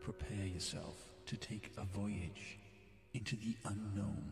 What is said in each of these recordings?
Prepare yourself to take a voyage into the unknown.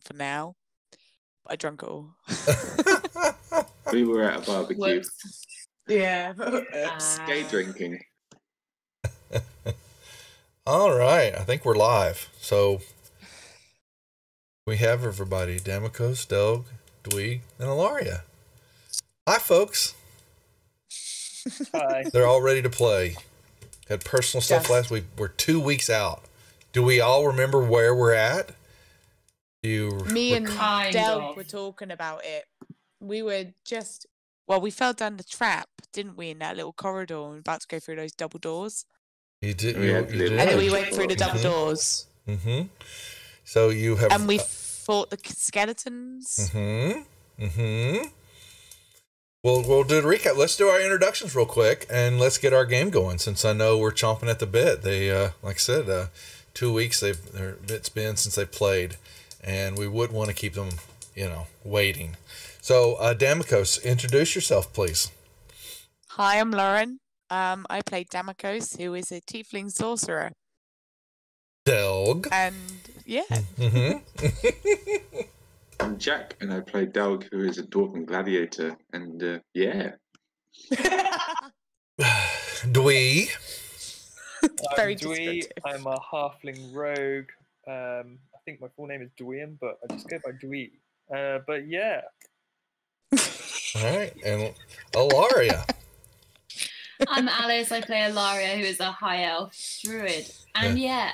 for now. But I drunk it all. We were at a barbecue. Whoops. Yeah. Gay drinking. All right, I think we're live. So we have everybody: Damikos, Delg, Dweeg, and Ilaria. Hi, folks. Hi. They're all ready to play. Had personal stuff last week. We're 2 weeks out. Do we all remember where we're at? Me and Kind Del of. were talking about it. We were just, well, we fell down the trap, didn't we, in that little corridor, and we were about to go through those double doors. You did. We had You to did. And then we went through the double doors. Mm-hmm. So you have. And we fought the skeletons. Mm-hmm. Mm-hmm. Well, we'll do a recap. Let's do our introductions real quick, and let's get our game going. Since I know we're chomping at the bit, they, like I said, 2 weeks it's been since they played, and we wouldn't want to keep them, waiting. So, Damikos, introduce yourself, please. Hi, I'm Lauren. I played Damikos, who is a tiefling sorcerer. Delg. And yeah. Mm-hmm. I'm Jack, and I play Doug, who is a dwarven gladiator. And yeah. Dwee. Very I'm Dwee. descriptive. I'm a halfling rogue. I think my full name is Dweean, but I just go by Dwee. But yeah. All right, and Ilaria. I'm Alice. I play Ilaria, who is a high elf druid. And yeah.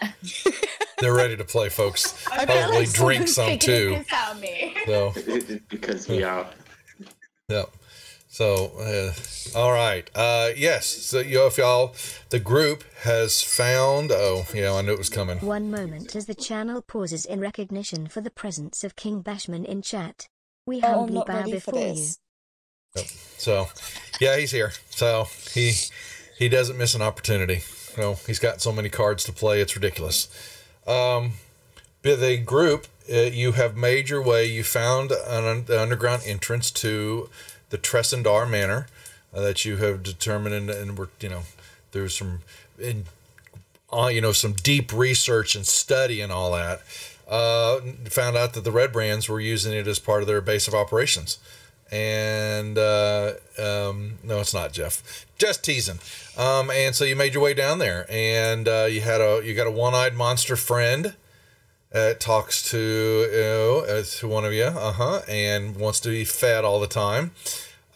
They're ready to play, folks. I Probably drink some too. So, Because we are. yep. So, all right. Yes. So, if y'all, the group has found. Oh, yeah, I knew it was coming. One moment as the channel pauses in recognition for the presence of King Bashman in chat. We humbly bow before you. Yep. So, yeah, he's here. So he doesn't miss an opportunity. He's got so many cards to play, it's ridiculous. The group, you have made your way. You found an underground entrance to the Tressendar Manor that you have determined, and we're there's some some deep research and study and all that. Found out that the Red Brands were using it as part of their base of operations. And no, it's not, Jeff. Just teasing. And so you made your way down there, and you got a one-eyed monster friend that talks to one of you, and wants to be fed all the time.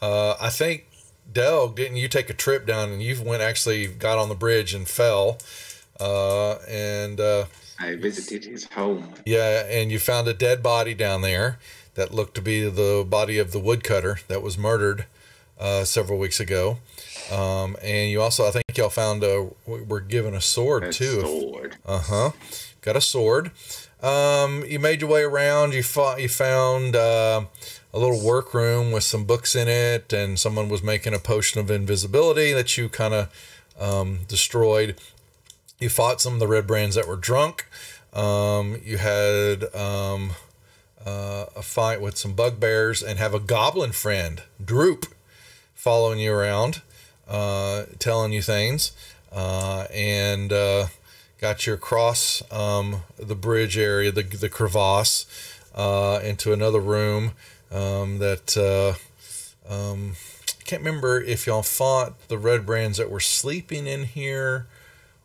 I think Delg, didn't you take a trip down and you got on the bridge and fell? I visited his home. Yeah, and you found a dead body down there that looked to be the body of the woodcutter that was murdered several weeks ago. And you also, I think y'all found we're given a sword too. Sword. Got a sword. You made your way around. You found a little workroom with some books in it, and someone was making a potion of invisibility that you kind of destroyed. You fought some of the Red Brands that were drunk. You had a fight with some bugbears, and have a goblin friend, Droop, following you around, telling you things, and got you across the bridge area, the crevasse, into another room that can't remember if y'all fought the Red Brands that were sleeping in here,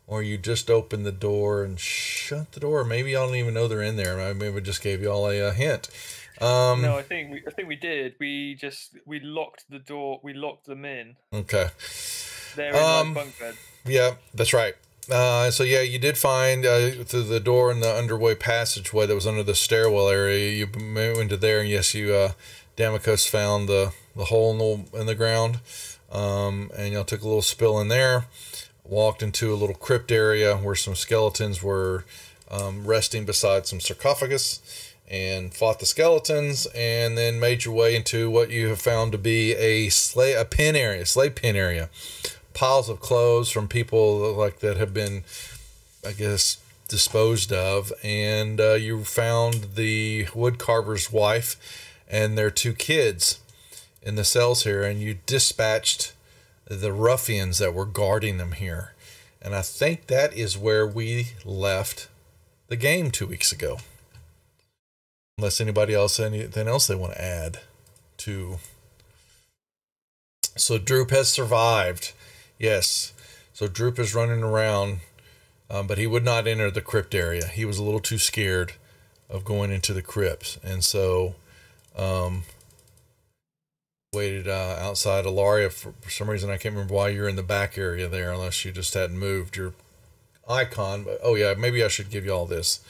or you just opened the door and shut the door. Maybe y'all don't even know they're in there. I maybe just gave y'all a hint. No, I think we did. We locked the door. We locked them in. Okay. They're in my bunk bed. Yeah, that's right. So yeah, you did find through the door in the underway passageway that was under the stairwell area. You went into there, and yes, you Damikos found the hole in the ground, and y'all took a little spill in there. Walked into a little crypt area where some skeletons were resting beside some sarcophagus, and fought the skeletons, and then made your way into what you have found to be a slave pen area. Piles of clothes from people like that have been, I guess, disposed of, and you found the woodcarver's wife and their 2 kids in the cells here, and you dispatched the ruffians that were guarding them here. And I think that is where we left the game 2 weeks ago. Unless anybody else, anything else they want to add to. So Droop has survived. Yes. So Droop is running around, but he would not enter the crypt area. He was a little too scared of going into the crypts. And so waited outside Ilaria for some reason. I can't remember why you're in the back area there, unless you just hadn't moved your icon. But oh yeah, maybe I should give y'all this.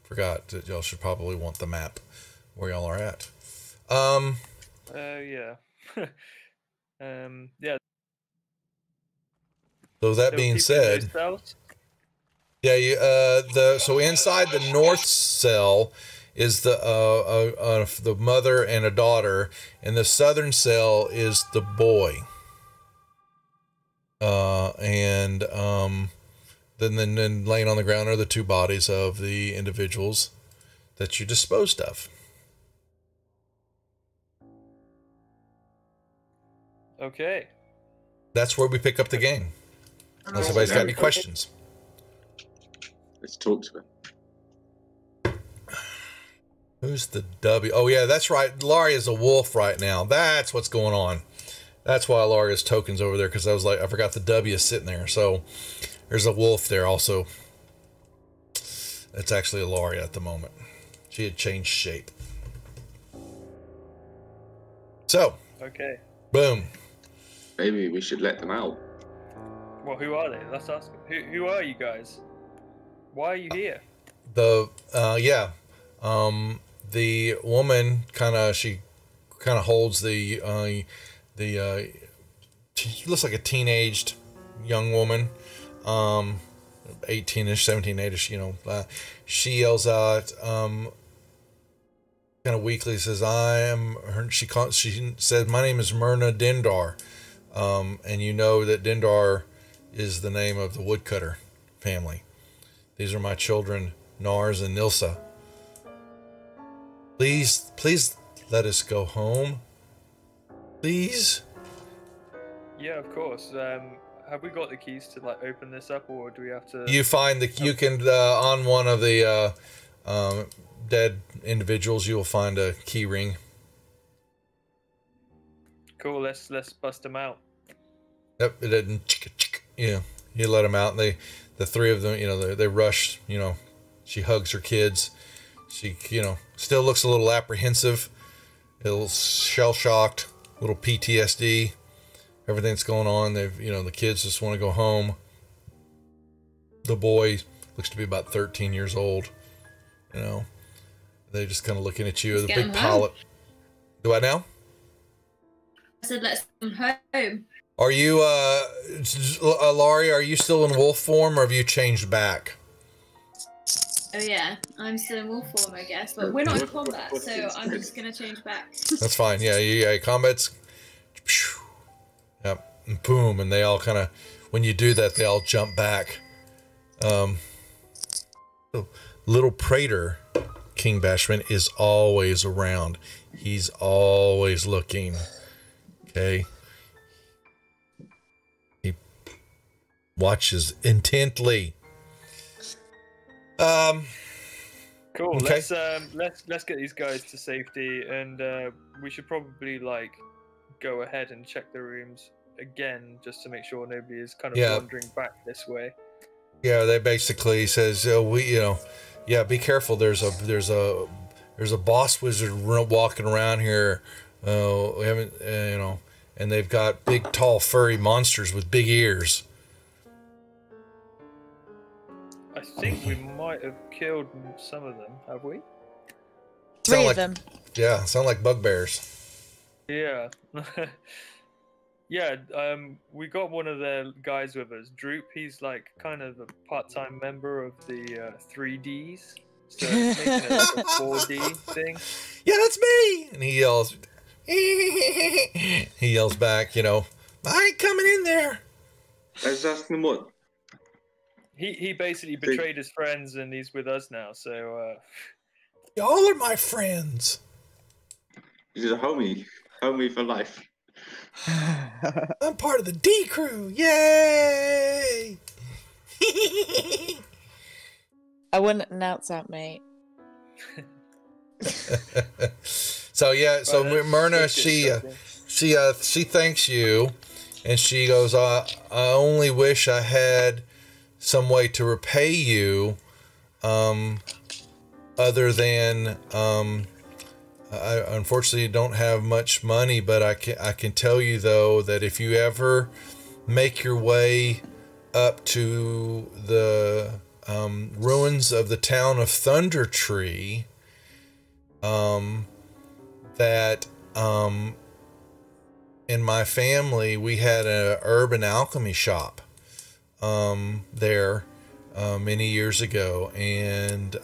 Forgot that y'all should probably want the map where y'all are at. Yeah. Yeah. So that being said, yeah, so inside the north cell is the mother and a daughter, and the southern cell is the boy. And then laying on the ground are the two bodies of the individuals that you disposed of. Okay. That's where we pick up the game. Unless anybody's got any questions. Let's talk to him. Who's the W? Oh, yeah, that's right. Laurie is a wolf right now. That's what's going on. That's why Lauria's token's over there, because I forgot the W is sitting there. So there's a wolf there also. It's actually a Lauria at the moment. She had changed shape. So. Okay. Boom. Maybe we should let them out. Well, who are they? Let's ask them. Who are you guys? Why are you here? The woman she holds the she looks like a teenaged young woman, 18ish, 17-ish, she yells out, kind of weakly says, she said, my name is Myrna Dindar. And you know that Dindar is the name of the woodcutter family. These are my children, Nars and Nilsa. Please let us go home. Please. Yeah, of course. Have we got the keys to open this up, or do we have to? You find you can on one of the dead individuals, you will find a key ring. Cool. Let's bust them out. Yep. It didn't. Yeah. You let them out, and the three of them, they rush. She hugs her kids. She, still looks a little apprehensive, a little shell-shocked, a little PTSD. Everything that's going on, the kids just want to go home. The boy looks to be about 13 years old. They're just kind of looking at you. The big pilot. Do I now? I said, let's come home. Are you, Laurie, are you still in wolf form, or have you changed back? Oh yeah, I'm still in wolf form, I guess, but we're not in combat, so I'm just gonna change back. That's fine. Yeah, combat's. Yep, and boom, and they all kind of, when you do that, they all jump back. Little Praetor, King Bashman, is always around. He's always looking. Okay. He watches intently. Cool. Okay. Let's get these guys to safety, and we should probably go ahead and check the rooms again, just to make sure nobody is kind of wandering back this way. Yeah, they basically says be careful. There's a boss wizard walking around here. We haven't and they've got big, tall, furry monsters with big ears. I think we might have killed some of them, have we? Three of them. Yeah, sound like bugbears. Yeah. Yeah, we got one of the guys with us, Droop. He's kind of a part-time member of the 3Ds. So it's making it like a 4D thing. Yeah, that's me! And he yells, he yells back, I ain't coming in there. I was asking him what? He basically betrayed his friends, and he's with us now, so... Y'all are my friends. He's a homie for life. I'm part of the D crew. Yay! I wouldn't announce that, mate. So yeah, so Right, Myrna, let's get she thanks you, and she goes, I only wish I had some way to repay you, other than I unfortunately don't have much money, but I can tell you though that if you ever make your way up to the ruins of the town of Thunder Tree, that in my family we had a urban alchemy shop there many years ago, and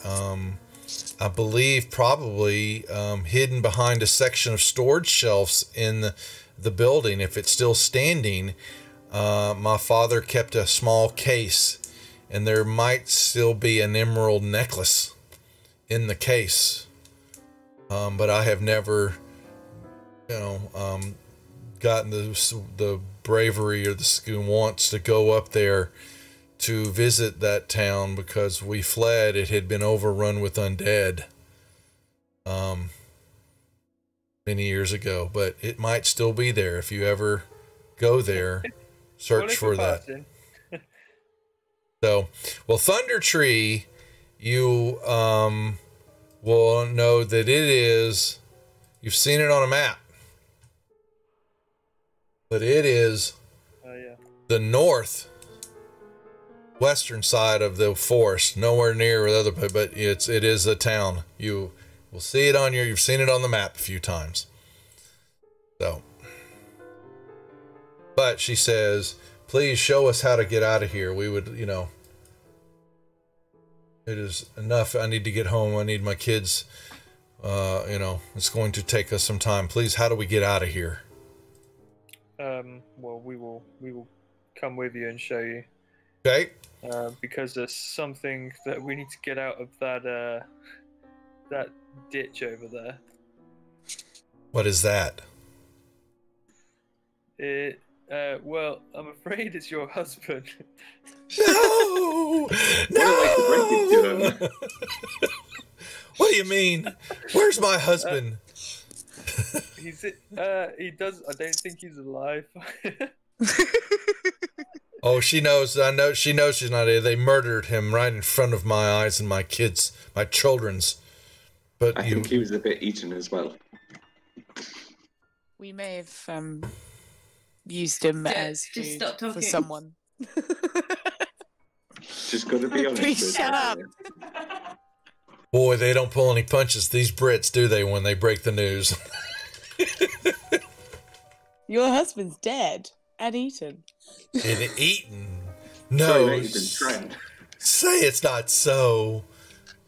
I believe probably hidden behind a section of storage shelves in the building, if it's still standing, my father kept a small case, and there might still be an emerald necklace in the case. But I have never, gotten the bravery or the wants to go up there to visit that town because we fled. It had been overrun with undead many years ago, but it might still be there. If you ever go there, search for that. So, well, Thunder Tree, you will know that you've seen it on a map, but it is the western side of the forest, nowhere near the other, but it is a town. You will see it you've seen it on the map a few times. So, but she says, please show us how to get out of here. We would, it is enough. I need to get home. I need my kids. It's going to take us some time. Please, how do we get out of here? Well, we will come with you and show you. Okay. Because there's something that we need to get out of that ditch over there. What is that? Well, I'm afraid it's your husband. No! No! What do you mean? Where's my husband? He does. I don't think he's alive. Oh, she knows. I know. She knows she's not here. They murdered him right in front of my eyes and my children's. But I think he was a bit eaten as well. We may have used him as just food stop talking. for someone. Just got to be honest. Please shut up. Boy, they don't pull any punches, these Brits, do they, when they break the news? Your husband's dead and eaten. And eaten? No. Sorry, say it's not so.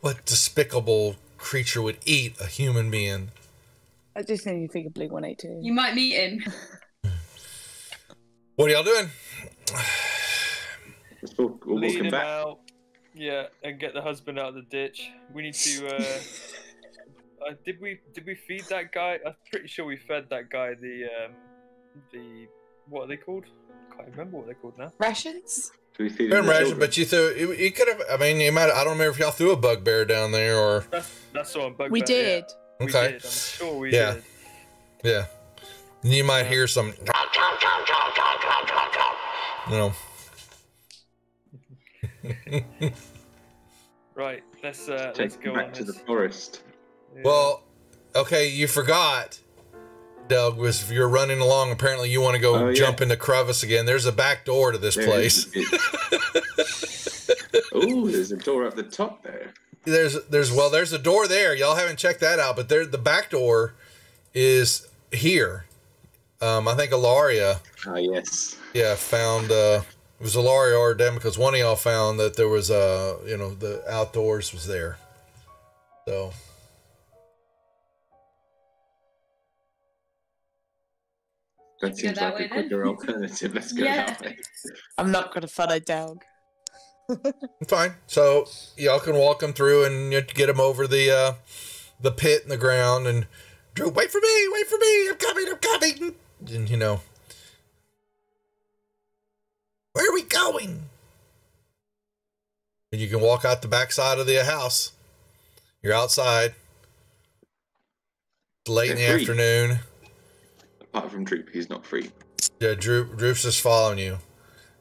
What despicable creature would eat a human being? I just made you think of Blink 182. You might meet him. What are y'all doing? We'll Lead him back. out. Yeah, and get the husband out of the ditch. We need to. Did we feed that guy? I'm pretty sure we fed that guy the what are they called? I can't remember what they're called now. Rations? But you could have. I mean, you might. I don't remember if y'all threw a bugbear down there or. That's on bugbear. We did. Yeah. We Okay. did. I'm sure we did. Yeah. You might hear some. Right. Let's Take go back on to the this. forest. Yeah. Well, okay, you forgot, Doug, was if you're running along, apparently you want to go jump in the crevice again. There's a back door to this place. Oh, there's a door up the top there. There's a door there. Y'all haven't checked that out, but the back door is here. I think Ilaria. Ah, yes. Yeah, found it was Ilaria or Dem, because one of y'all found that there was the outdoors was there. So That seems that like way a then. quicker alternative. Let's go that way. I'm not going to follow Doug. fine. So y'all can walk them through and get them over the pit in the ground. And Drew, wait for me, I'm coming. And where are we going? And you can walk out the back side of the house. You're outside. late in the They're free. afternoon. Apart from Droop, he's not free. Yeah, Droop's just following you.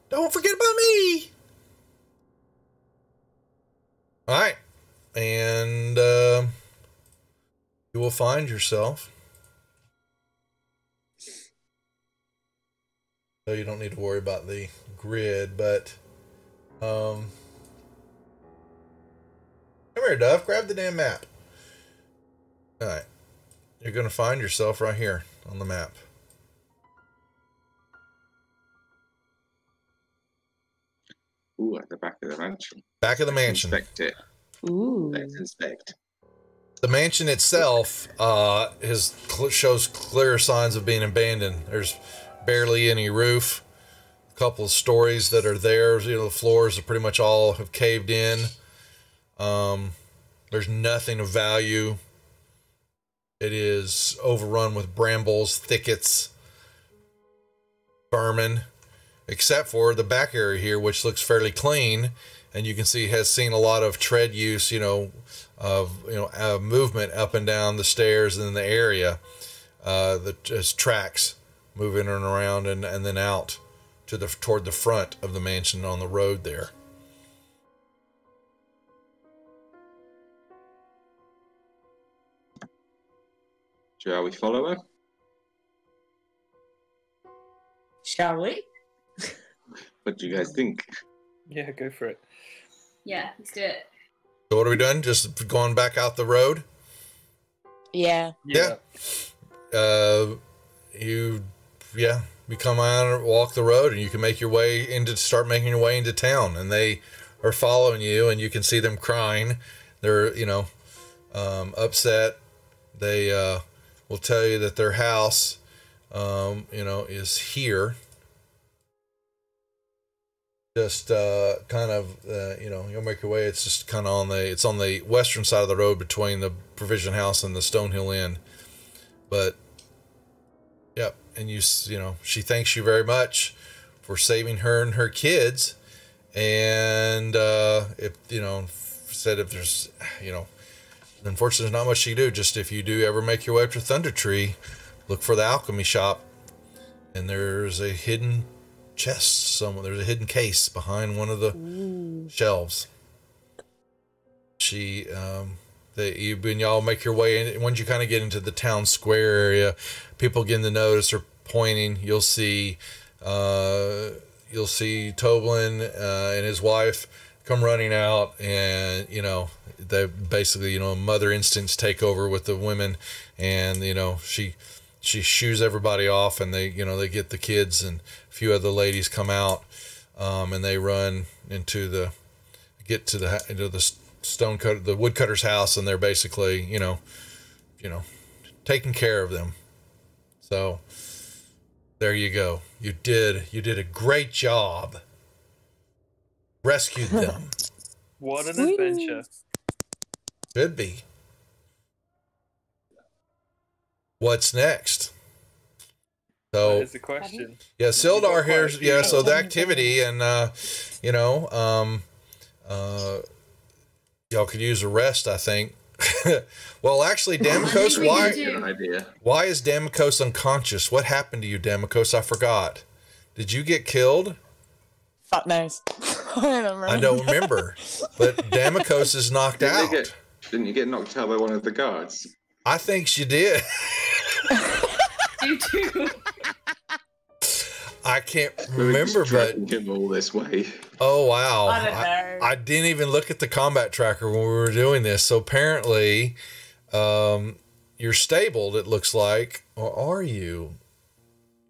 Don't forget about me. All right, and you will find yourself. So you don't need to worry about the grid, but come here, Duff. Grab the damn map. All right, you're gonna find yourself right here on the map. Ooh, at the back of the mansion. Back of the Let's mansion. inspect it. Ooh. Let's inspect. The mansion itself shows clear signs of being abandoned. There's barely any roof. A couple of stories that are there. You know, the floors are pretty much all have caved in. There's nothing of value. It is overrun with brambles, thickets, vermin, except for the back area here, which looks fairly clean, and you can see has seen a lot of tread use, of movement up and down the stairs in the area, just tracks moving around and then out to toward the front of the mansion on the road there. Shall we follow her? Shall we? What do you guys think? Yeah, go for it. Yeah, let's do it. So what are we doing? Just going back out the road? Yeah. Yeah. You come out and walk the road, and you can start making your way into town, and they are following you, and you can see them crying. They're, upset. They will tell you that their house, is here. Just you'll make your way. It's just kind of it's on the western side of the road between the Provision House and the Stonehill Inn. But, yep, and she thanks you very much for saving her and her kids. And said if there's, unfortunately, there's not much she can do. Just if you do ever make your way up to Thunder Tree, look for the alchemy shop, and there's a hidden chest somewhere. There's a hidden case behind one of the shelves. Y'all make your way in. Once you kind of get into the town square area, people begin to notice or pointing. You'll see Toblin and his wife come running out, and they basically mother instincts take over with the women, and she shoos everybody off, and they get the kids, and a few other ladies come out, and they run into the woodcutter's house, and they're basically taking care of them. So there you go. You did a great job. Rescued them. What an adventure. Should be. What's next? So that is the question. Yeah, Sildar here's so the activity, and y'all could use a rest, I think. Well, actually, Damokos, why is Damokos unconscious? What happened to you, Damokos? I forgot. Did you get killed? Fuck knows. I don't remember. But Damokos is knocked out. Didn't you get knocked out by one of the guards? I think she did. You too. I can't remember, but him all this way. Oh wow! I don't know. I didn't even look at the combat tracker when we were doing this. So apparently, you're stabled. It looks like, or are you?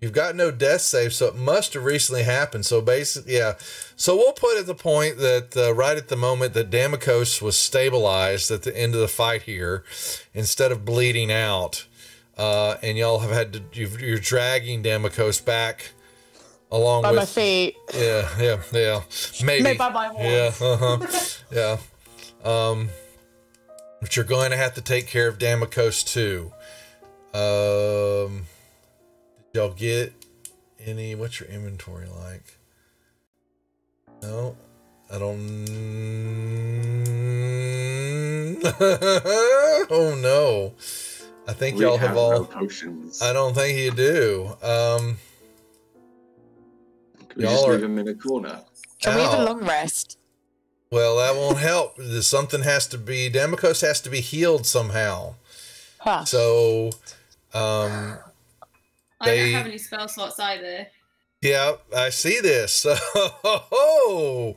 You've got no death save, so it must have recently happened. So basically, yeah. So we'll put at the point that right at the moment that Damokos was stabilized at the end of the fight here, instead of bleeding out, and y'all have had to, you're dragging Damokos back along by with my feet. Yeah. Maybe. No, by my horns. Yeah. Yeah. But you're going to have to take care of Damokos too. Did y'all get any? What's your inventory like? No, I don't. Oh no. I think We y'all have all. no potions. I don't think you do. Can we y'all just are. leave him in a corner? Can we have a Ow. long rest? Well, that won't help. Something has to be. Damocos has to be healed somehow. Huh. So, I don't have any spell slots either. Yeah, I see this. Oh,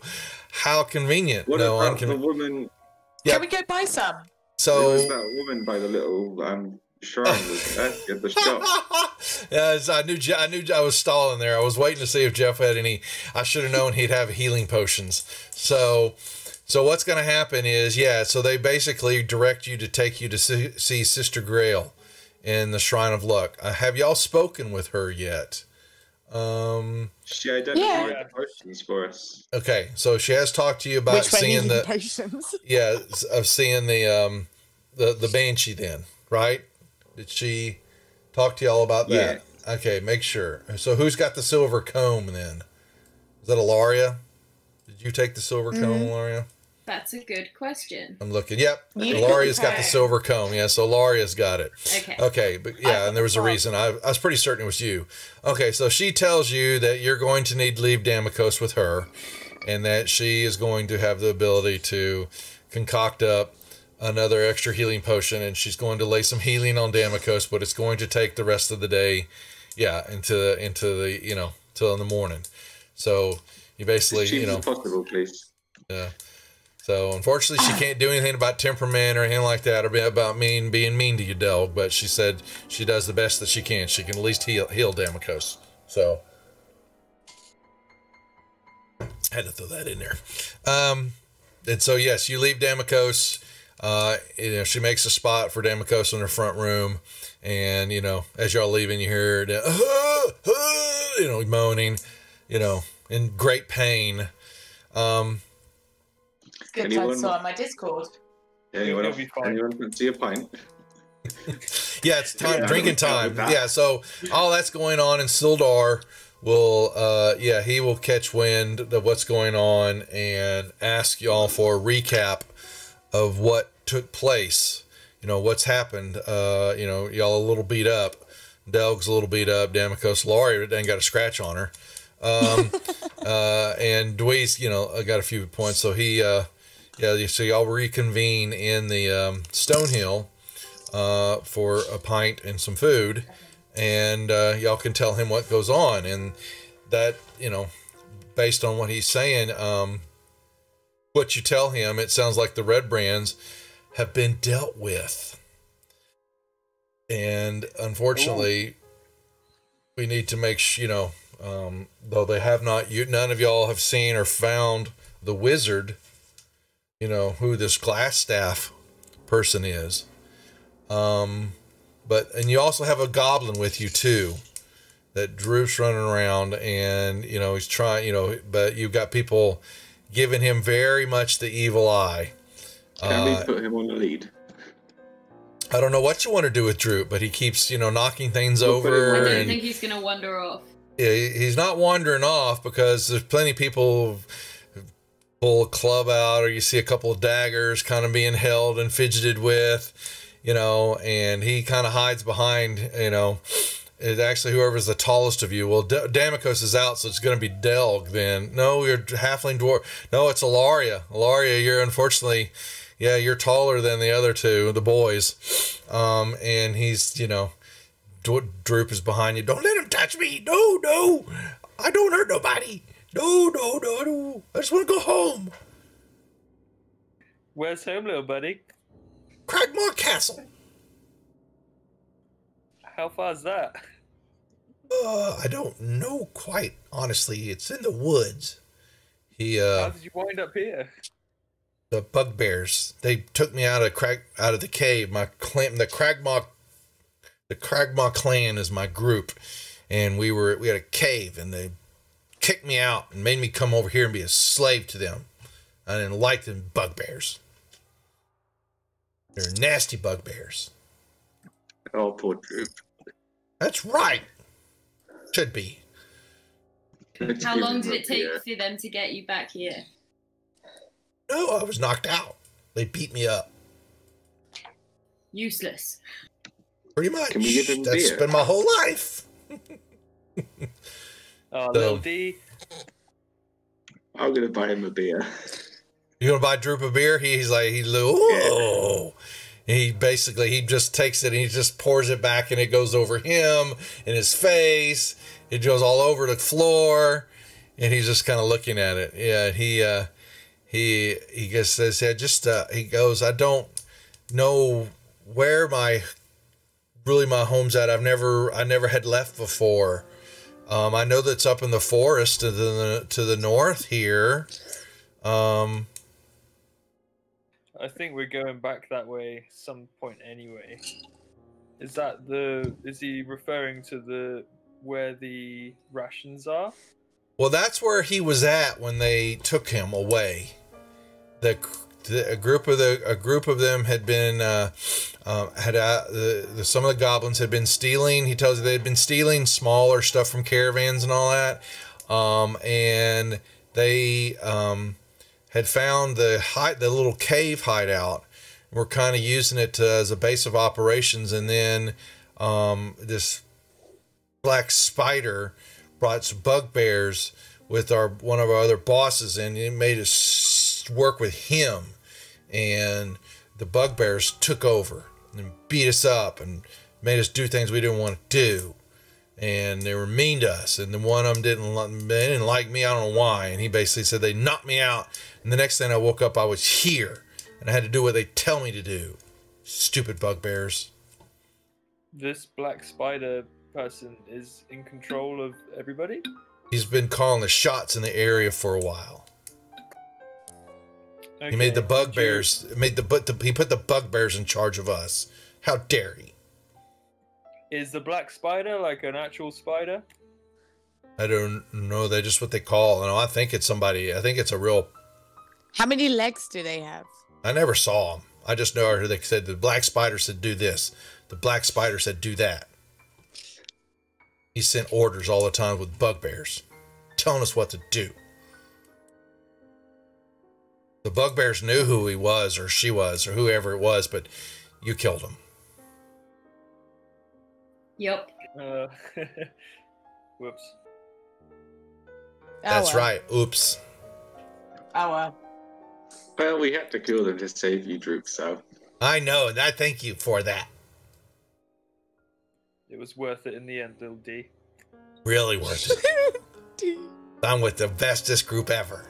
how convenient. What No, about the woman? Yeah. Can we go buy some? There was So, that woman by the little shrine was there at the shop. yes, I knew I was stalling there. I was waiting to see if Jeff had any. I should have known he'd have healing potions. So what's going to happen is, so they basically direct you to take you to see Sister Grail in the Shrine of Luck. Have y'all spoken with her yet? She identified the potions for us. Okay, so she has talked to you about seeing the potions. of seeing the banshee. Then, right? Did she talk to y'all about that? Yeah. Okay, make sure. So who's got the silver comb then? Is that Ilaria? Did you take the silver comb, Ilaria? That's a good question. I'm looking. Yep, Ilaria's got the silver comb. Yeah, so Ilaria's got it. Okay, but and there was a reason. I was pretty certain it was you. Okay, so she tells you that you're going to need to leave Damocos with her, and that she is going to have the ability to concoct up another extra healing potion, and she's going to lay some healing on Damocos, but it's going to take the rest of the day, into the till in the morning. So you basically, as cheap as possible, please. Yeah. So unfortunately, she can't do anything about temperament or anything like that, or about being mean to you, Delg. But she said she does the best that she can. She can at least heal Damocos. So had to throw that in there. And so yes, you leave Damocos. She makes a spot for Damocos in her front room, and as y'all leaving, you hear moaning, in great pain. Good time to on my Discord. Anyone fancy a pint? Yeah, it's time, drinking time. Yeah, so all that's going on, and Sildar will, he will catch wind of what's going on and ask y'all for a recap of what took place. What's happened. Y'all a little beat up. Delg's a little beat up. Damocos, Laurie ain't got a scratch on her. And Dwee's, got a few points. So he, so y'all reconvene in the Stonehill for a pint and some food, and y'all can tell him what goes on. And that, based on what he's saying, what you tell him, it sounds like the Red Brands have been dealt with. And unfortunately, we need to make sure, though they have not, none of y'all have seen or found the wizard, who this Glassstaff person is. And you also have a goblin with you too, that Droop's running around, and, he's trying, but you've got people giving him very much the evil eye. Can we put him on the lead? I don't know what you want to do with Droop, but he keeps, knocking things over. I don't think he's going to wander off. Yeah, he's not wandering off, because there's plenty of people pull a club out, or you see a couple of daggers kind of being held and fidgeted with, and he kind of hides behind, it's actually whoever's the tallest of you. Well, Damocos is out, so it's going to be Delg then. No, you're halfling dwarf. No, it's Ilaria. Ilaria, you're unfortunately, you're taller than the other two, the boys. And he's, Droop is behind you. Don't let him touch me. No. I don't hurt nobody. No. I just want to go home. Where's home, little buddy? Cragmore Castle. How far is that? I don't know quite, honestly. It's in the woods. How did you wind up here? The bugbears. They took me out of the cave. My clan, the Cragmaw clan is my group, and we had a cave, and they kicked me out and made me come over here and be a slave to them. I didn't like them bugbears. They're nasty bugbears. Oh, poor Droop. That's right. Should be. How long did it take for them to get you back here? No, I was knocked out. They beat me up. Useless. Pretty much. Can we give him That's beer? been my whole life. Oh, little D. I'm gonna buy him a beer. You gonna buy Droop a beer? He's like, ooh. He just takes it and he just pours it back and it goes over him and his face. It goes all over the floor and he's just kind of looking at it. Yeah, he just says, yeah, he goes, I don't know where my home's at. I never had left before. I know that's up in the forest to the north here. I think we're going back that way some point anyway. Is he referring to where the rations are? Well, that's where he was at when they took him away. A group of them had been some of the goblins had been stealing. He tells you they'd been stealing smaller stuff from caravans and all that, and they had found the little cave hideout. We're kind of using it as a base of operations, and then this black spider brought some bugbears with one of our other bosses, and it made us work with him. And the bugbears took over and beat us up and made us do things we didn't want to do. And they were mean to us. And then one of them didn't like me. I don't know why. And he basically said they knocked me out. And the next thing I woke up, I was here. And I had to do what they tell me to do. Stupid bugbears. This black spider person is in control of everybody? He's been calling the shots in the area for a while. Okay. He made the bugbears. He put the bugbears in charge of us. How dare he? Is the black spider like an actual spider? I don't know. They're just what they call. No, I think it's somebody. I think it's a real. How many legs do they have? I never saw them. I just know they said the black spider said do this. The black spider said do that. He sent orders all the time with bugbears, telling us what to do. The bugbears knew who he was, or she was, or whoever it was, but you killed him. Yep. Whoops. That's right. Oops. Oh well. Well, we had to kill them to save you, Droop, so. I know, and I thank you for that. It was worth it in the end, little D. Really worth it. I'm with the bestest group ever.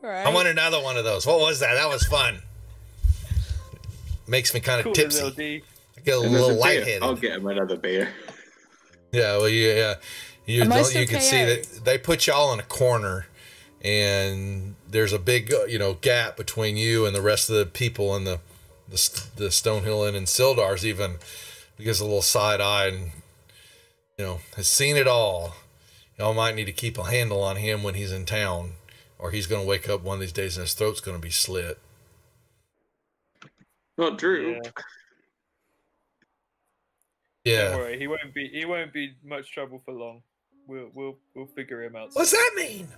Right. I want another one of those. What was that? That was fun. Makes me kind of tipsy. I get a little lightheaded. I'll get him another beer. Yeah, well, yeah. You can see that they put y'all in a corner, and there's a big, gap between you and the rest of the people in the Stonehill Inn, and Sildar's even gives a little side eye and, has seen it all. Y'all might need to keep a handle on him when he's in town, or he's going to wake up one of these days and his throat's going to be slit. Not Droop. Yeah. Don't worry, he won't be much trouble for long. We'll figure him out. What's that mean?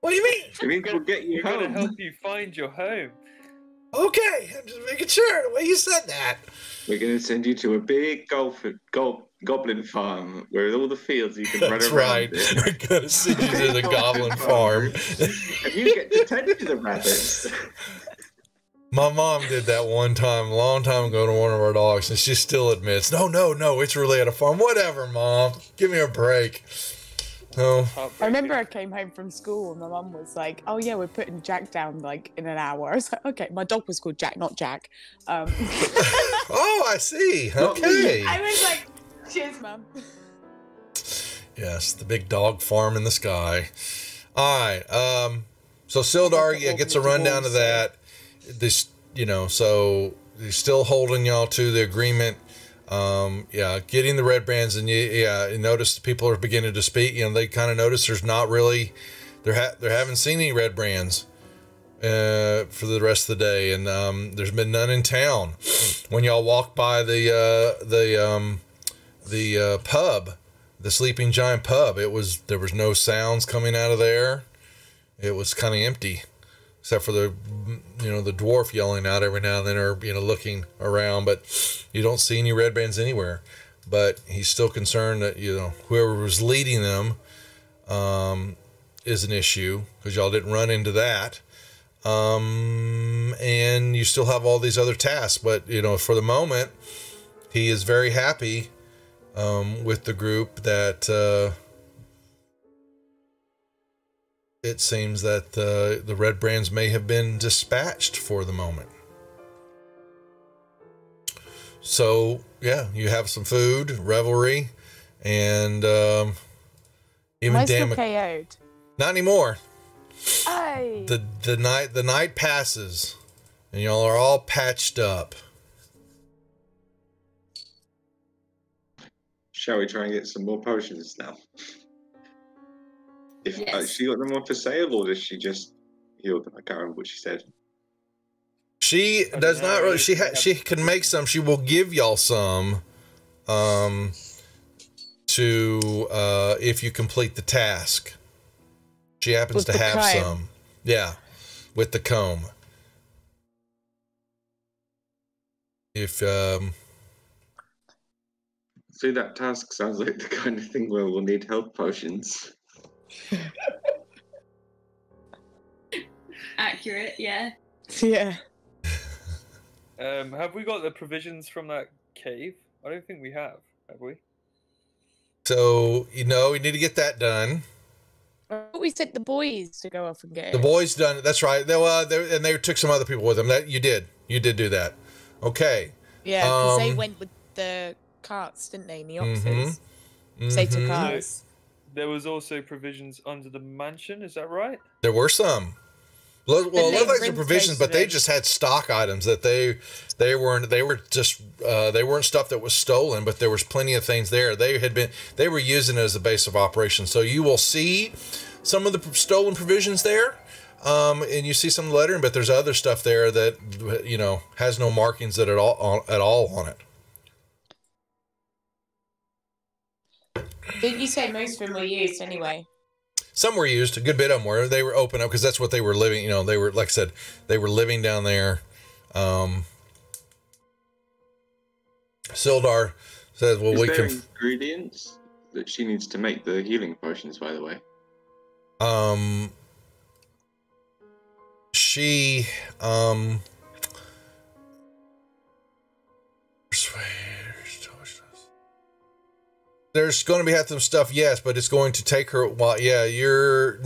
What do you mean? It means we'll get you home. We're gonna help you find your home. Okay, I'm just making sure the way you said that. We're going to send you to a big goblin farm where all the fields you can run around. That's right. We're going to send you to the goblin farm. And you get to tend to the rabbits. My mom did that one time, a long time ago, to one of our dogs, and she still admits, no, it's really at a farm. Whatever, Mom. Give me a break. No. I remember I came home from school and my mum was like, oh yeah, we're putting Jack down like in an hour. I was like, okay, my dog was called Jack, not Jack. Oh, I see. Okay. I was like, cheers, Mum. Yes, the big dog farm in the sky. All right. So Sildar gets a rundown of that. This, so he's still holding y'all to the agreement. Getting the red brands, and you notice people are beginning to speak. They kind of notice there's not really, they haven't seen any red brands for the rest of the day, and there's been none in town. When y'all walk by the pub, the Sleeping Giant pub, there was no sounds coming out of there. It was kind of empty. except for the dwarf yelling out every now and then, or looking around, but you don't see any red bands anywhere. But he's still concerned that whoever was leading them is an issue, because y'all didn't run into that. And you still have all these other tasks, but for the moment he is very happy with the group that it seems that the red brands may have been dispatched for the moment. So yeah, you have some food, revelry, and even Am I still KO'd? not anymore. Aye. The night passes, and y'all are all patched up. Shall we try and get some more potions now? If Yes. she got them on for sale, or does she just heal them? I can't remember what she said. She does not really. She can make some. She will give y'all some, to if you complete the task. She happens With to the have comb. some. Yeah, with the comb. If See, that task sounds like the kind of thing where we'll need health potions. Accurate, yeah. Yeah. Have we got the provisions from that cave? I don't think we have we? so, you need to get that done. I thought we sent the boys to go off and get it. The boys done it. That's right. They took some other people with them. That you did did that. Okay. Yeah, because they went with the carts, didn't they? And the oxes. They took ours. There was also provisions under the mansion. Is that right? There were some. Well, it looked like some provisions, but they it. just had stock items that they weren't stuff that was stolen, but there was plenty of things there. They were using it as a base of operations. So you will see some of the stolen provisions there, and you see some lettering, but there's other stuff there that has no markings at all on it. Didn't you say most of them were used anyway? Some were used. A good bit of them were. They were open up because that's what they were living. They were, like I said, they were living down there. Sildar says, "Well, Is we there can." ingredients that she needs to make the healing potions? By the way, she there's going to be some stuff, yes, but it's going to take her a while. Yeah, you're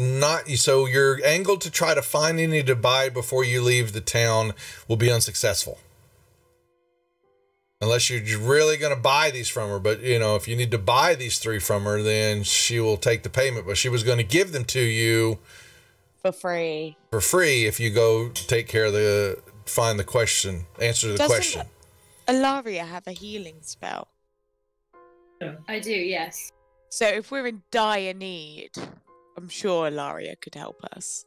angled to try to find any to buy before you leave the town will be unsuccessful. Unless you're really going to buy these from her. But, if you need to buy these 3 from her, then she will take the payment. But she was going to give them to you For free. if you go take care of answer the question. Doesn't Ilaria have a healing spell? I do, yes. So if we're in dire need, I'm sure Ilaria could help us.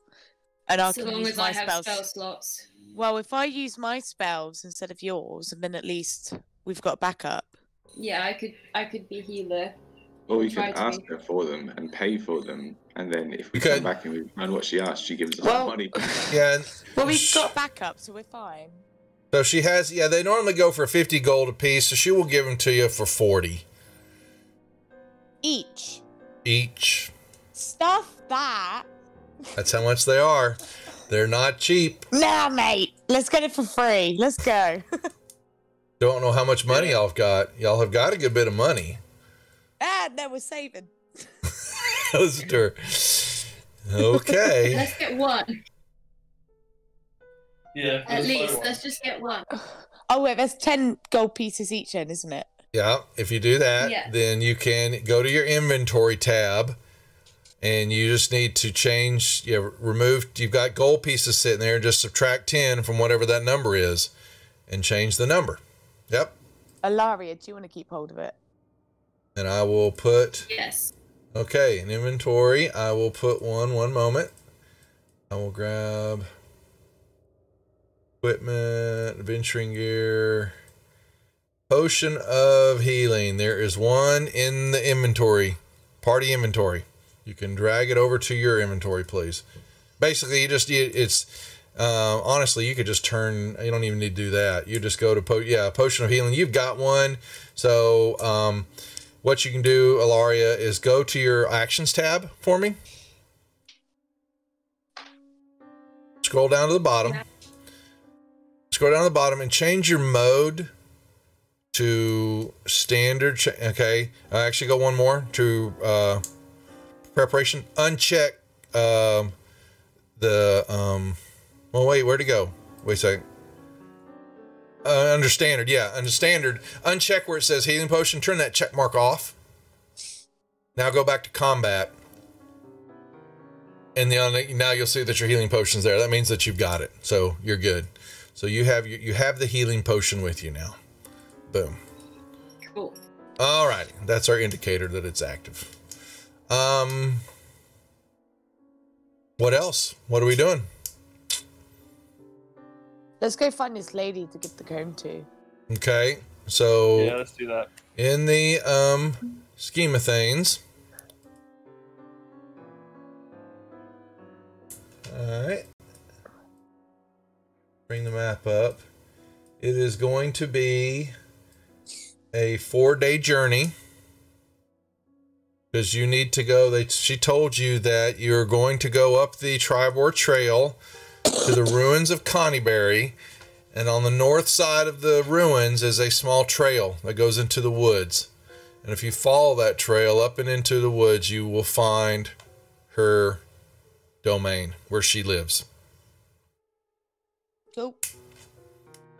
And I So can long use as my I have spells. spell slots. Well, if I use my spells instead of yours, and then at least we've got backup. Yeah, I could be healer. or we Try could to ask be. her for them and pay for them, and then if we You could. come back and we find what she asked, she gives us Well- money. Yeah. Well, we've got backup, so we're fine. So she has, they normally go for 50 gold a piece, so she will give them to you for 40 Each. Stuff that. That's how much they are. They're not cheap. Nah, mate. Let's get it for free. Let's go. Don't know how much money y'all have got. Y'all have got a good bit of money. No, we're saving. Okay. Let's get one. Yeah. At least, let's just get one. Oh, wait, there's 10 gold pieces each then, isn't it? Yeah, if you do that, Yeah. then you can go to your inventory tab, and you just need to change, you've got gold pieces sitting there, just subtract 10 from whatever that number is, and change the number. Yep. Ilaria, do you want to keep hold of it? And I will put, Yes. okay, in inventory, I will put one moment. I will grab equipment, adventuring gear, potion of healing. There is one in the inventory, party inventory. You can drag it over to your inventory, please. Basically, Honestly, you could just turn. You don't even need to do that. You just go to potion of healing. You've got one. So what you can do, Ilaria, is go to your actions tab for me. Scroll down to the bottom. Scroll down to the bottom and change your mode to standard. Okay, I actually go one more to preparation. Uncheck well, wait, where'd it go? Wait a second. Under standard, under standard, uncheck where it says healing potion. Turn that check mark off. Now go back to combat, and now you'll see that your healing potion's there. That means that you've got it, so you're good. So you have the healing potion with you now. Boom. Cool. All right, that's our indicator that it's active. What else? What are we doing? Let's go find this lady to give the comb to. Okay, so yeah, let's do that. In the scheme of things, all right. Bring the map up. It is going to be a 4-day journey because you need to go. She told you that you're going to go up the Tribor Trail to the ruins of Connieberry, and on the north side of the ruins is a small trail that goes into the woods. And if you follow that trail up and into the woods, you will find her domain where she lives. Cool.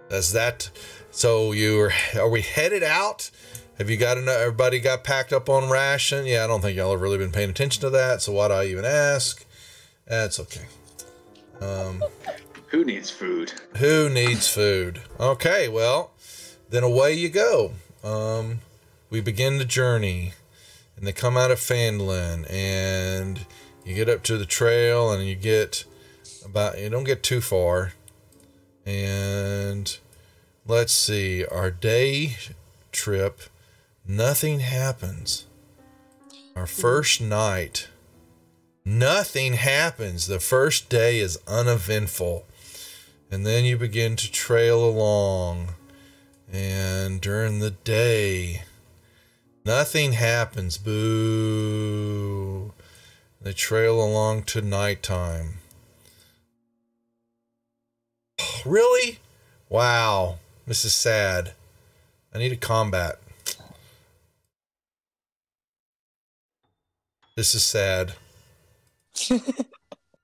That's that. So are we headed out? Have you got enough? Everybody got packed up on ration? Yeah, I don't think y'all have really been paying attention to that. So why'd I even ask? That's okay. Who needs food? Who needs food? Okay, well, then away you go. We begin the journey, and they come out of Phandelver, and you get up to the trail, and you don't get too far. And let's see, our day trip, nothing happens. Our first night, nothing happens. The first day is uneventful. And then you begin to trail along. And during the day, nothing happens. Boo. They trail along to nighttime. Really? Wow. This is sad. I need a combat. This is sad.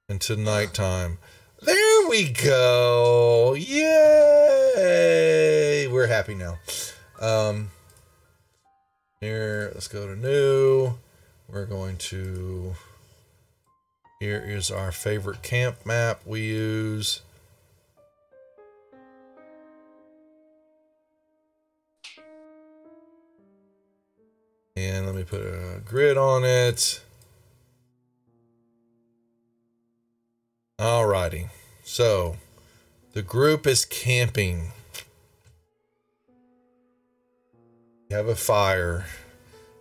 Into nighttime. There we go. Yay. We're happy now. Here, let's go to new. We're going to... Here is our favorite camp map we use. And let me put a grid on it. Alrighty. So, the group is camping. You have a fire.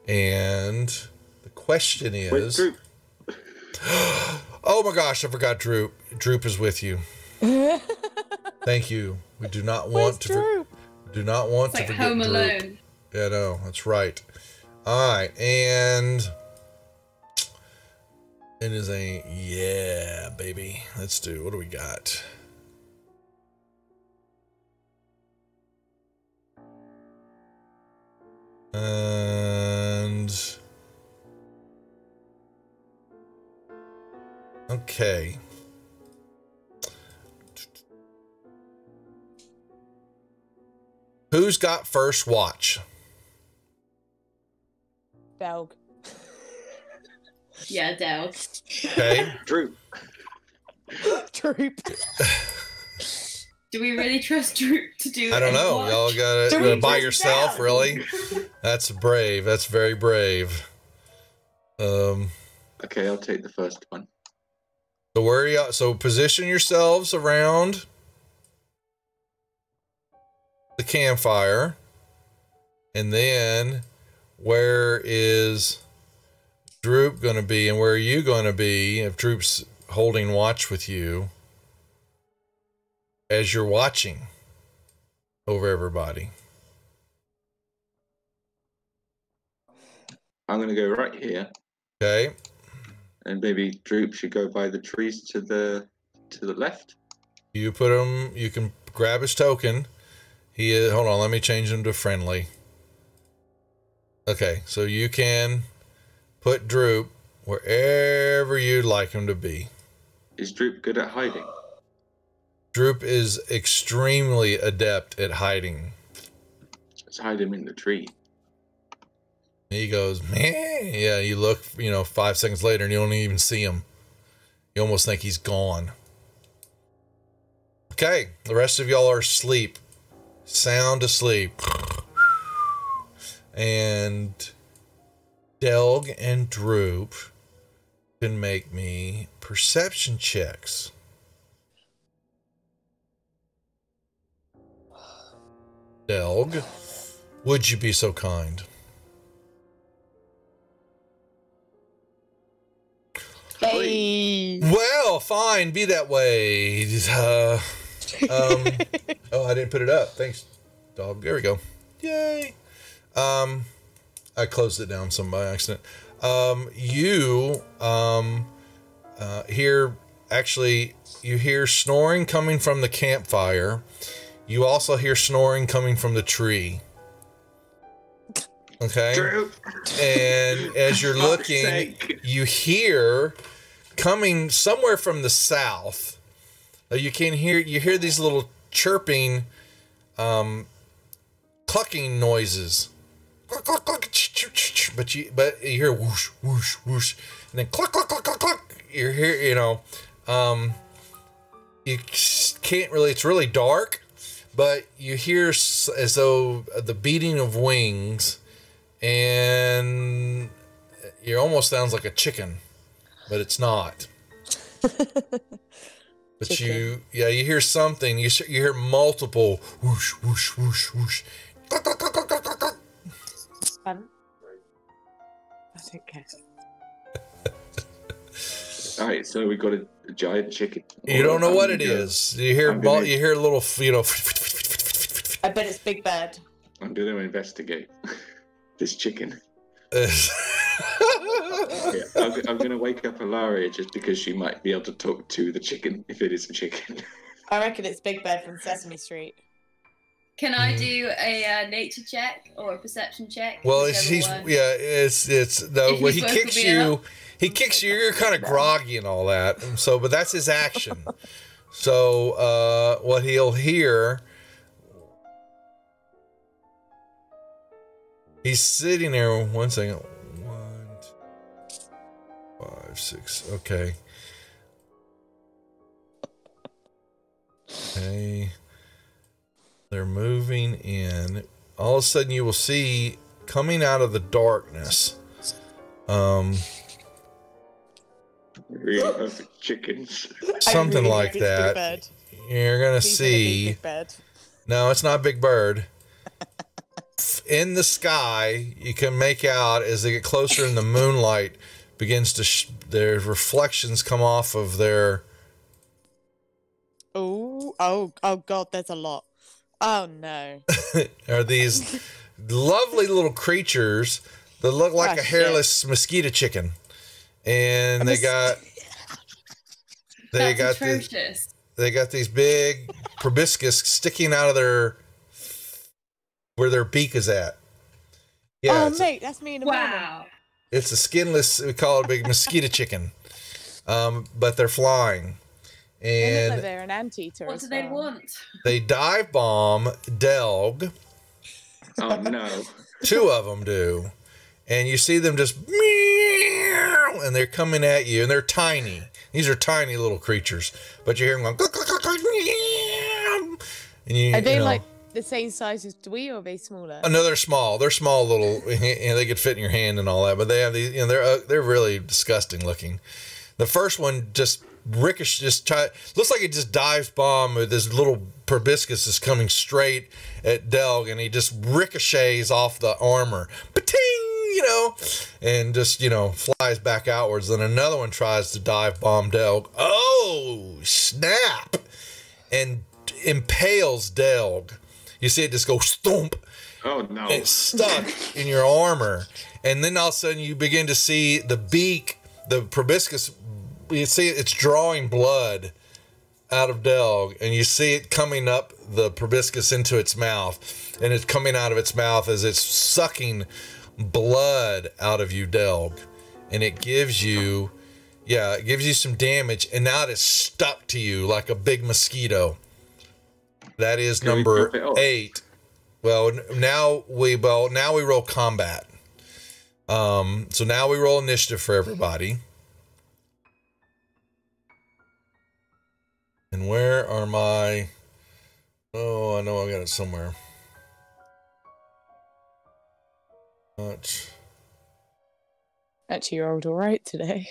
And the question is... Wait, Droop. Oh my gosh, I forgot Droop. Droop is with you. Thank you. We do not want to... do not want It's to like forget Home Droop. Alone. Yeah, no, that's right. All right, and it is yeah, baby. Let's do, what do we got? And, okay. Who's got first watch? Dog. Yeah, Dell. Okay. Droop. Droop. Do we really trust Droop to do? I don't know. watch? Y'all got Do we it by trust yourself, Dell? really? That's brave. That's very brave. Okay, I'll take the first one. So where are you? So position yourselves around the campfire, and then where is Droop going to be, and where are you going to be if Droop's holding watch with you? as you're watching over everybody? I'm going to go right here. Okay. And maybe Droop should go by the trees to the left. You put him. You can grab his token. He is. Hold on. Let me change him to friendly. Okay. So you can put Droop wherever you'd like him to be. Is Droop good at hiding? Droop is extremely adept at hiding. Let's hide him in the tree. He goes, man. Yeah. You look. 5 seconds later, and you don't even see him. You almost think he's gone. Okay, the rest of y'all are asleep, sound asleep, and Delg and Droop can make me perception checks. Delg, would you be so kind? Hey. Well, fine, be that way. Oh, I didn't put it up. Thanks, dog. There we go. Yay. I closed it down some by accident. You hear snoring coming from the campfire. You also hear snoring coming from the tree. Okay. Droop. And as you're looking, you hear coming somewhere from the south. You hear these little chirping, clucking noises. Cluck, cluck, cluck, but you hear whoosh, whoosh, whoosh, and then cluck, cluck, cluck, cluck, cluck. You hear, you can't really, it's really dark, but you hear as though the beating of wings, and it almost sounds like a chicken, but it's not. But chicken. You hear something. You hear multiple whoosh, whoosh, whoosh, whoosh. Cluck, cluck, cluck, cluck, cluck, cluck. That's okay. All right, so we got a giant chicken. You don't know what it is. You hear you hear a little, I bet it's Big Bird. I'm going to investigate this chicken. Yeah, I'm going to wake up Ilaria just because she might be able to talk to the chicken if it is a chicken. I reckon it's Big Bird from Sesame Street. Can I do a nature check or a perception check? Well, he kicks you. He kicks you. You're kind of groggy and all that. So, but that's his action. So, what he'll hear. He's sitting there. 1 second. 1, 5, 6. Okay. Okay. They're moving in. All of a sudden, you will see coming out of the darkness. Really perfect chickens. Something like that. You're gonna see. No, it's not Big Bird. In the sky, you can make out as they get closer in the moonlight, begins to their reflections come off of their. Oh God, there's a lot. Oh no. Are these lovely little creatures that look like a hairless mosquito chicken. And they got these big proboscis sticking out of where their beak is at. Yeah, mate, that's me in a moment. It's a skinless, we call it a big mosquito chicken. But they're flying. And they look like they're an anteater. What do they want? They dive bomb Delg. Oh no. 2 of them do. And you see them just meow, and they're coming at you, and they're tiny. These are tiny little creatures, but you hear them going cluck, cluck, cluck, cluck, meow. And are they like the same size as we, or are they smaller? Oh, no, they're small. They're small little, and they could fit in your hand and all that. But they have these, they're really disgusting looking. The first one just looks like it just dives bomb with this little proboscis is coming straight at Delg, and he just ricochets off the armor. Ba-ting! And just, flies back outwards. Then another one tries to dive bomb Delg. Oh, snap. And impales Delg. You see it just go stomp. Oh no! It's stuck in your armor, and then all of a sudden you begin to see the beak, the proboscis. You see it's drawing blood out of Delg, and you see it coming up the proboscis into its mouth, and it's coming out of its mouth as it's sucking blood out of you, Delg, and it gives you, it gives you some damage, and now it is stuck to you like a big mosquito. That is number 8. Well, now we roll combat. So now we roll initiative for everybody. And where are my... Oh, I know I got it somewhere. Much. Actually, you rolled all right today.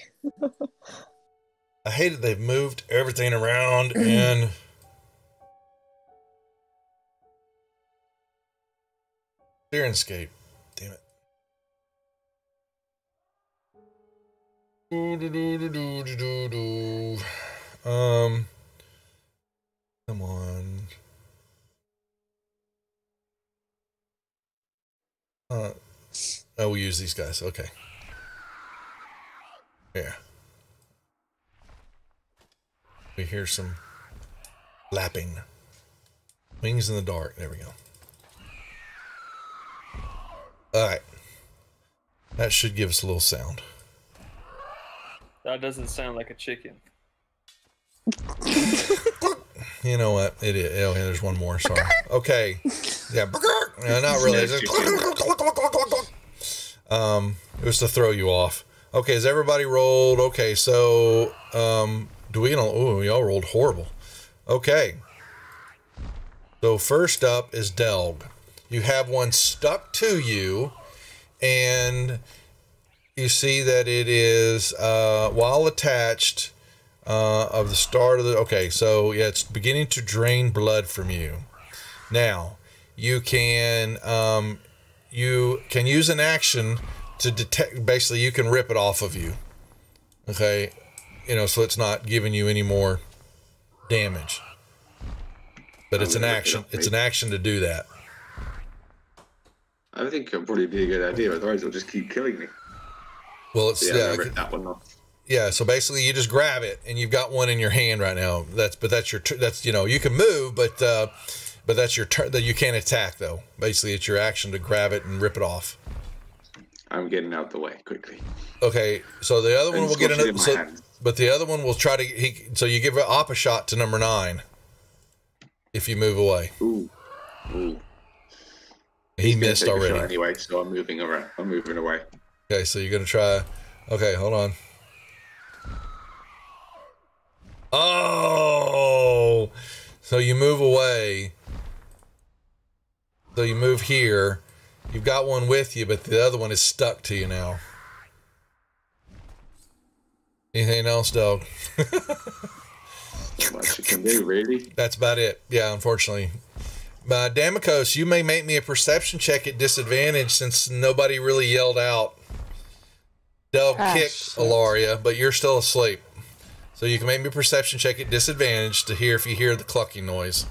I hate that they've moved everything around and... Sirenscape. Damn it. Come on. Oh, we'll use these guys. Okay. Yeah. We hear some lapping. Wings in the dark. There we go. All right. That should give us a little sound. That doesn't sound like a chicken. You know what? It is. Oh, yeah, there's one more. Sorry. Okay. Yeah. No, not really. It was to throw you off. Okay, has everybody rolled? Okay, so do we know? Oh, y'all rolled horrible. Okay. So first up is Delg. You have one stuck to you, and you see that it is while attached of the start of the... Okay, so yeah, it's beginning to drain blood from you. Now, you can use an action to detect... Basically, you can rip it off of you. Okay? You know, so it's not giving you any more damage. But it's an action. It's an action to do that. I think it'll probably be a good idea, otherwise it'll just keep killing me. Well, it's that one off. Yeah, so basically you just grab it, and you've got one in your hand right now. That's you know, you can move, but that's your turn. That you can't attack though. Basically, it's your action to grab it and rip it off. I'm getting out the way quickly. Okay, so the other one will get another. But the other one will try to. So you give an oppa shot to number 9. If you move away. Ooh. He missed already. Anyway, so I'm moving around. I'm moving away. Okay, so you're gonna try. Okay, hold on. Oh, so you move away. So you move here. You've got one with you, but the other one is stuck to you now. Anything else, dog? Not much you can do, really. That's about it. Yeah, unfortunately. Damikos, you may make me a perception check at disadvantage since nobody really yelled out. Delg kicked Ilaria, but you're still asleep. So you can make me a perception check at disadvantage to hear if you hear the clucking noise.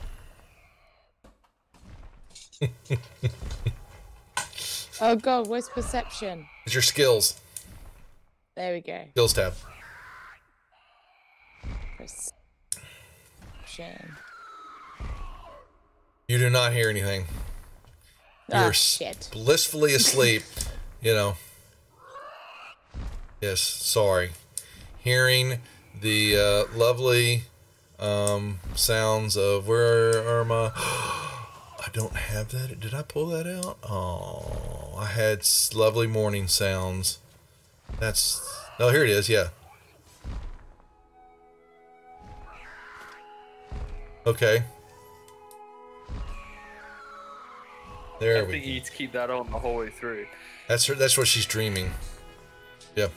Oh god, where's perception? It's your skills. There we go. Skills tab. Perception. You do not hear anything. You're blissfully asleep, you know. Yes, sorry. Hearing the lovely sounds of where are my... I don't have that. Did I pull that out? Oh, I had lovely morning sounds. That's... Oh, here it is, yeah. Okay. There we go. I think you need to keep that on the whole way through. That's her. That's what she's dreaming. Yeah.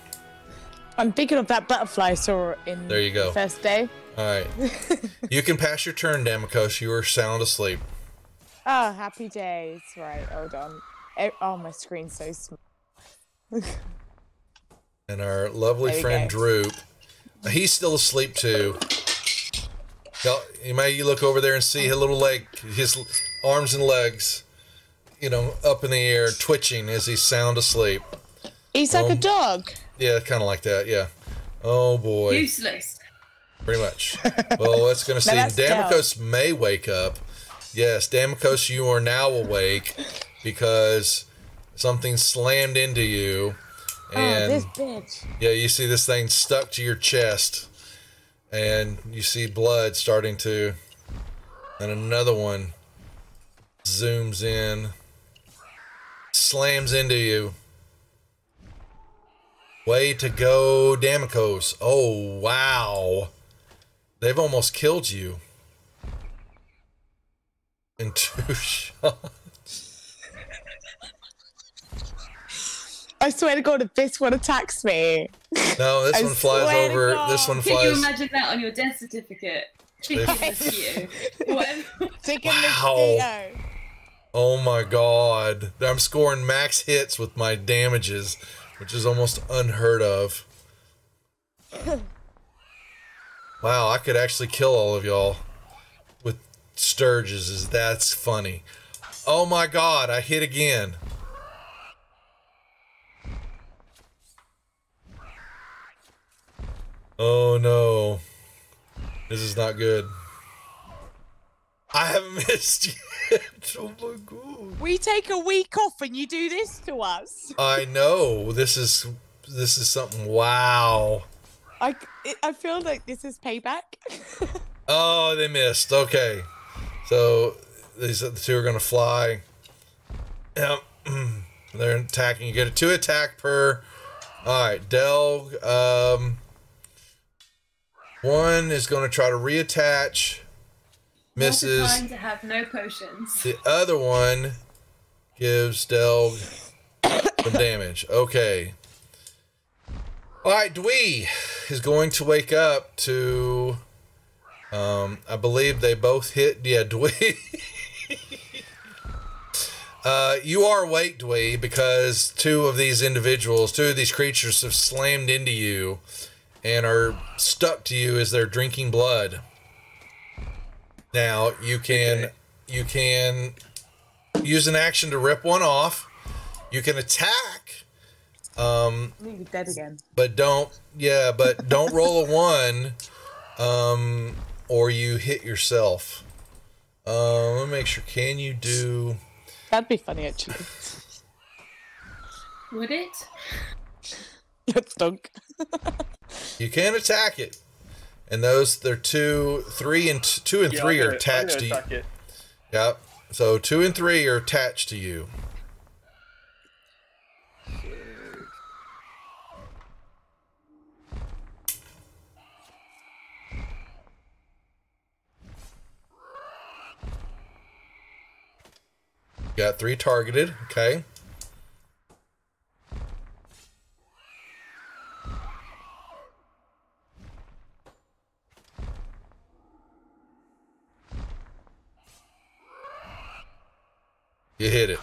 I'm thinking of that butterfly I saw in there you go. The first day. All right. You can pass your turn, Damikos. You are sound asleep. Oh, happy days. Right, hold on. Oh, my screen's so small. And our lovely friend Droop. He's still asleep too. You look over there and see a little leg, his arms and legs, up in the air, twitching as he's sound asleep. He's like a dog. Yeah, kind of like that. Yeah. Oh boy. Useless. Pretty much. Well, it's going to see. Damokos may wake up. Yes, Damokos, you are now awake because something slammed into you. And this bitch. Yeah, you see this thing stuck to your chest. And you see blood starting to... And another one zooms in. Slams into you. Way to go, Damokos. Oh, wow. They've almost killed you. In 2 shots. I swear to God, if this one attacks me. No, this one flies over. This one flies. Can you imagine that on your death certificate? Chicken mosquito. Chicken mosquito. Oh my God. I'm scoring max hits with my damages, which is almost unheard of. Wow, I could actually kill all of y'all with Sturges. That's funny. Oh my God, I hit again. Oh no. This is not good. I haven't missed yet. Oh my God. We take a week off and you do this to us. I know. This is something. Wow. I feel like this is payback. Oh, they missed. Okay. So the two are going to fly. Yep. They're attacking. You get a 2 attack per. All right. Delg. One is going to try to reattach. Misses. Trying to have no potions. The other one gives Delg some damage. Okay. All right, Dwee is going to wake up to, I believe they both hit. Yeah, Dwee. You are awake, Dwee, because two of these creatures have slammed into you and are stuck to you as they're drinking blood. Now, you can use an action to rip one off. You can attack. You're dead again. But don't roll a 1, or you hit yourself. Let me make sure. Can you do? That'd be funny, actually. Would it? Let's dunk. You can attack it, and they're 2, 3, and 2 and 3 are attached to you. Yep. So 2 and 3 are attached to you. Got 3 targeted, okay. You hit it.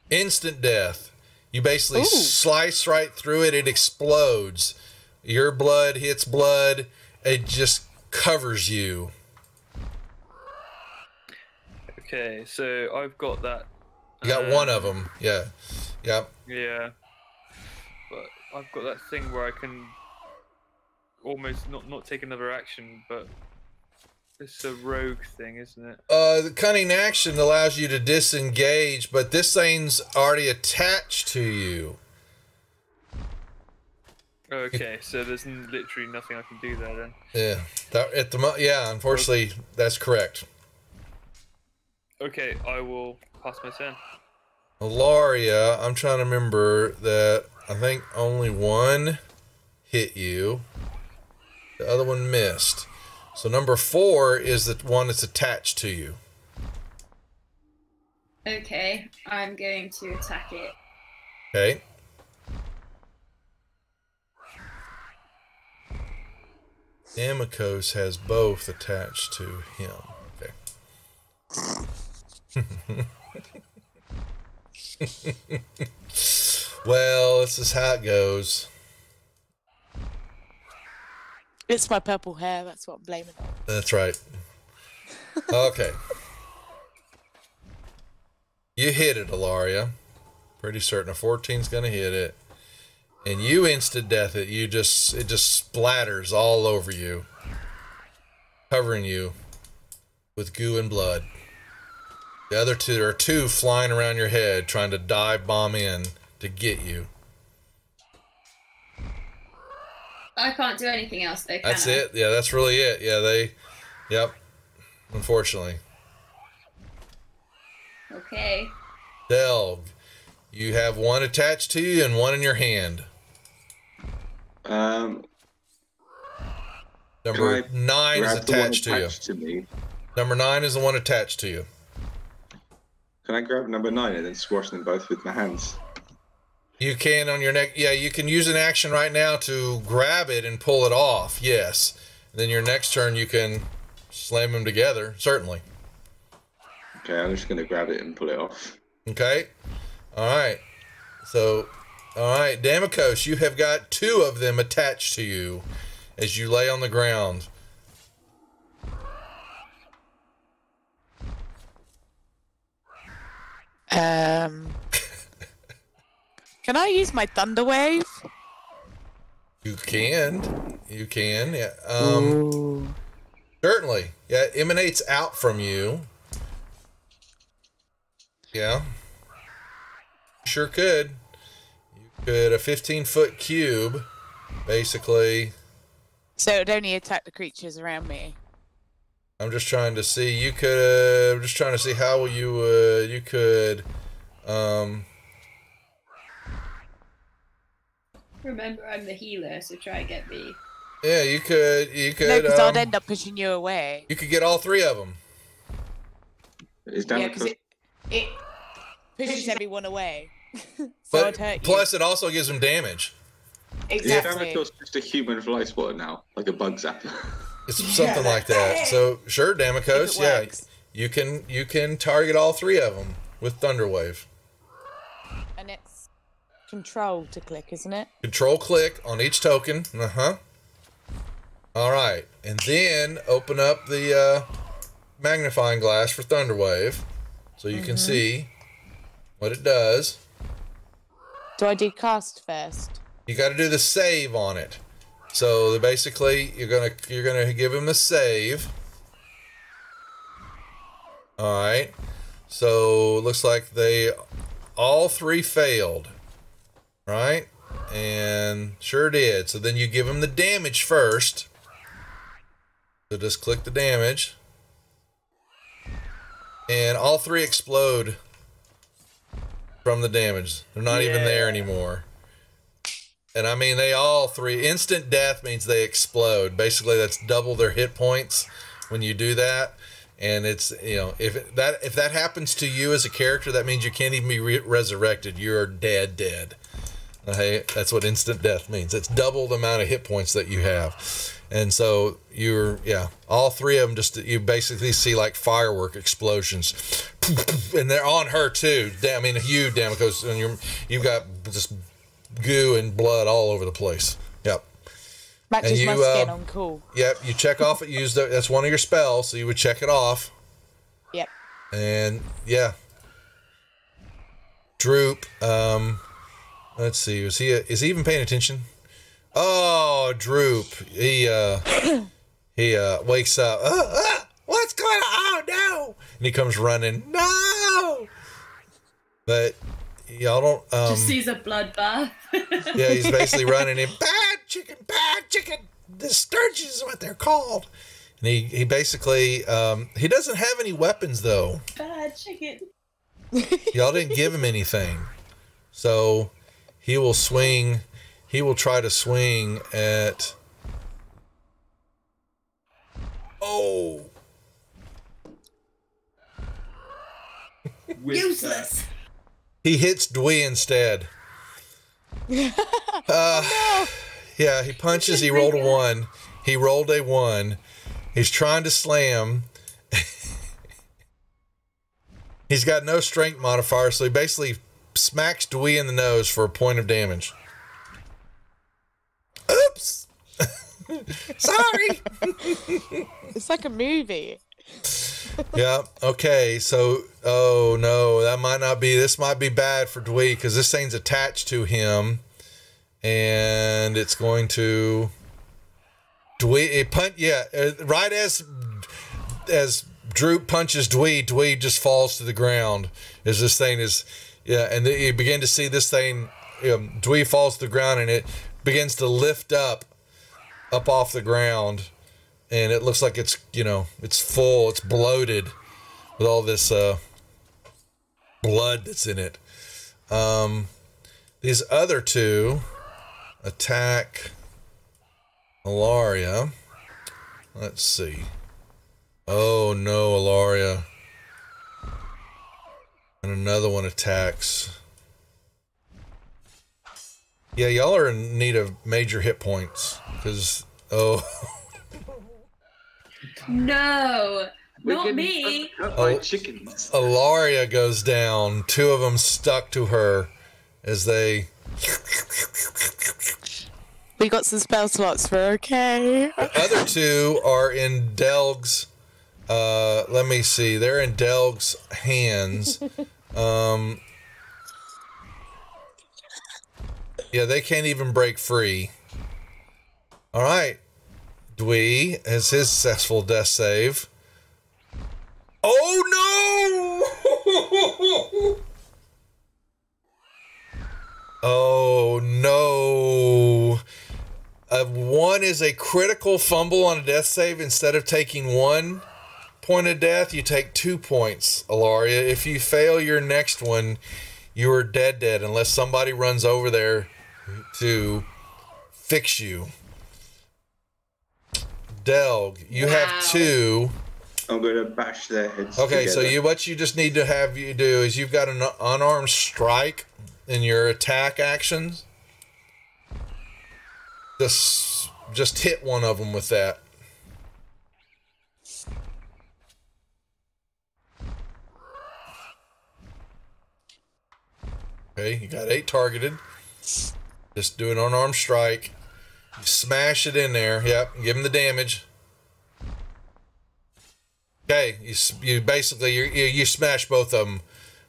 Instant death. You basically slice right through it, it explodes. Your blood hits blood, it just covers you. Okay, so I've got that. You got one of them, yeah. Yep. Yeah. But I've got that thing where I can almost not take another action, but it's a rogue thing, isn't it? The cunning action allows you to disengage, but this thing's already attached to you. Okay, so there's literally nothing I can do there then. Yeah, unfortunately, that's correct. Okay, I will pass my turn. Ilaria, I'm trying to remember that I think only one hit you. The other one missed. So number 4 is the one that's attached to you. Okay, I'm going to attack it. Okay. Damokos has both attached to him. Okay. Well, this is how it goes. It's my purple hair. That's what I'm blaming on. That's right. Okay. You hit it, Ilaria. Pretty certain a 14's gonna hit it. And you instant death it. It just splatters all over you. Covering you with goo and blood. The other two, there are two flying around your head trying to dive bomb in to get you. I can't do anything else though, can That's I? it. Yeah, that's really it. Yeah, yep. Unfortunately. Okay. Delg, you have one attached to you and one in your hand. Number 9 is attached to you. Me? Number 9 is the one attached to you. Can I grab number 9 and then squash them both with my hands? You can on your neck. Yeah, you can use an action right now to grab it and pull it off. Yes. And then your next turn you can slam them together. Certainly. Okay, I'm just going to grab it and pull it off. Okay. All right. So, all right, Damikos, you have got 2 of them attached to you as you lay on the ground. Can I use my thunder wave? You can, yeah. Certainly, yeah. It emanates out from you. Yeah, sure could. You could a 15-foot cube, basically. So it would only attack the creatures around me. I'm just trying to see. You could. I'm just trying to see how you would. You could. Remember, I'm the healer, so try and get me. Yeah, you could. No, because I'd end up pushing you away. You could get all 3 of them. Yeah, because it pushes everyone away. So I'd hurt you. Plus, it also gives them damage. Exactly. Yeah, Damikos just a human fly spotter now, like a bug zapper. It's something like that. So sure, Damikos, yeah, you can target all 3 of them with Thunderwave. And it's control to click, isn't it? Control click on each token. All right, and then open up the magnifying glass for Thunderwave, so you can see what it does. Do I do cast first? You got to do the save on it. So basically, you're gonna give him a save. All right. So it looks like they all 3 failed, right? And sure did. So then you give him the damage first. So just click the damage, and all 3 explode from the damage. They're not even there anymore. And I mean, they all 3 instant death means they explode. Basically, that's double their hit points when you do that. And it's, you know, if that happens to you as a character, that means you can't even be resurrected. You're dead. Okay, that's what instant death means. It's double the amount of hit points that you have. And so all 3 of them, just you basically see like firework explosions, and they're on her too. I mean, you, Damikos, and you've got just goo and blood all over the place. Yep. Matches my skin on cool. Yep. You check off it. That's one of your spells, so you would check it off. Yep. And yeah. Droop. Let's see. Is he even paying attention? Oh, Droop. He wakes up. What's going on? Oh no! And he comes running. No. But y'all don't. Just sees a bloodbath. Yeah, he's basically running in. Bad chicken. The sturgeons is what they're called. And he basically he doesn't have any weapons though. Bad chicken. Y'all didn't give him anything, so he will swing. He will try to swing at. Oh. Useless. He hits Dwee instead. Oh, no. Yeah, he punches. He rolled a 1. He rolled a 1. He's trying to slam. He's got no strength modifier, so he basically smacks Dwee in the nose for a point of damage. Oops. Sorry. It's like a movie. Yeah. Okay. So, oh no, that might not be. This might be bad for Dwee because this thing's attached to him, and it's going to Dwee. Right as Droop punches Dwee just falls to the ground. As this thing is, and you begin to see this thing. Dwee falls to the ground, and it begins to lift up off the ground. And it looks like it's, it's full, it's bloated with all this blood that's in it. These other two attack Ilaria. Let's see. Oh no, Ilaria. And another one attacks. Yeah, y'all are in need of major hit points. Because, No, not me. Chickens. Ilaria goes down. Two of them stuck to her as they. We got some spell slots. We're okay. The other two are in Delg's. Let me see. They're in Delg's hands. Yeah, they can't even break free. All right. Dwee has his successful death save. Oh no! Oh no! One is a critical fumble on a death save. Instead of taking 1 point of death, you take 2 points, Ilaria. If you fail your next one, you are dead unless somebody runs over there to fix you. Delg, you have 2. I'm going to bash their heads Okay, together. so what you just need to have you do is you've got an unarmed strike in your attack actions. Just hit one of them with that. Okay, you got 8 targeted. Just do an unarmed strike. You smash it in there. Yep, give him the damage. Okay, you basically you smash both of them.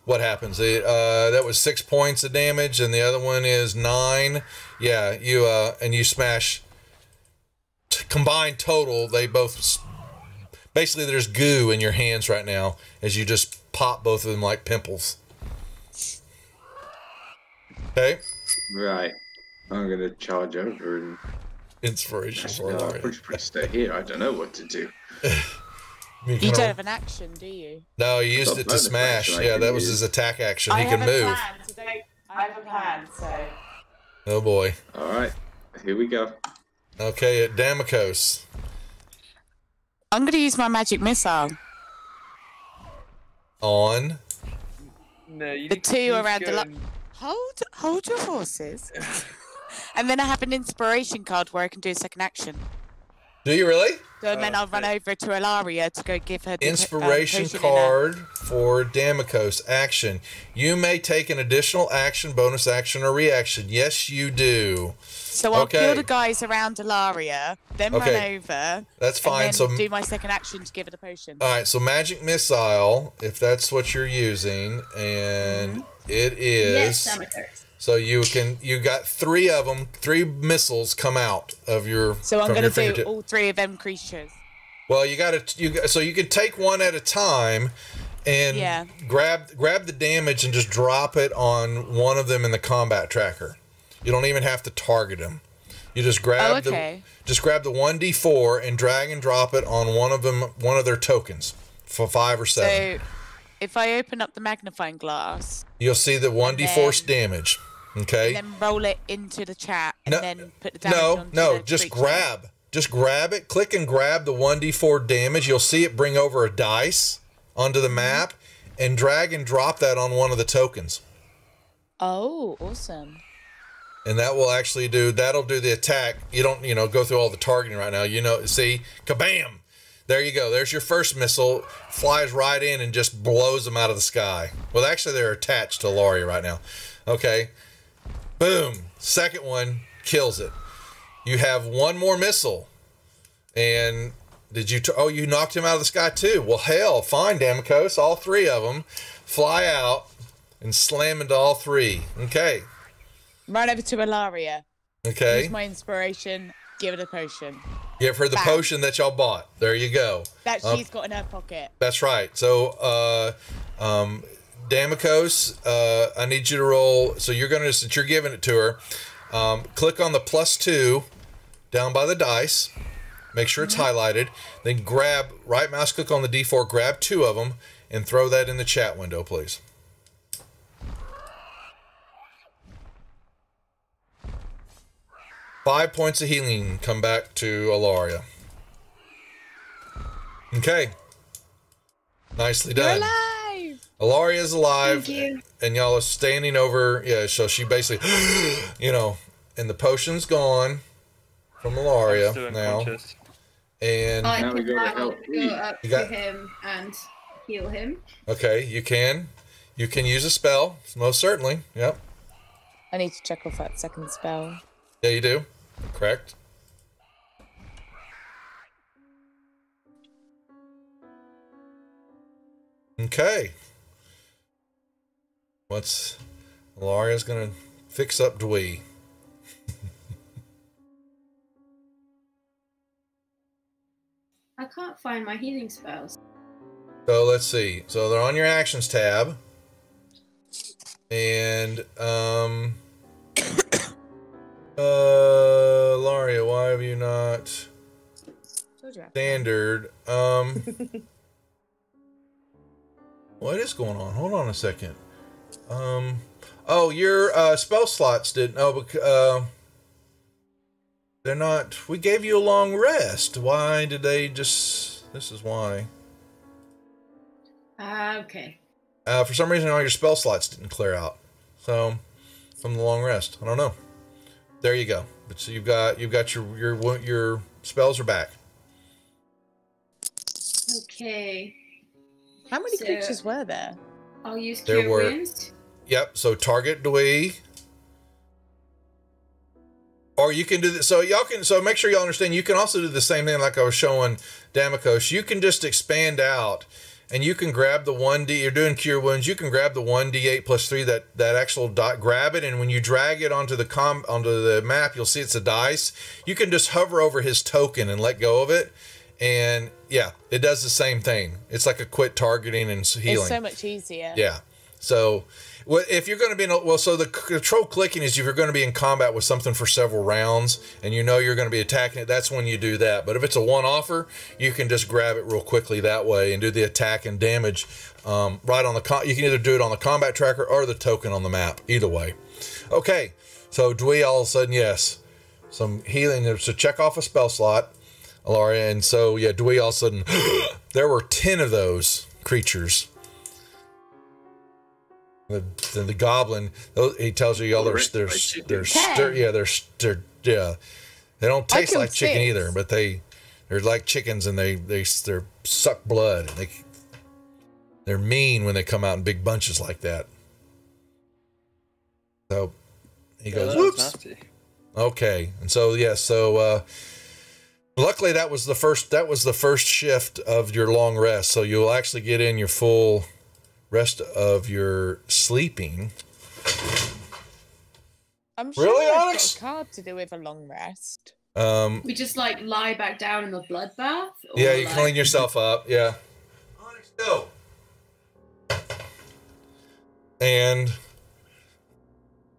What happens? That was 6 points of damage, and the other one is 9. Yeah, you smash. Combined total, they both basically there's goo in your hands right now as you just pop both of them like pimples. Okay. Right. I'm going to charge over and... Inspiration for I'll Ilaria. probably stay here. I don't know what to do. You don't have an action, do you? No, he used it to smash. Yeah, that was his attack action. He can move. I have a plan, so... Oh boy. All right. Here we go. Okay, at Damokos. I'm going to use my magic missile. On. No, you The two you around go the... and- Hold your horses. And then I have an inspiration card where I can do a second action. Do you really? So then I'll run over to Ilaria to go give her the Inspiration potion card for Damokos. Action. You may take an additional action, bonus action, or reaction. Yes, you do. So I'll kill the guys around Ilaria, then run over. That's fine. And then do my second action to give her the potion. All right, so magic missile, if that's what you're using, and it is. Yes, Damokos. So you got 3 of them, 3 missiles come out of your. So I'm going to do all 3 of them creatures. Well, so you can take one at a time, and grab the damage and just drop it on one of them in the combat tracker. You don't even have to target them. You just grab the 1d4 and drag and drop it on one of their tokens for 5 or 7. So if I open up the magnifying glass, you'll see the 1d4 damage. Okay. And then roll it into the chat and then put the damage on. No, just grab. Just grab it. Click and grab the 1d4 damage. You'll see it bring over a dice onto the map and drag and drop that on one of the tokens. Oh, awesome. And that will actually that'll do the attack. You don't, go through all the targeting right now. See, kabam! There you go. There's your first missile. Flies right in and just blows them out of the sky. Well, actually, they're attached to Laurie right now. Okay. Boom. Second one kills it. You have one more missile. And did you... oh, you knocked him out of the sky too. Well, hell, fine, Damikos. All three of them fly out and slam into all three. Okay. Right over to Ilaria. Okay. Use my inspiration. Give it a potion. Give her the potion that y'all bought. There you go. That she's got in her pocket. That's right. So, Damikos, I need you to roll. So you're going to, since you're giving it to her, click on the +2 down by the dice. Make sure it's highlighted. Then grab, right mouse click on the D4, grab 2 of them, and throw that in the chat window, please. Five points of healing come back to Ilaria. Okay. Nicely done. You're alive! Ilaria is alive. Thank you. And y'all are standing over. Yeah, so she basically, you know, and the potion's gone from Ilaria now. And I Now we can go to go help up You to got- him and heal him. okay, you can use a spell, most certainly. Yep. I need to check off that second spell. Yeah, you do. Correct. Okay. What's Ilaria's gonna fix up Dwee? I can't find my healing spells. So let's see. So they're on your actions tab. And Laria, why have you not standard? What is going on? Hold on a second. Oh, your spell slots didn't. Oh, they're not. We gave you a long rest. Why did they just? This is why. Okay. For some reason, all your spell slots didn't clear out. So, from the long rest, I don't know. There you go. But so you've got your spells are back. Okay. How many creatures were there? I'll use There Cure were- Wounds. Yep. So target Dwee. Or you can do this. So y'all can. So make sure y'all understand. You can also do the same thing like I was showing Damikos. You can just expand out, and you can grab the 1d. You're doing Cure Wounds. You can grab the 1d8 plus 3. That actual dot. Grab it, and when you drag it onto the map, you'll see it's a dice. You can just hover over his token and let go of it, and yeah, it does the same thing. It's like a quit targeting and healing. It's so much easier. Yeah. So, if you're going to be in so the control clicking is if you're going to be in combat with something for several rounds and you know you're going to be attacking it, that's when you do that. But if it's a one-offer, you can just grab it real quickly that way and do the attack and damage right on the. You can either do it on the combat tracker or the token on the map. Either way. Okay. So Dwee, all of a sudden, yes, some healing. So check off a spell slot, Ilaria, and so yeah, Dwee, all of a sudden, there were 10 of those creatures. The goblin, he tells you, y'all, they're they don't taste like chicken either, but they're like chickens, and they suck blood, and they're mean when they come out in big bunches like that. So he goes, whoops. Okay, and so luckily that was the first shift of your long rest, so you'll actually get in your full rest of your sleeping. I'm sure Really, I've Onyx? got a card to do with a long rest. We just like lie back down in the bloodbath. Yeah, you clean yourself up. Yeah. Onyx, go. And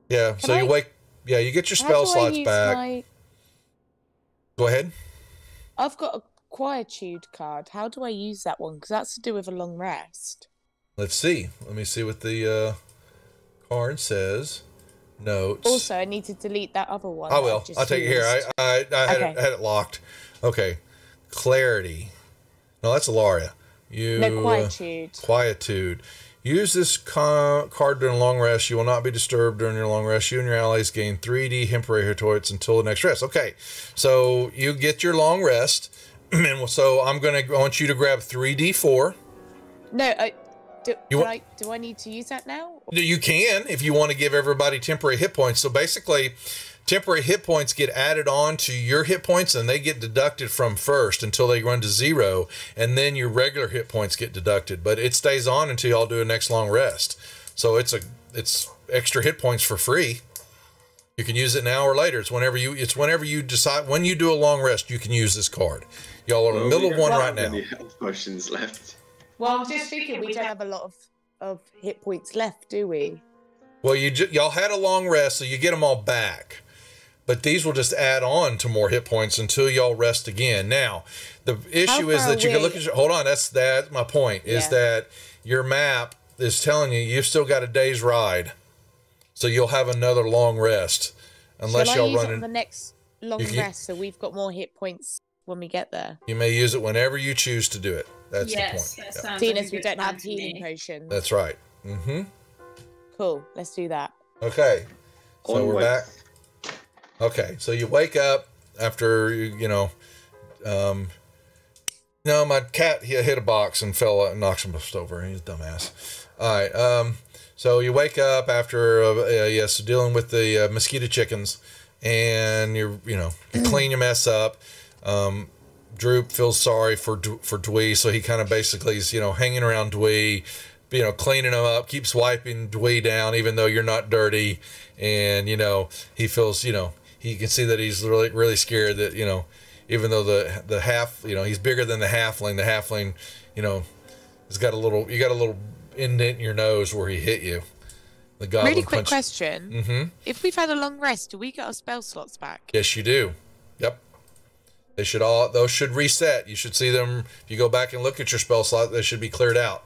yeah, so you wake. Yeah, you get your spell slots back. Go ahead. I've got a quietude card. How do I use that one? Because that's to do with a long rest. Let's see. Let me see what the card says. Notes. Also, I need to delete that other one. I will. I'll take it here. I had it locked. Okay. Clarity. No, that's Ilaria. No, quietude. Quietude. Use this card during a long rest. You will not be disturbed during your long rest. You and your allies gain 3D temporary hit points until the next rest. Okay. So you get your long rest. And so I want you to grab 3D4. No, do I need to use that now? You can if you want to give everybody temporary hit points. So basically, temporary hit points get added on to your hit points, and they get deducted from first until they run to 0, and then your regular hit points get deducted. But it stays on until y'all do a next long rest. So it's extra hit points for free. You can use it now or later. It's whenever you decide. When you do a long rest, you can use this card. Y'all are in the middle of one right now. Any health potions left? Well, I'm just thinking we don't have a lot of hit points left, do we? Well, y'all had a long rest, so you get them all back. But these will just add on to more hit points until y'all rest again. Now, the issue is that you can look at hold on, that's my point, is that your map is telling you you've still got a day's ride. So you'll have another long rest. Unless y'all run in the next long rest, so we've got more hit points when we get there. You may use it whenever you choose to do it. That's the point. Seeing as we don't have healing potions. That's right. Mm-hmm. Cool. Let's do that. Okay. So we're back. Okay. So you wake up after, no, my cat, he hit a box and fell and knocked some stuff over. He's a dumbass. All right. So you wake up after, dealing with the mosquito chickens, and you clean your mess up. Droop feels sorry for Dwee, so he kind of basically is, hanging around Dwee, cleaning him up, keeps wiping Dwee down, even though you're not dirty. And, he feels, he can see that he's really, really scared that, even though the half, he's bigger than the halfling, has got a little indent in your nose where he hit you. The goblin really quick punched. question. Mm-hmm. If we've had a long rest, do we get our spell slots back? Yes, you do. Yep. Those should reset. You should see them. If you go back and look at your spell slot, they should be cleared out.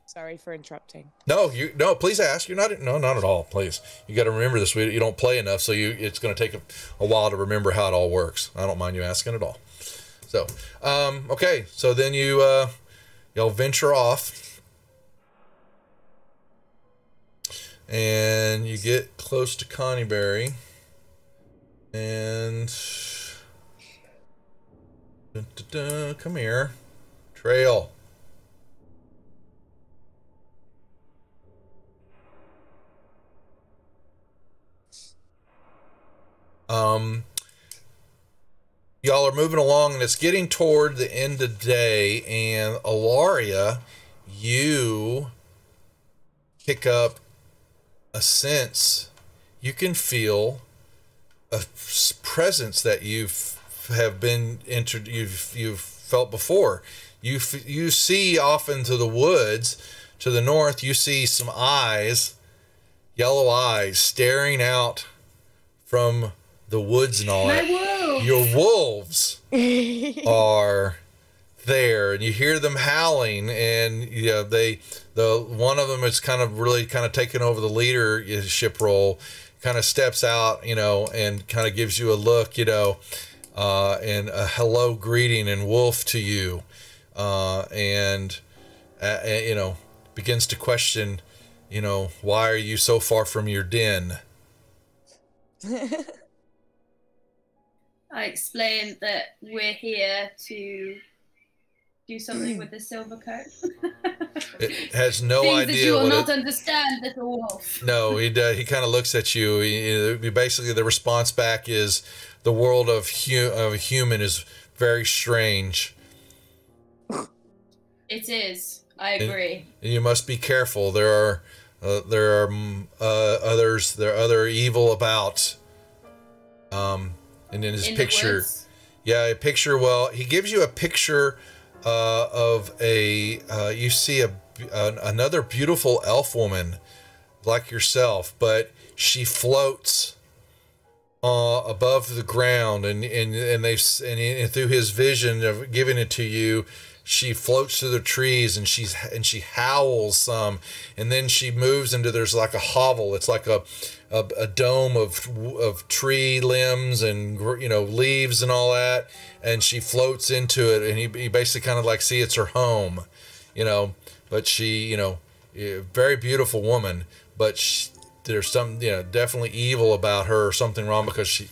Sorry for interrupting. No, please ask. Not at all. Please. You got to remember this. You don't play enough, so it's going to take a while to remember how it all works. I don't mind you asking at all. So, okay. So then y'all venture off. And you get close to Connieberry, and come here, Trail. Y'all are moving along, and it's getting toward the end of the day, and Alaria, you pick up a sense. You can feel a presence that you've felt before. You see off into the woods to the north. You see some eyes, yellow eyes, staring out from the woods and all that. Your wolves are there, and you hear them howling, and one of them is kind of taking over the leadership role, kind of steps out, and kind of gives you a look, and a hello greeting and wolf to you, and begins to question, why are you so far from your den? I explained that we're here to do something with the silver coat. It has no Things idea that you will what not understand, little wolf. No, he kind of looks at you. Basically, the response back is, the world of a human is very strange. It is. I agree. And you must be careful. There are other evil about. And in his picture, a picture. Well, he gives you a picture of you see another beautiful elf woman like yourself, but she floats above the ground, and through his vision of giving it to you, she floats through the trees, and she howls some, and then she moves into, there's like a hovel. It's like a dome of tree limbs and leaves and all that, and she floats into it, and he basically kind of like see it's her home, but she very beautiful woman, but there's some definitely evil about her, or something wrong, because she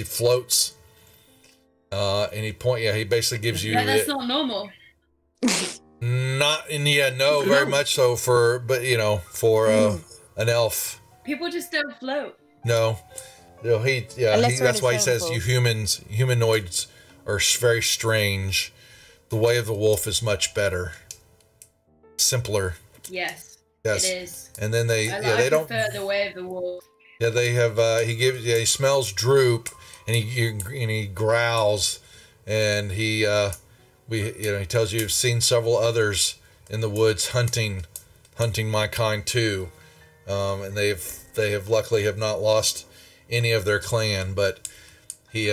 floats, and he basically gives you that's not normal. Very much so for an elf. People just don't float. No. That's why he says humanoids are very strange. The way of the wolf is much better, simpler. Yes, Yes, it is. And then they prefer the way of the wolf. Yeah, they have. He smells droop, and he growls, and he tells you you've seen several others in the woods hunting my kind too, and they have luckily have not lost any of their clan, but he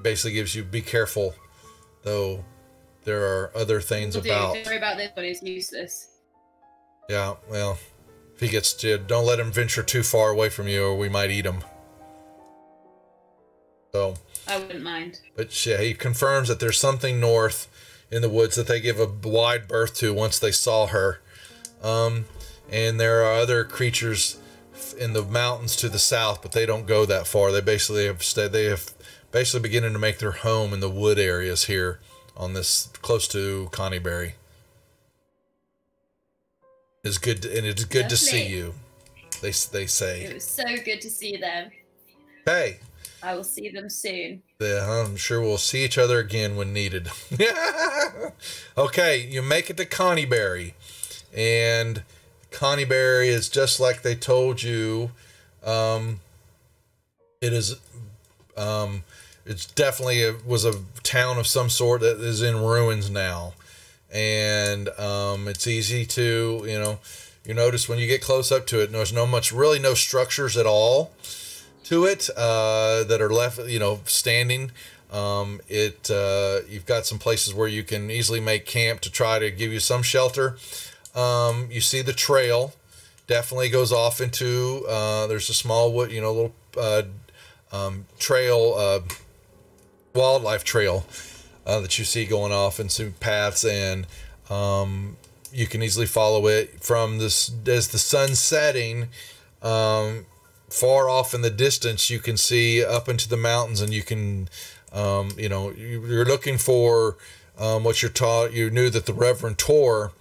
basically gives you be careful, though there are other things about. Don't worry about this one, it's useless. Yeah, well, if he gets to, don't let him venture too far away from you, or we might eat him. So I wouldn't mind. But yeah, he confirms that there's something north in the woods that they give a wide berth to once they saw her. And there are other creatures in the mountains to the south, but they don't go that far. They basically have beginning to make their home in the wood areas here on this close to Connieberry. It's good, and it's good Lovely. to see you. They say. It was so good to see them. Hey. I will see them soon. Yeah, I'm sure we'll see each other again when needed. Okay, you make it to Connieberry, and Connieberry is just like they told you. It is. It's definitely was a town of some sort that is in ruins now, and it's easy to you notice when you get close up to it. There's really no structures at all to it that are left standing. You've got some places where you can easily make camp to try to give you some shelter. You see the trail definitely goes off into there's a small wood little trail, wildlife trail that you see going off into paths, and you can easily follow it from this as the sun's setting. Far off in the distance, you can see up into the mountains, and you can, you're looking for what you're taught. You knew that the Reverend Tor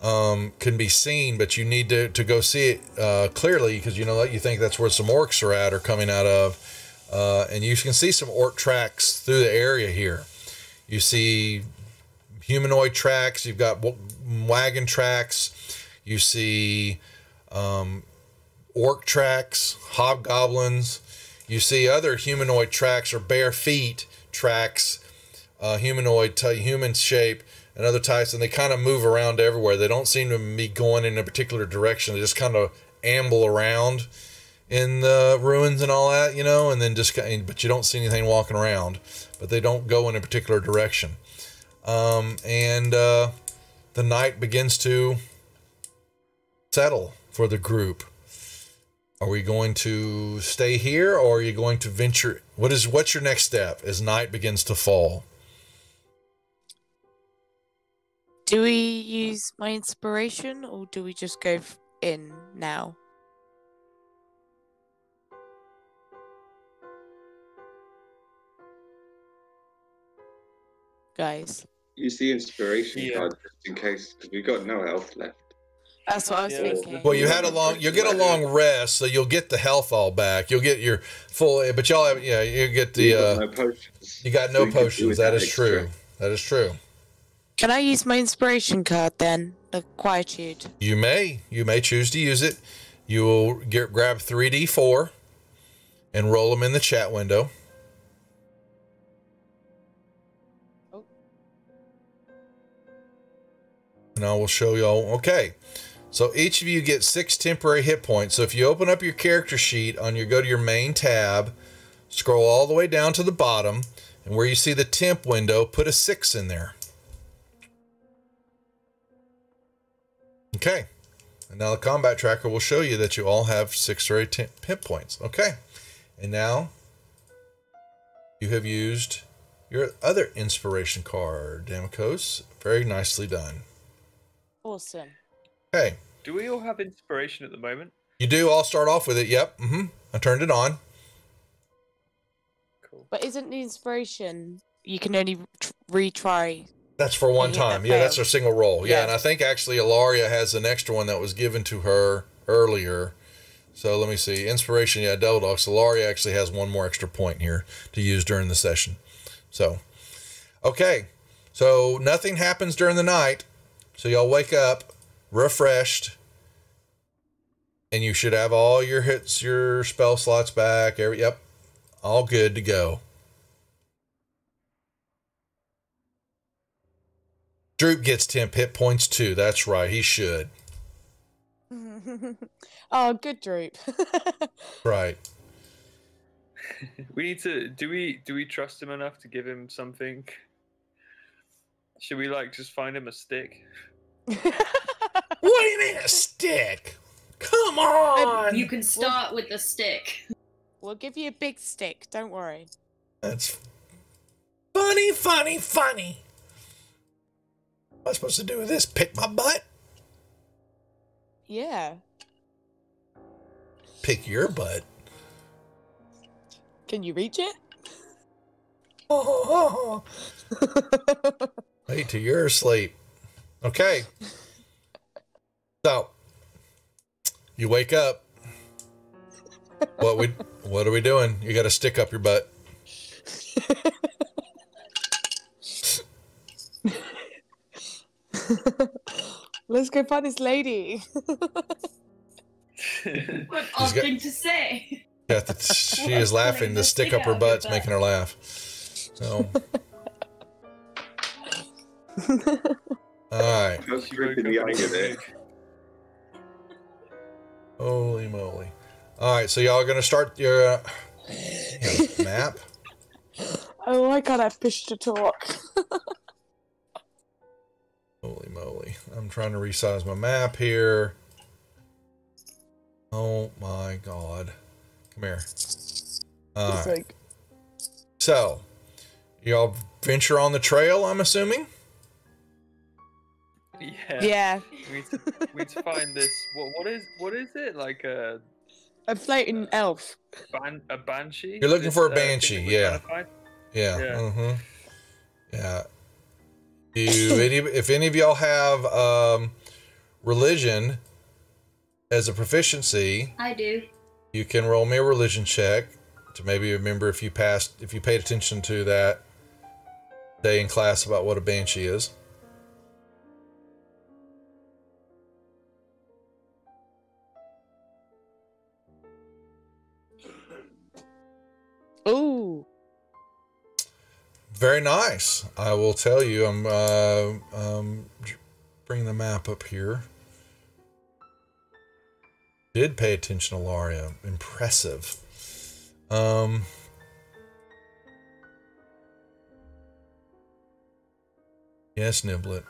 can be seen, but you need to go see it clearly, because you think that's where some orcs are coming out of, and you can see some orc tracks through the area here. You see humanoid tracks. You've got wagon tracks. You see orc tracks, hobgoblins. You see other humanoid tracks or bare feet tracks, human shape, and other types, and they kind of move around everywhere. They don't seem to be going in a particular direction. They just kind of amble around in the ruins and all that, and then but you don't see anything walking around, but they don't go in a particular direction. And the night begins to settle for the group. Are we going to stay here, or are you going to venture? What's your next step as night begins to fall? Do we use my inspiration, or do we just go in now? Guys. Use the inspiration card just in case, because we've got no health left. That's what I was thinking. Well, you'll get a long rest, so you'll get the health all back. You'll get your full, but y'all have, you get the, no potions. You got no potions. That is true. That is true. Can I use my inspiration card then? The quietude. You may choose to use it. You will grab 3d4 and roll them in the chat window. Oh. And I will show y'all. Okay. So each of you get 6 temporary hit points. So if you open up your character sheet go to your main tab, scroll all the way down to the bottom, and where you see the temp window, put a 6 in there. Okay. And now the combat tracker will show you that you all have 6 or 8 hit points. Okay. And now you have used your other inspiration card, Damikos. Very nicely done. Awesome. Okay. Do we all have inspiration at the moment? You do. I'll start off with it. Yep. I turned it on. Cool. But isn't the inspiration you can only retry? That's for one time. Yeah, that's her single roll. Yeah, Yeah. and I think actually Ilaria has an extra one that was given to her earlier So let me see. Inspiration, yeah, Devil Dog. So Laurie actually has one more extra point here to use during the session. So, okay. So nothing happens during the night. So y'all wake up refreshed. And you should have all your hits, your spell slots back. Yep. All good to go. Droop gets 10 hit points too. That's right. He should. Oh, good Droop. Right. We need to. Do we trust him enough to give him something? Should we like just find him a stick? What do you mean a stick? Come on. You can start with the stick. We'll give you a big stick. Don't worry. That's funny, funny, funny. What am I supposed to do with this? Pick my butt? Yeah. Pick your butt. Can you reach it? Oh. Wait till you're asleep. Okay. So you wake up. What are we doing? You got to stick up your butt. Let's go find this lady. What odd thing to say. Yeah, she is laughing. The stick up her butt's making her laugh. So. All right. Just ripping the eye of it. Holy moly. All right, so y'all are going to start your map. Oh, I can't have push to talk. Holy moly. I'm trying to resize my map here. Oh my God. Come here. All right. So, y'all venture on the trail, I'm assuming? Yeah. Yeah. We need to find this. What is it? Like a floating elf. A banshee? You're looking This, for a thing banshee, that we're yeah. trying to find? Yeah. Yeah. Mm-hmm. Yeah. If any of y'all have religion as a proficiency, I do. you can roll me a religion check to maybe remember if you paid attention to that day in class about what a banshee is. Ooh. Very nice. I will tell you. I'm bring the map up here. Did pay attention to Laria. Impressive. Yes, Niblet.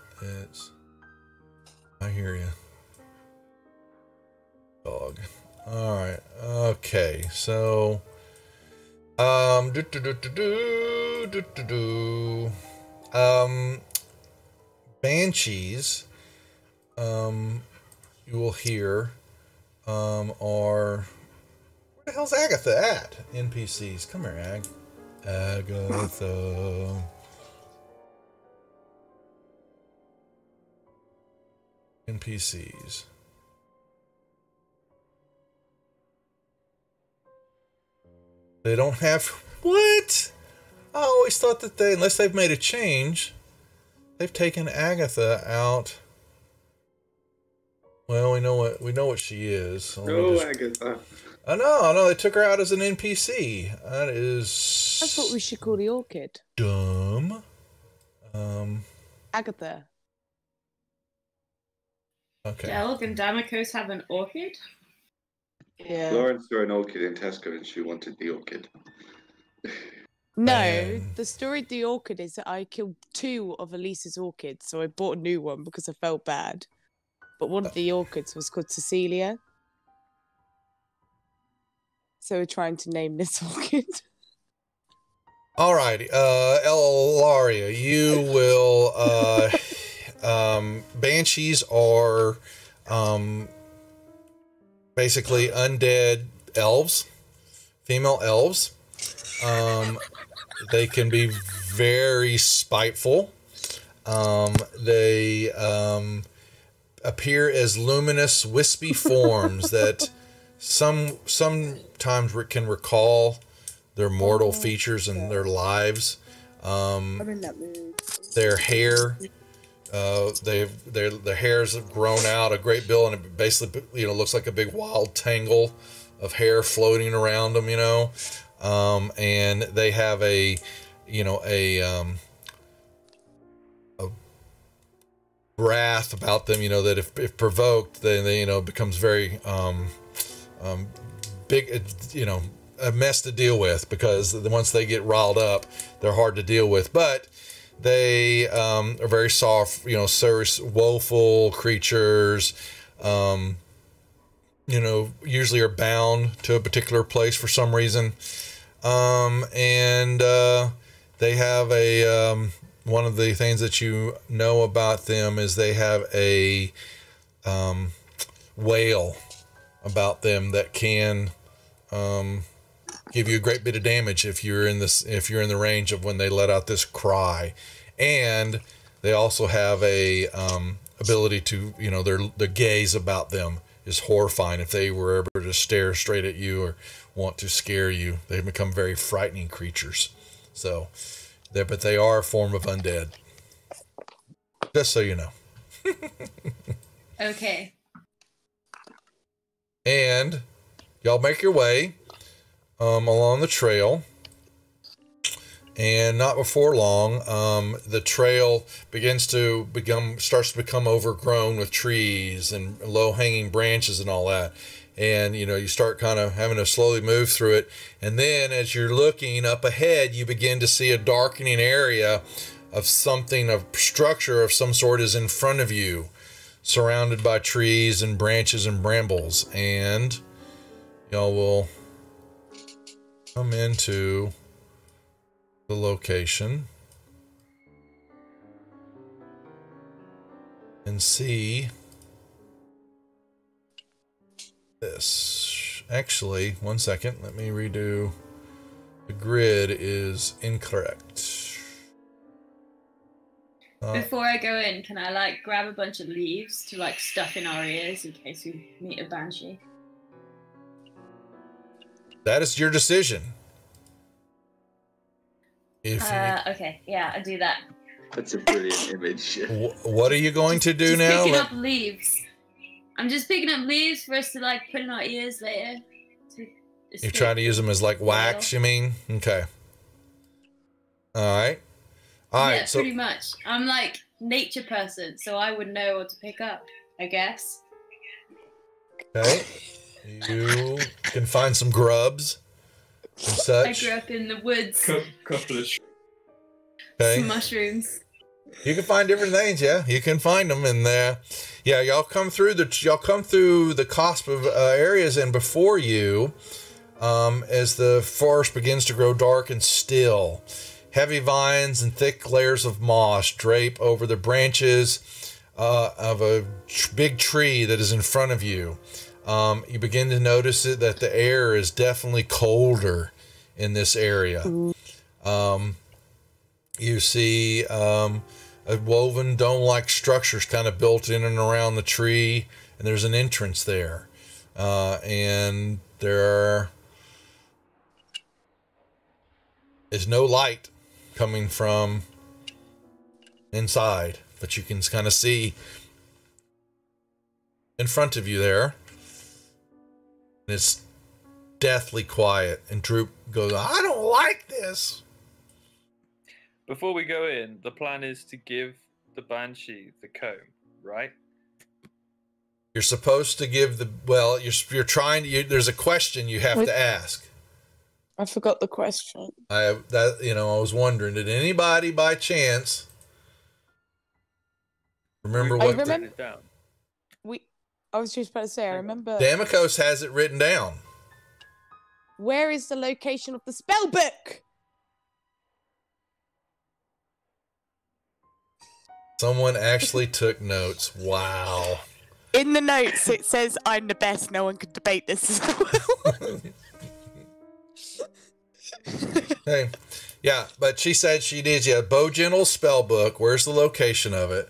I hear you. Dog. All right. Okay. So. Banshees, you will hear, are, where the hell's Agatha at? NPCs, come here, Agatha. NPCs. They don't have, what? I always thought that unless they've made a change, they've taken Agatha out. Well, we know what she is. So Agatha. I know, they took her out as an NPC. That is... That's what we should call the orchid. Dumb. Agatha. Okay. Delg and Damocos have an orchid? Yeah. Lauren saw an orchid in Tesco and she wanted the orchid. No, the story of the orchid is that I killed 2 of Elisa's orchids, so I bought a new one because I felt bad. But one of the orchids was called Cecilia. So we're trying to name this orchid. Alrighty, Elaria, you will, banshees are, basically undead elves, female elves. They can be very spiteful. They appear as luminous, wispy forms that sometimes can recall their mortal features and their lives. I'm in that mood. Their hair, their hairs have grown out a great deal, and it basically, looks like a big wild tangle of hair floating around them, and they have a wrath about them, that if provoked, then they, becomes very big, a mess to deal with, because once they get riled up, they're hard to deal with. But they are very soft, woeful creatures, usually are bound to a particular place for some reason. And they have one of the things that you know about them is they have a wail about them that can give you a great bit of damage if you're in the range of when they let out this cry. And they also have a ability to, their gaze about them is horrifying. If they were ever to stare straight at you or want to scare you, they become very frightening creatures. So, but they are a form of undead. Just so you know. Okay. And y'all make your way along the trail, and not before long, the trail starts to become overgrown with trees and low-hanging branches and all that. And, you start kind of having to slowly move through it. And then as you're looking up ahead, you begin to see a darkening area of something, a structure of some sort is in front of you, surrounded by trees and branches and brambles. And y'all will come into the location and see this. Actually, one second, let me redo. The grid is incorrect. Before I go in, can I grab a bunch of leaves to stuff in our ears in case we meet a banshee? That is your decision. Okay, yeah, I do that. That's a brilliant image. What are you going to do now? Picking up leaves. I'm just picking up leaves for us to put in our ears later. You're trying to use them as wax, you mean? Okay. All right. Yeah, so pretty much. I'm nature person, so I would know what to pick up, I guess. Okay. You can find some grubs and such. I grew up in the woods. Couple of Okay. Some mushrooms. You can find different things, yeah. You can find them in there. Yeah, y'all come through the cusp of areas, and before you, as the forest begins to grow dark and still, heavy vines and thick layers of moss drape over the branches of a big tree that is in front of you. You begin to notice that the air is definitely colder in this area. You see a woven dome-like structures kind of built in and around the tree, and there's an entrance there. And is no light coming from inside, but you can kind of see in front of you there. And it's deathly quiet, and Droop goes, I don't like this. Before we go in, the plan is to give the banshee the comb, right? You're supposed to give you're trying to, there's a question you have to ask. I forgot the question. I was wondering, did anybody by chance remember what? I remember it down. I was just about to say, I remember. Damikos has it written down. Where is the location of the spell book? Someone actually took notes. Wow. In the notes, it says, I'm the best. No one could debate this as well. Hey, yeah, but she said she did. Yeah, Bo Gentle's spell book. Where's the location of it?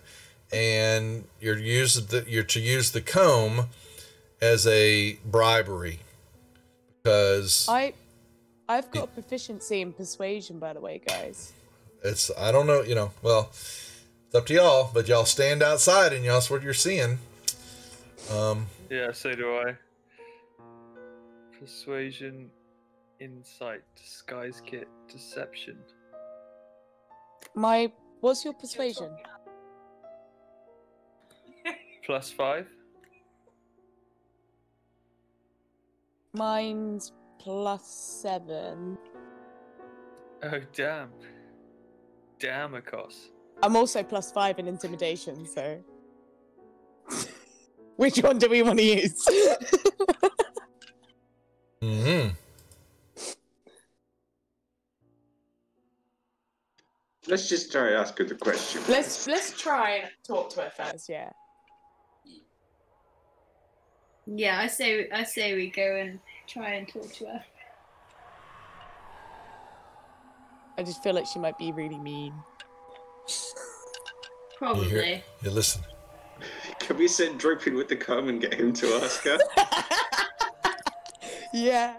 And you're to use the comb, as a bribery because I've got a proficiency in persuasion, by the way, guys. I don't know, well, it's up to y'all, but y'all stand outside and that's what you're seeing. Yeah, so do I. Persuasion, insight, disguise kit, deception. What's your persuasion? +5. Mine's +7. Oh, damn. Damn, Akos. I'm also +5 in intimidation, so. Which one do we want to use? Mm-hmm. Let's just try and ask her the question. Let's try and talk to her first, yeah. Yeah, I say we go and try and talk to her. I just feel like she might be really mean. Probably. You listen. Can we send Drooping with the comb and get him to ask her? Yeah.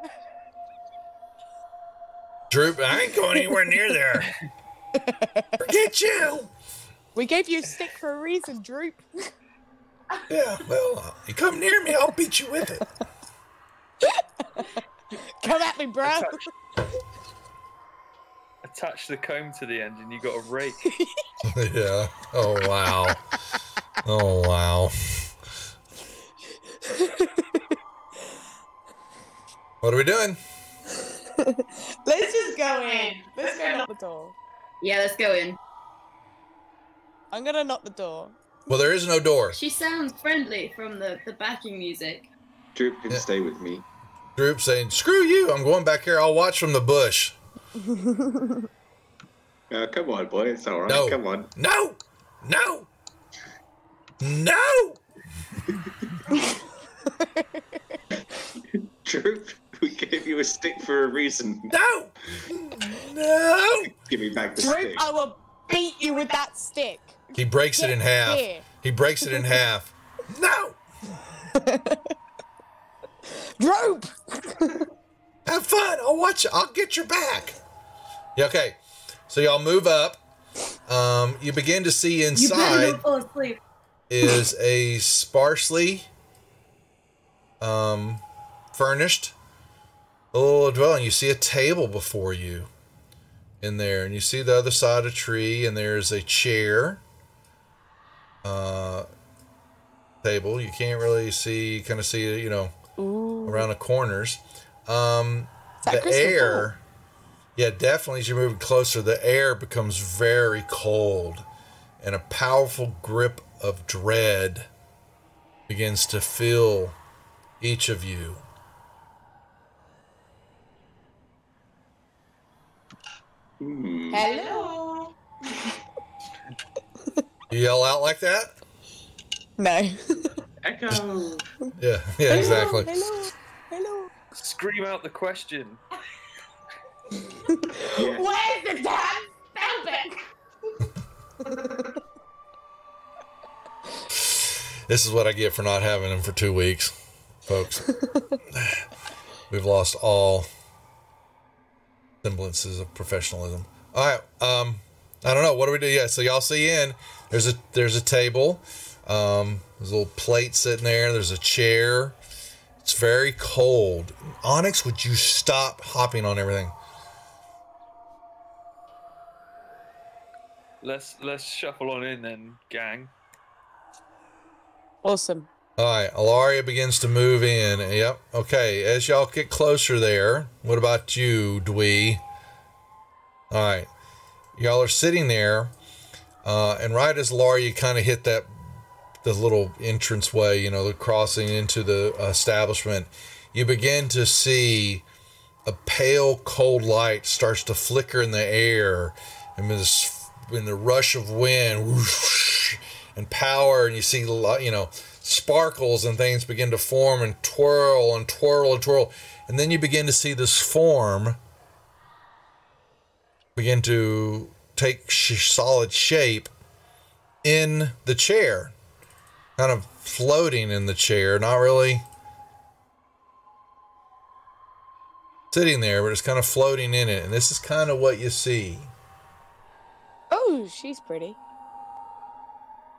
Droop, I ain't going anywhere near there. Forget you. We gave you a stick for a reason, Droop. Yeah, well, you come near me, I'll beat you with it. Come at me, bro. Attach the comb to the end and you got a rake. Yeah. Oh, wow. Oh, wow. What are we doing? Let's just go in. Let's go knock the door. Yeah, let's go in. I'm gonna knock the door. Well, there is no door. She sounds friendly from the backing music. Droop can stay with me. Droop saying, screw you, I'm going back here, I'll watch from the bush. Come on, boy, it's alright, No. come on. No! No! No! Droop, we gave you a stick for a reason. No! No! Give me back the Droop, stick. I will beat you with that stick. He breaks it in half. Here. He breaks it in half. No! Droop! Have fun. I'll watch you. I'll get your back. Yeah, okay. So y'all move up. You begin to see You better inside not fall asleep. is a sparsely furnished little dwelling. You see a table before you in there, and you see the other side of a tree, and there's a chair. Table. You can't really see, kind of see it, around the corners. The air, yeah, definitely as you're moving closer, the air becomes very cold, and a powerful grip of dread begins to fill each of you. Hello. You yell out like that? No. Echo! Yeah, exactly. Hello. Scream out the question. Where's the damn velvet? This is what I get for not having him for 2 weeks, folks. We've lost all semblances of professionalism. All right, I don't know. What do we do? Yeah, so y'all see in. There's a table. There's a little plate sitting there. There's a chair. It's very cold. Onyx, would you stop hopping on everything? Let's shuffle on in then, gang. Awesome. All right, Alaria begins to move in. Yep. Okay, as y'all get closer there, what about you, Dwee? All right, y'all are sitting there, and right as Alaria kind of hit the little entranceway, the crossing into the establishment, you begin to see a pale, cold light starts to flicker in the air, and in the rush of wind, whoosh, and power, and you see, sparkles and things begin to form and twirl and twirl and twirl. And then you begin to see this form begin to take solid shape in the chair, kind of floating in the chair, not really sitting there, but it's kind of floating in it. And this is kind of what you see. Oh, she's pretty.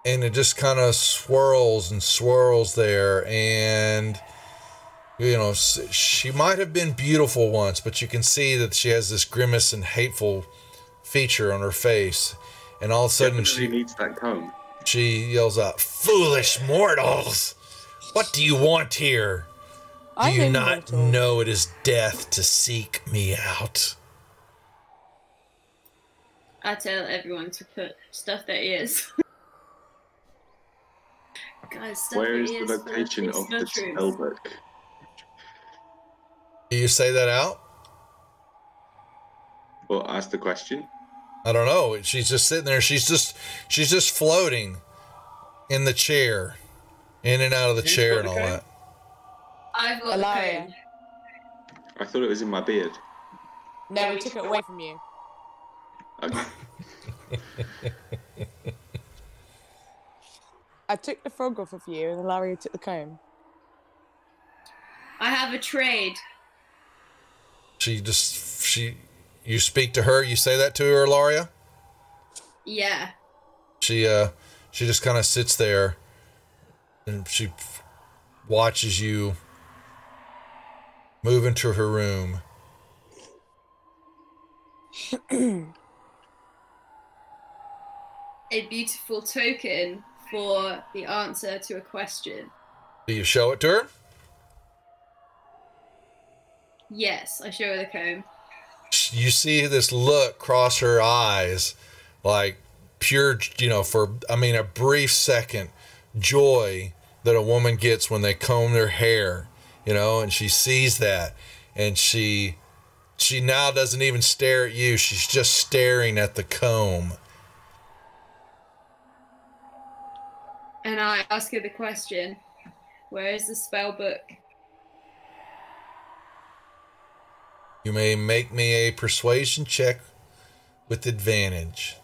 And it just kind of swirls and swirls there. And, you know, she might have been beautiful once, but you can see that she has this grimace and hateful feature on her face. And all of a sudden she needs that comb. She yells out, "Foolish mortals! What do you want here? Do you not know it is death to seek me out?" I tell everyone to put stuff their ears. Guys, stuff Where their is the ears location of the spellbook? Do you say that out? Well, ask the question. I don't know. She's just sitting there. She's just floating in the chair, in and out of the chair and all that. I've got the comb. I thought it was in my beard. No, we took it away from you. Okay. I took the frog off of you, and Ilaria took the comb. I have a trade. You speak to her. You say that to her, Ilaria? Yeah. She just kind of sits there, and she watches you move into her room. A beautiful token for the answer to a question. Do you show it to her? Yes, I show her the comb. You see this look cross her eyes, like pure, a brief second, joy that a woman gets when they comb their hair, and she sees that, and she now doesn't even stare at you. She's just staring at the comb. And I ask her the question, where is the spell book? You may make me a persuasion check with advantage.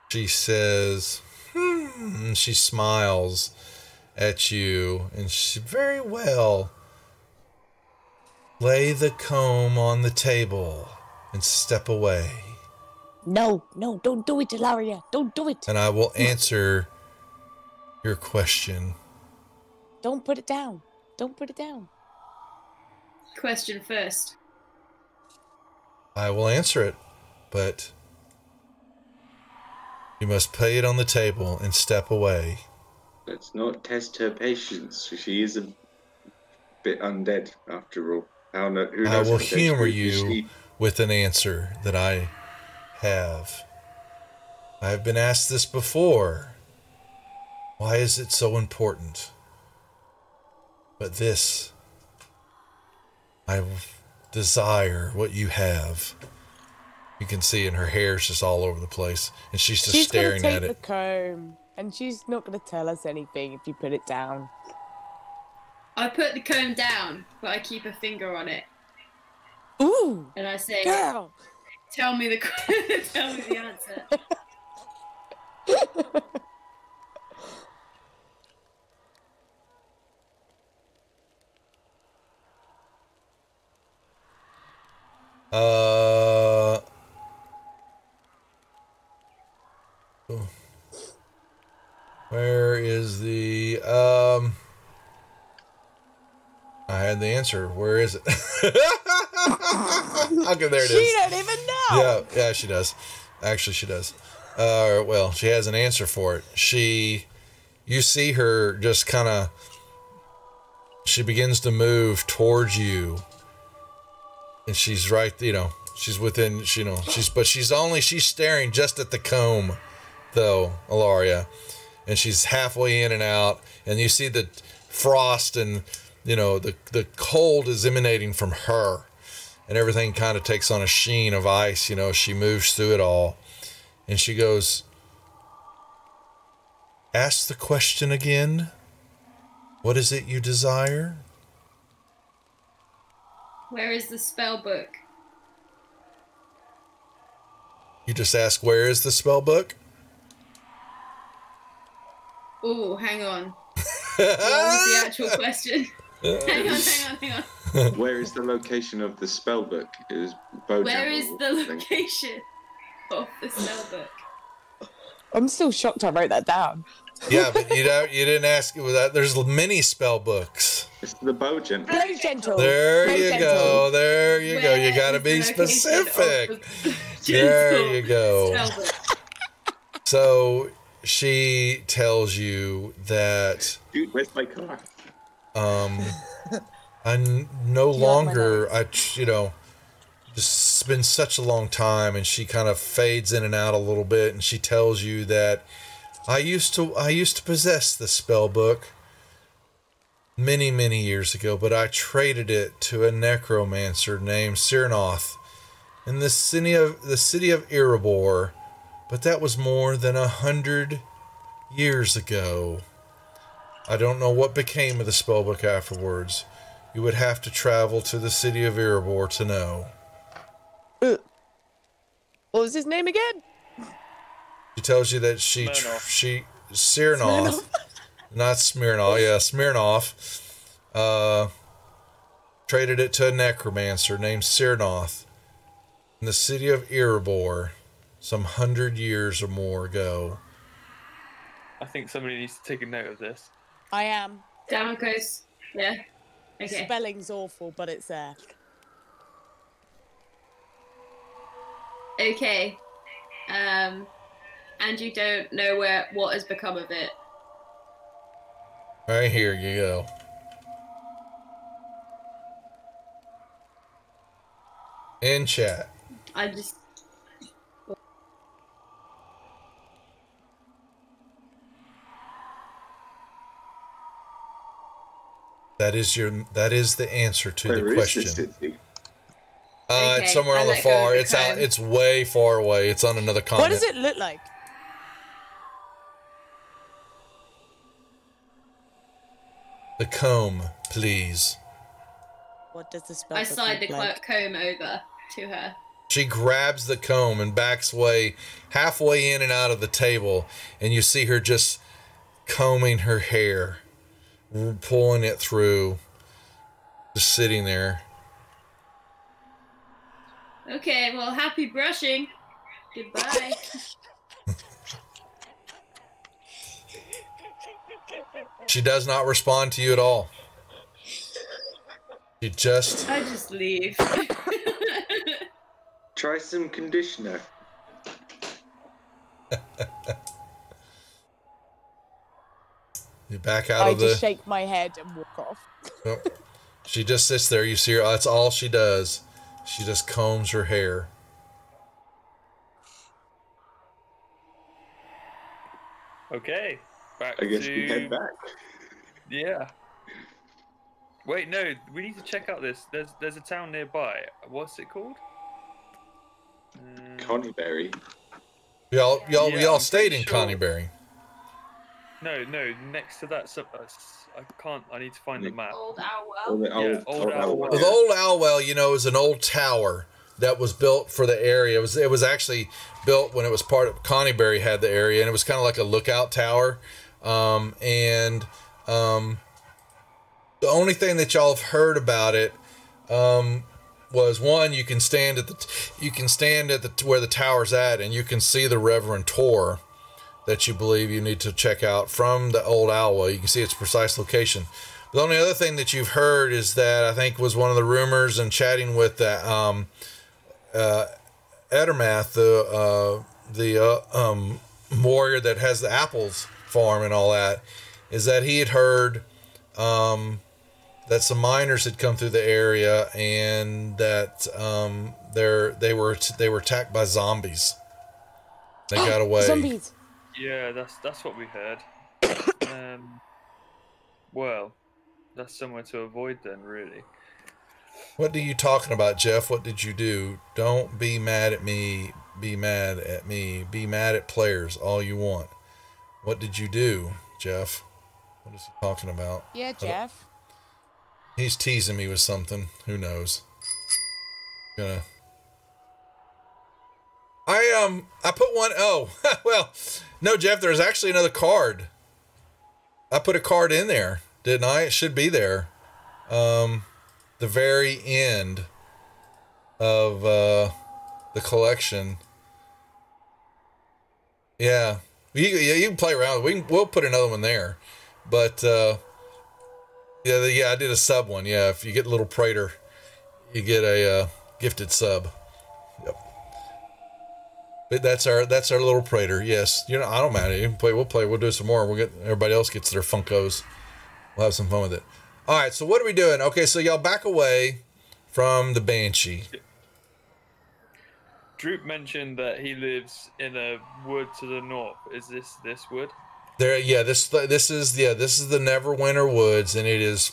She says, and she smiles at you, and she, very well. Lay the comb on the table and step away. No, don't do it, Ilaria. Don't do it. And I will answer your question. Don't put it down. Don't put it down. Question first. I will answer it, but you must lay it on the table and step away. Let's not test her patience. She is a bit undead, after all. I will humor you with an answer that I have. I have been asked this before. Why is it so important? But this, I desire what you have. You can see in her hair's just all over the place, and she's just staring at it. She's gonna take the comb, and she's not gonna tell us anything if you put it down. I put the comb down, but I keep a finger on it. Ooh! And I say, girl, tell me the tell me the answer. Where is the I had the answer. Where is it? Okay, there it is. She don't even know. Yeah, she does. Actually, she does. Well, she has an answer for it. You see her just kind of, she begins to move towards you, and she's right, she's within, she's staring just at the comb, though, Ilaria, and she's halfway in and out, and you see the frost and, the cold is emanating from her, and everything kind of takes on a sheen of ice, she moves through it all, and she goes, ask the question again. What is it you desire? Where is the spell book? You just ask, where is the spell book? Oh, hang on. What was the actual question? hang on. Where is the location of the spell book? Is Where is the location of the spell book? I'm still shocked I wrote that down. Yeah, but you didn't ask that. There's many spell books. It's the bow gentle. Blow gentle. There Blow you gentle. go. There you go. You gotta be specific. There you go. So she tells you that Dude, where's my car? I no longer, it's been such a long time, and she kind of fades in and out a little bit, and she tells you that I used to possess the spell book many, many years ago, but I traded it to a necromancer named Cyrnoth in the city of Erebor, but that was more than 100 years ago. I don't know what became of the spellbook afterwards. You would have to travel to the city of Erebor to know. What was his name again? She tells you that Cyrnoth, not Smirnoff, yeah, Smirnoff, traded it to a necromancer named Cyrnoth in the city of Erebor some 100 years or more ago. I think somebody needs to take a note of this. I am. Damocos. Yeah. Okay. Spelling's awful, but it's there. Okay. And you don't know what has become of it. Right here you go. In chat. I just. That is the answer to the question. Okay, it's somewhere on the far. It's out. It's way far away. It's on another continent. What does it look like? The comb, please. What does the spell? I slide the comb over to her. She grabs the comb and backs halfway in and out of the table, and you see her just combing her hair, pulling it through, just sitting there. Okay, well, happy brushing. Goodbye. She does not respond to you at all. I just leave. Try some conditioner. You back out of I just shake my head and walk off. Yep. She just sits there. You see her. That's all she does. She just combs her hair. Okay. I guess we head back. Yeah. Wait, no. We need to check out this. There's a town nearby. What's it called? Connieberry. Y'all stayed in Connieberry. No. Next to that, I can't. I need to find the map. Old Owlwell. Old Owlwell. The Old Owlwell, is an old tower that was built for the area. It was actually built when it was part of Connieberry had the area, and it was kind of like a lookout tower. The only thing that y'all have heard about it was one, you can stand at where the tower's at, and you can see the Reverend Tor that you believe you need to check out from the Old Owlwell. You can see its precise location. The only other thing that you've heard is that I think was one of the rumors and chatting with Edermath, the warrior that has the apples farm and all that, is that he had heard that some miners had come through the area and that they were attacked by zombies. They got away. Zombies. Yeah, that's what we heard. Well, that's somewhere to avoid then, really. What are you talking about, Jeff? What did you do? Don't be mad at me. Be mad at me. Be mad at players all you want. What did you do, Jeff? What is he talking about? Yeah, Jeff. He's teasing me with something. Who knows? I put one. Oh, well, no, Jeff, there's actually another card. I put a card in there, didn't I? It should be there. The very end of the collection. Yeah. You can play around. We'll put another one there. But yeah, I did a sub one. Yeah, if you get Little Praetor, you get a gifted sub. Yep. But that's our Little Praetor. Yes, I don't matter. You can play. We'll play. We'll do some more. Everybody else gets their Funkos. We'll have some fun with it. All right. So what are we doing? Okay. So y'all back away from the Banshee. Droop mentioned that he lives in a wood to the north. Is this wood? There, yeah. This is the Neverwinter Woods, and it is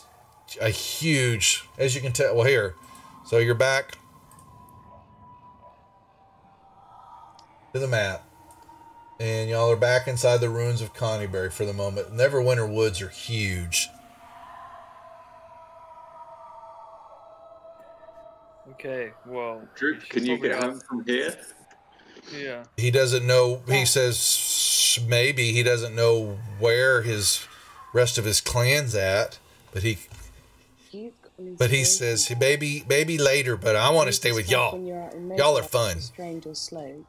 a huge, as you can tell. Well, here, so you're back to the map, and y'all are back inside the ruins of Connieberry for the moment. Neverwinter Woods are huge. Okay, well... Droop, can you get home from here? Yeah. He doesn't know, he says maybe he doesn't know where his rest of his clan's at, but he says, maybe later, but I want to stay with y'all. Y'all are fun. Strained or slowed.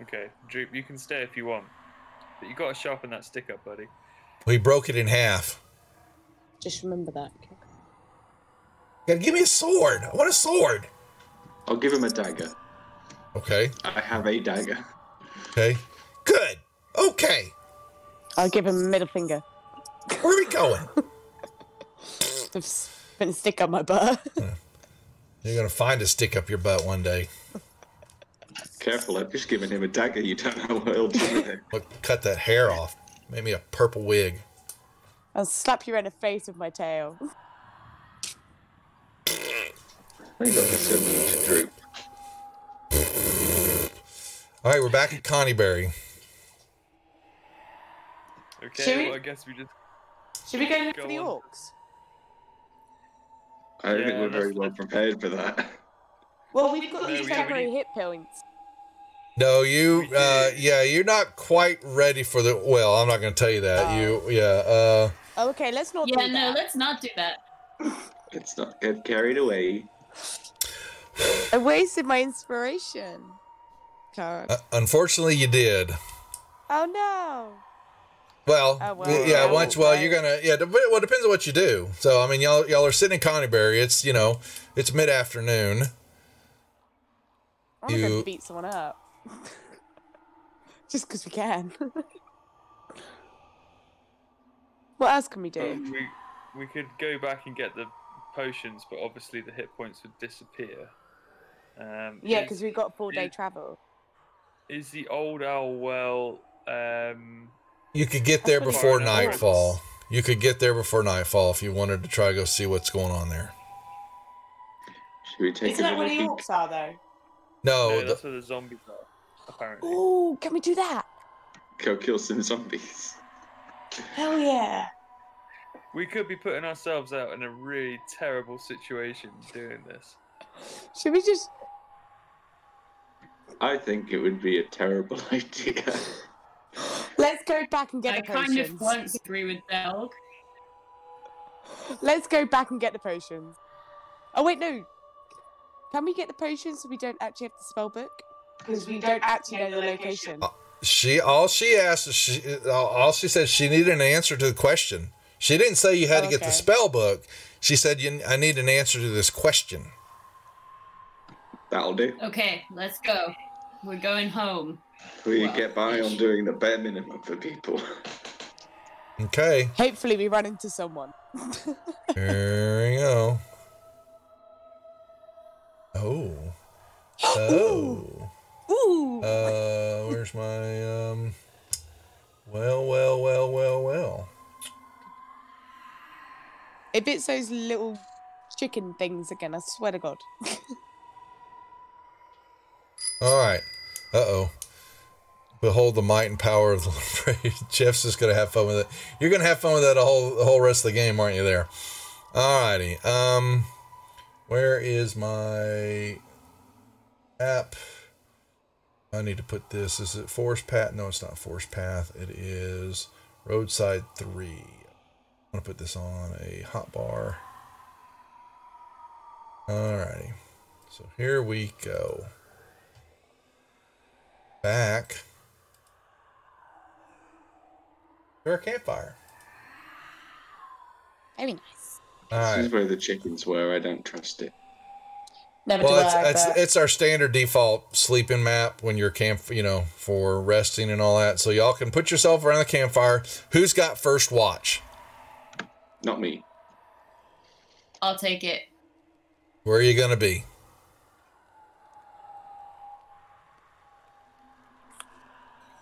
Okay, Droop, you can stay if you want. But you got to sharpen that stick up, buddy. We broke it in half. Just remember that. Gotta give me a sword. I want a sword. I'll give him a dagger. Okay. I have a dagger. Okay. Good. Okay. I'll give him a middle finger. Where are we going? I've been a stick up my butt. You're gonna find a stick up your butt one day. Careful, I've just given him a dagger. You don't know what he'll do with it. Look, cut that hair off. Made me a purple wig. I'll slap you in the face with my tail. I got the similar to Droop. All right, we're back at Connieberry. Okay, well, I guess we just... Should we go for the orcs? I don't think we're very well prepared for that. Well, we've got these temporary hit points. No, you're not quite ready for the. Well, I'm not going to tell you that. Okay, let's not. Yeah, no, let's not do that. Let's not get carried away. I wasted my inspiration card. Unfortunately, you did. Oh no. Well, yeah. You're gonna. Yeah. Well, it depends on what you do. So, I mean, y'all are sitting in Connieberry. It's it's mid-afternoon. I'm gonna beat someone up. Just because we can. What else can we do? We could go back and get the potions, but obviously the hit points would disappear. Yeah, because we got 4-day travel. Is the old owl well? You could get there before nightfall. You could get there before nightfall if you wanted to try to go see what's going on there. Should we take Isn't that where the orcs are, though? No, that's where the zombies are, apparently. Oh, can we do that? Go kill some zombies. Hell yeah. We could be putting ourselves out in a really terrible situation doing this. Should we just... I think it would be a terrible idea. Let's go back and get the potions. I kind of want to agree with Delg. Let's go back and get the potions. Oh, wait, no. Can we get the potions so we don't actually have the spell book? Because we don't actually know the location. All she said she needed an answer to the question. She didn't say you had to get the spell book. She said I need an answer to this question. That'll do. Okay, let's go. We're going home. We get by on doing the bare minimum for people. Okay. Hopefully we run into someone. There we go. Oh. Oh. Ooh. Where's my well. If it's those little chicken things again, I swear to God. All right. Uh-oh. Behold the might and power of the Lord. Jeff's just gonna have fun with it. You're gonna have fun with that the whole rest of the game, aren't you? There. All righty. Where is my Map. I need to put this. Is it forest path? No, it's not forest path. It is roadside 3. I'm gonna put this on a hotbar. Alrighty. So here we go. Back to our campfire. Very nice. All This right. is where the chickens were. I don't trust it. Never Well, do I. it's our standard default sleeping map when you're for resting and all that. So y'all can put yourself around the campfire. Who's got first watch? Not me. I'll take it. Where are you gonna be?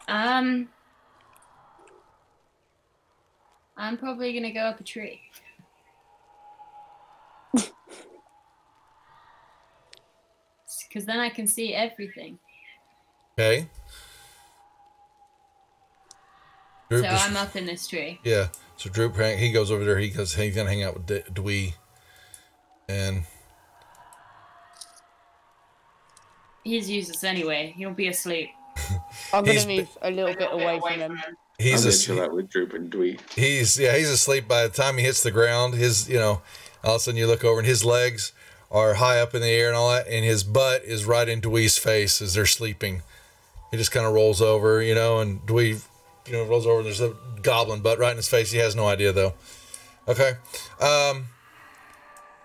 I'm probably gonna go up a tree. Because then I can see everything. Okay. So I'm up in this tree. Yeah. So Droop, he goes over there. He's gonna hang out with Dwee, and He's useless anyway. He'll be asleep. I'm gonna move a little bit away from him. he's I'm chill out with Droop and Dwee. he's asleep by the time he hits the ground. His all of a sudden you look over and his legs are high up in the air and all that, and his butt is right in Dwee's face as they're sleeping. He just kind of rolls over, and Dwee, rolls over and there's a goblin butt right in his face. He has no idea though. Okay.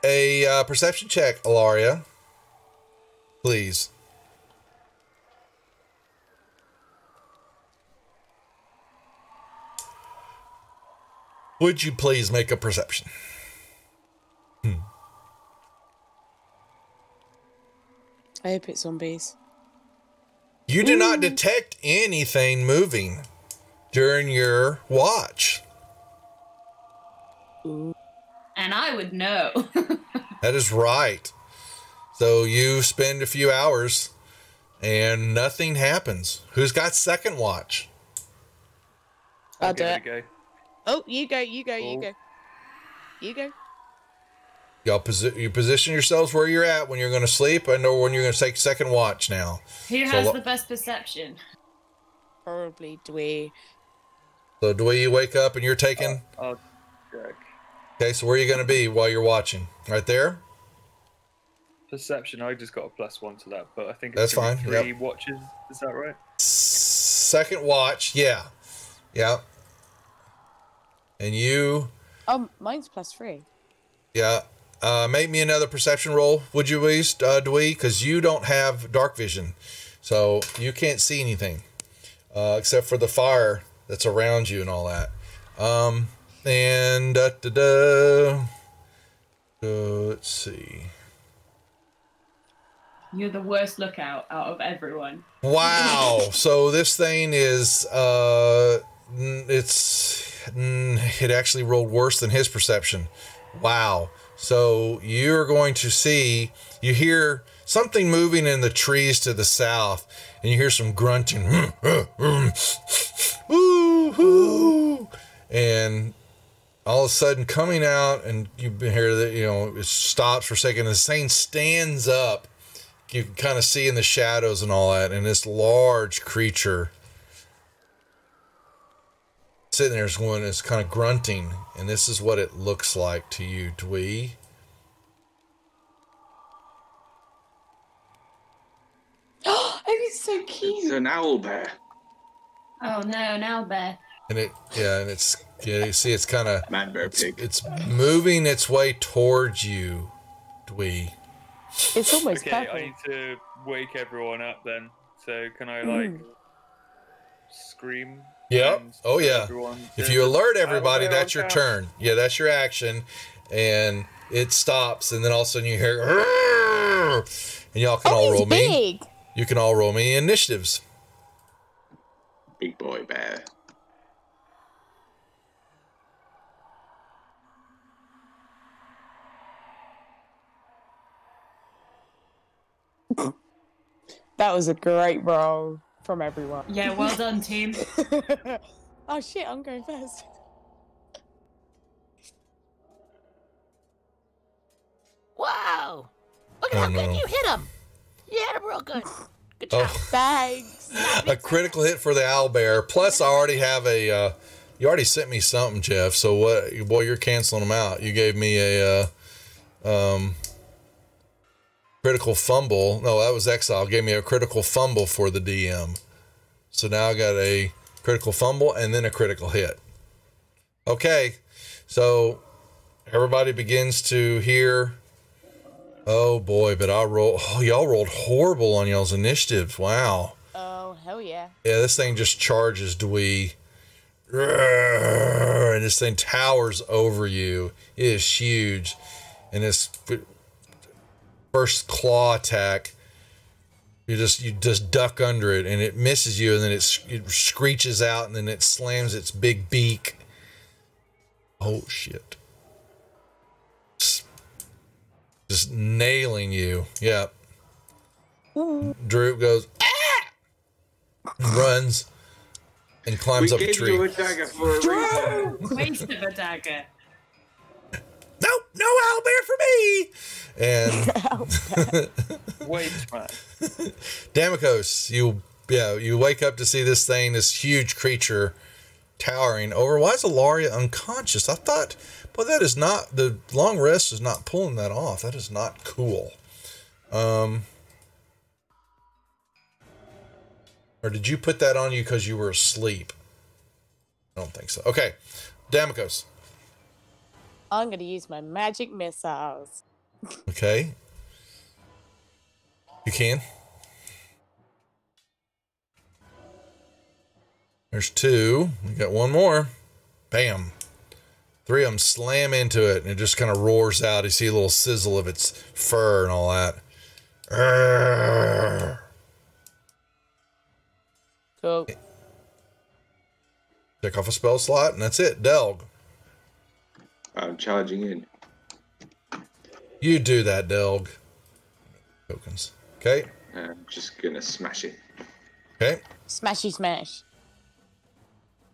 A perception check, Ilaria. Please. Would you please make a perception? I hope it's zombies. You do not detect anything moving during your watch. And I would know. That is right. So you spend a few hours and nothing happens. Who's got second watch? I'll do give it. a go. Oh, you go. You go. Y'all you position yourselves where you're at when you're going to sleep and or when you're going to take second watch now. Who has the best perception? Probably Dwee. So Dwee, you wake up and you're taking... I'll check. Okay, so where are you going to be while you're watching? Right there? Perception, I just got a +1 to that, but I think That's it's gonna fine, be 3 yep. watches. Is that right? Second watch, yeah. Yeah. And you... Mine's +3. Yeah. Make me another perception roll, would you please, Dwee? Because you don't have dark vision. So you can't see anything. Except for the fire that's around you and all that. Let's see. You're the worst lookout out of everyone. Wow. So this thing is, it actually rolled worse than his perception. Wow. So you're going to see, you hear something moving in the trees to the south, and you hear some grunting. And all of a sudden coming out, and you hear that, it stops for a second, and the thing stands up. You can kind of see in the shadows and all that, and this large creature sitting there is kind of grunting, and this is what it looks like to you, Dwee. Oh, it's so cute. It's an owl bear. Oh no, an owl bear. And you see it's kind of Man bear pig. it's moving its way towards you, Dwee. It's almost Okay, purple. I need to wake everyone up then. So can I scream? Yep. and Oh yeah. everyone If to you alert the everybody, owl that's your bear turn. Yeah, that's your action, and it stops, and then all of a sudden you hear, "Arrgh!" And y'all can all roll me. Big. You can all roll me initiatives. Big boy bear. That was a great roll from everyone. Yeah, well done, team. Oh shit, I'm going first. Wow! Look at Oh, how good no. you hit him! You hit him real good. Good Oh. job. Thanks. A critical hit for the owlbear. Plus, I already have a. You already sent me something, Jeff. So what? Boy, you're canceling them out. You gave me a critical fumble. No, that was Exile. Gave me a critical fumble for the DM. So now I got a critical fumble and then a critical hit. Okay, so everybody begins to hear. Oh boy, but y'all rolled horrible on y'all's initiatives. Wow. Oh, hell yeah. Yeah, this thing just charges Dwee. And this thing towers over you. It is huge. And this first claw attack, you just duck under it and it misses you, and then it screeches out, and then it slams its big beak. Oh shit. Just nailing you. Yep. Droop goes, ah! Runs and climbs up a tree. You a dagger for a reason. Waste of a dagger. Nope, no owlbear for me. And Wait, man. Damikos, you wake up to see this thing, this huge creature towering over. Why is Ilaria unconscious? I thought, well, that is not, the long rest is not pulling that off. That is not cool. Or did you put that on you because you were asleep? I don't think so. Okay, Damikos. I'm going to use my magic missiles. Okay. You can. There's two. We got one more. Bam. Three of them slam into it, and it just kind of roars out. You see a little sizzle of its fur and all that. Arrgh. Cool. Check off a spell slot, and that's it. Delg. I'm charging in. You do that, Delg. Tokens. Okay. I'm just gonna smash it. Okay. Smashy smash.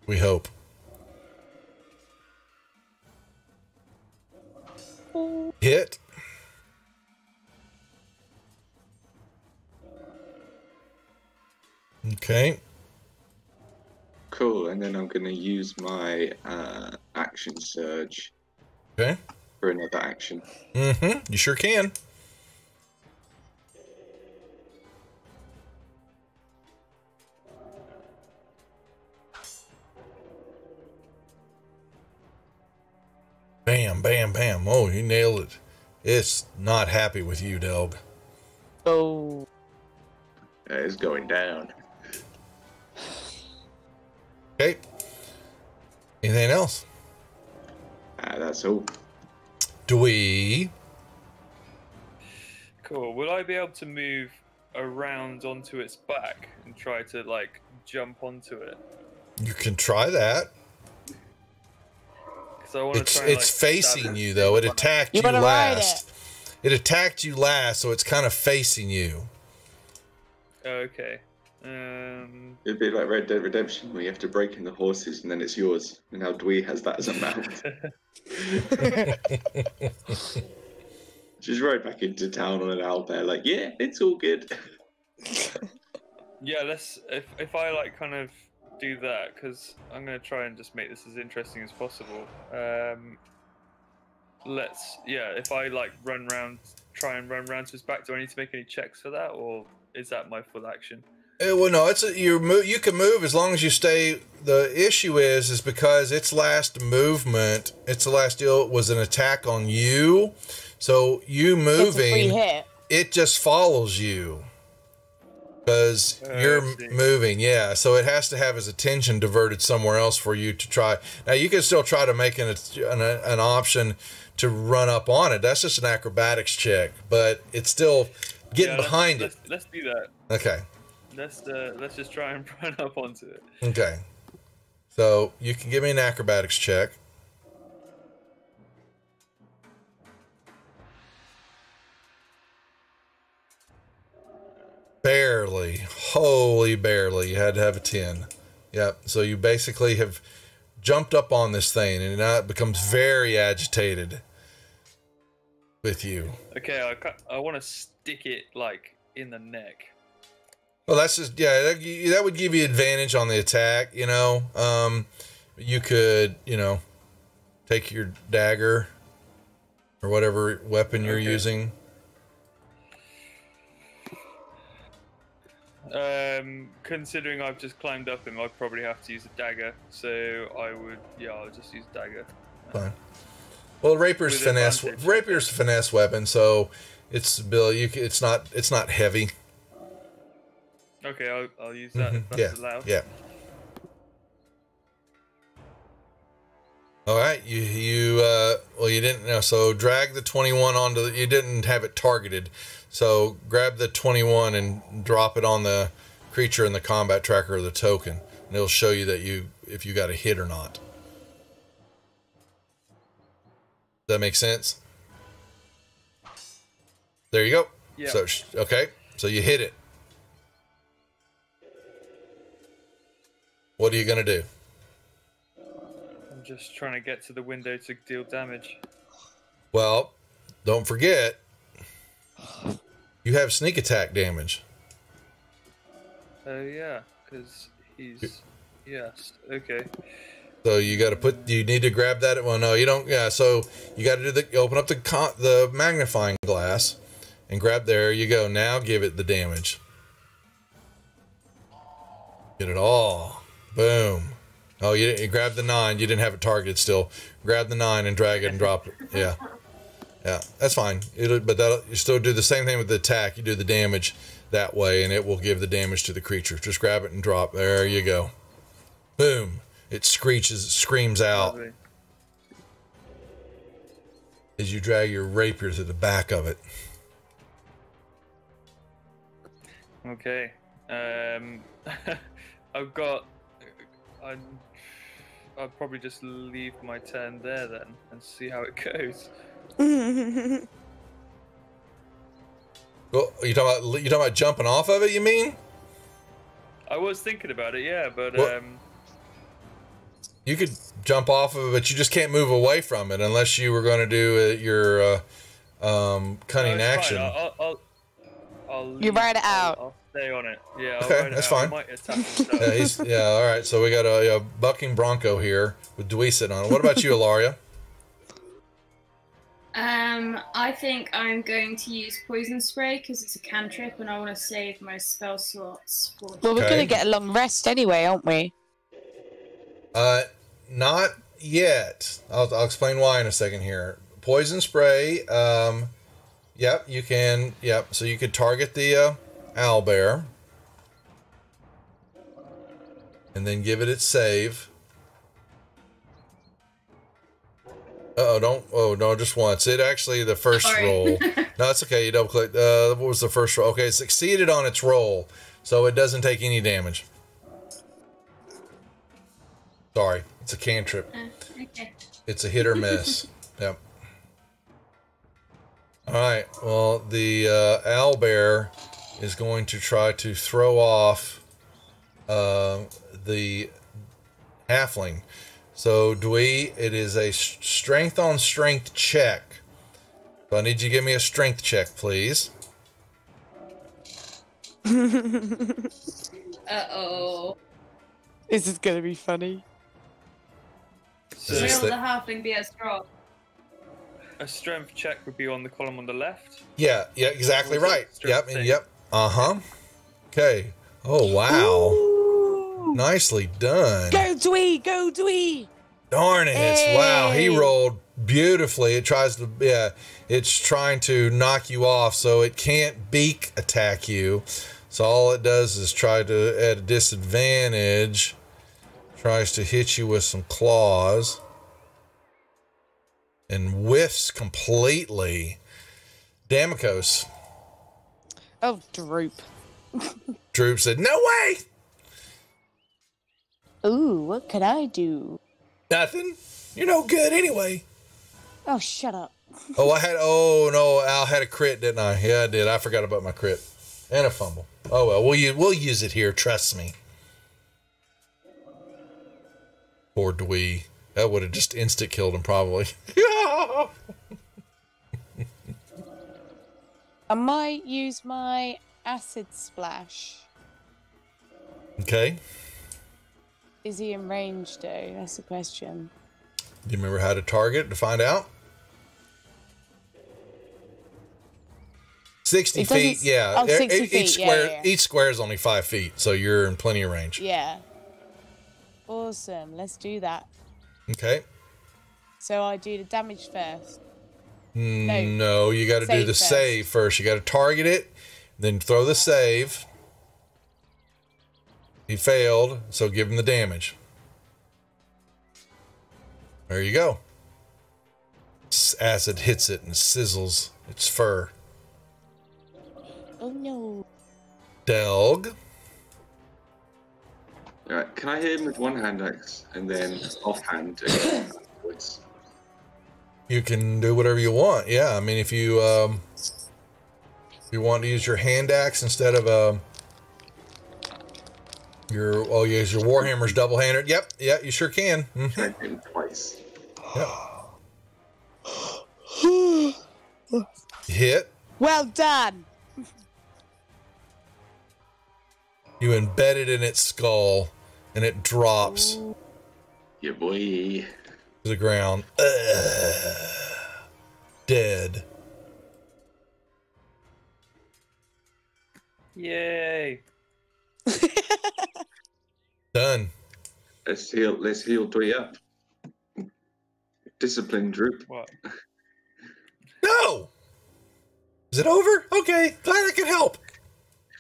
We hope. Hit. Okay. Cool, and then I'm gonna use my action surge Okay. for another action. Mm-hmm. You sure can. Bam, bam, bam. Oh, you nailed it. It's not happy with you, Delg. Oh. It's going down. Okay. Anything else? That's all. Dwee. Cool. Will I be able to move around onto its back and try to like jump onto it? You can try that. Because I want to It's try. And, like, facing stab it. you though. It attacked you wanna ride last. It attacked you last, so it's kind of facing you. Okay. It'd be like Red Dead Redemption, where you have to break in the horses and then it's yours. And now Dwee has that as a mount. Just rode back into town on an owlbear, like, yeah, it's all good. Yeah, let's. If I like kind of do that, because I'm gonna try and just make this as interesting as possible. If I like try and run round to his back, do I need to make any checks for that, or is that my full action? Well, no, you can move as long as you stay. The issue is because its last movement, its last deal was an attack on you. So you It's a free moving, hit. it just follows you because you're I see. moving. Yeah, so it has to have its attention diverted somewhere else for you to try. Now you can still try to make an option to run up on it. That's just an acrobatics check, but it's still getting behind it. Let's do that. Okay. Let's just try and run up onto it. Okay. So you can give me an acrobatics check. Barely. Holy barely. You had to have a 10. Yep. So you basically have jumped up on this thing and now it becomes very agitated with you. Okay, I want to stick it like in the neck. Well, that's just, yeah, that would give you advantage on the attack, you know. You could, you know, take your dagger or whatever weapon you're using. Considering I've just climbed up him, I'd probably have to use a dagger. So I'll just use dagger. Fine. Well, rapier's finesse. Rapier's a finesse weapon, so it's it's not heavy. Okay, I'll use that if that's allowed. Yeah. All right, well, you didn't know, so drag the 21 onto you didn't have it targeted, so grab the 21 and drop it on the creature in the combat tracker of the token, and it'll show you that if you got a hit or not. Does that make sense? There you go. Yeah. So okay, so you hit it. What are you gonna do? I'm just trying to get to the window to deal damage. Well, don't forget, you have sneak attack damage. Oh yeah, because he's yes. Okay. So you got to you need to grab that. Well, no, you don't. Yeah. So you got to open up the magnifying glass and grab. There you go. Now give it the damage. Get it all. Boom. Oh, you grabbed the 9. You didn't have it targeted still. Grab the 9 and drag it and drop it. Yeah. Yeah, that's fine. But you still do the same thing with the attack. You do the damage that way, and it will give the damage to the creature. Just grab it and drop. There you go. Boom. It screams out as you drag your rapier to the back of it. Okay. I'll probably just leave my turn there then and see how it goes. Well, you talking about jumping off of it? You mean? I was thinking about it, yeah, but you could jump off of it, but you just can't move away from it unless you were going to do your cunning action. You ride it out. I'll stay on it. Yeah, I'll okay, ride it that's out. fine. I might attack himself. All right. So we got a bucking bronco here with Dewey sitting on it. What about you, Ilaria? I think I'm going to use poison spray because it's a cantrip, and I want to save my spell slots for. Well, we're gonna get a long rest anyway, aren't we? Not yet. I'll explain why in a second here. Poison spray. Yep, you can. Yep, so you could target the owlbear, and then give it its save. Oh no, just once. It actually the first roll. No, it's okay. You double click. What was the first roll? Okay, it succeeded on its roll, so it doesn't take any damage. Sorry, it's a cantrip. Okay. It's a hit or miss. Yep. All right. Well, the owlbear is going to try to throw off the halfling. So, Dewey, it is a strength on strength check. So I need you to give me a strength check, please. Uh-oh. This is gonna be funny. So Will the halfling be as strong? a strength check would be on the column on the left. Yeah, exactly right. Strength Yep, thing. yep. Uh-huh. Okay. Oh, wow. Ooh. Nicely done. Go Dwee! Go Dwee! Darn it. Wow, he Hey. rolled beautifully. It tries to, it's trying to knock you off, so it can't beak attack you. So all it does is try to, at a disadvantage, tries to hit you with some claws. And whiffs completely. Damikos. Oh, Droop. Droop said, "No way!" Ooh, what could I do? Nothing. You're no good anyway. Oh, shut up. Oh no, Al had a crit, didn't I? Yeah, I did. I forgot about my crit. And a fumble. Oh well, we'll use it here, trust me. Poor Dwee. That would have just insta-killed him probably. I might use my acid splash. Okay. Is he in range though? That's the question. Do you remember how to target to find out? 60 feet, yeah. Oh, 60 feet. Each square, yeah. each square is only 5 feet, so you're in plenty of range. Yeah. Awesome. Let's do that. Okay. So I do the damage first. No, you got to do the Save save first. You got to target it, then throw the save. He failed, so give him the damage. There you go. Acid hits it and sizzles its fur. Oh no. Delg. Alright, can I hit him with one hand axe and then offhand again afterwards? You can do whatever you want. Yeah, I mean, if you want to use your hand axe instead of you use your warhammer's double-handed. Yep, yeah, you sure can. Try him twice. Yep. Hit. Well done. You embed it in its skull, and it drops Yeah, boy. to the ground. Dead. Yay! Done. Let's heal Dwee up. Discipline Droop. What? No! Is it over? Okay, glad I could help.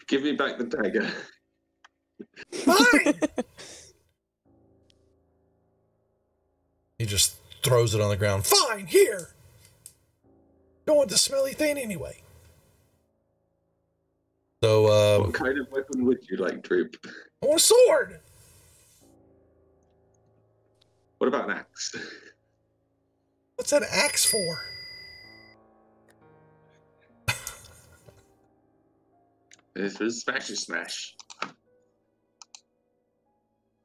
Give me back the dagger. Fine. He just throws it on the ground. Fine, here. Don't want the smelly thing anyway. So, What kind of weapon would you like, Droop? I want a sword. What about an axe? What's that axe for? This was smashy smash.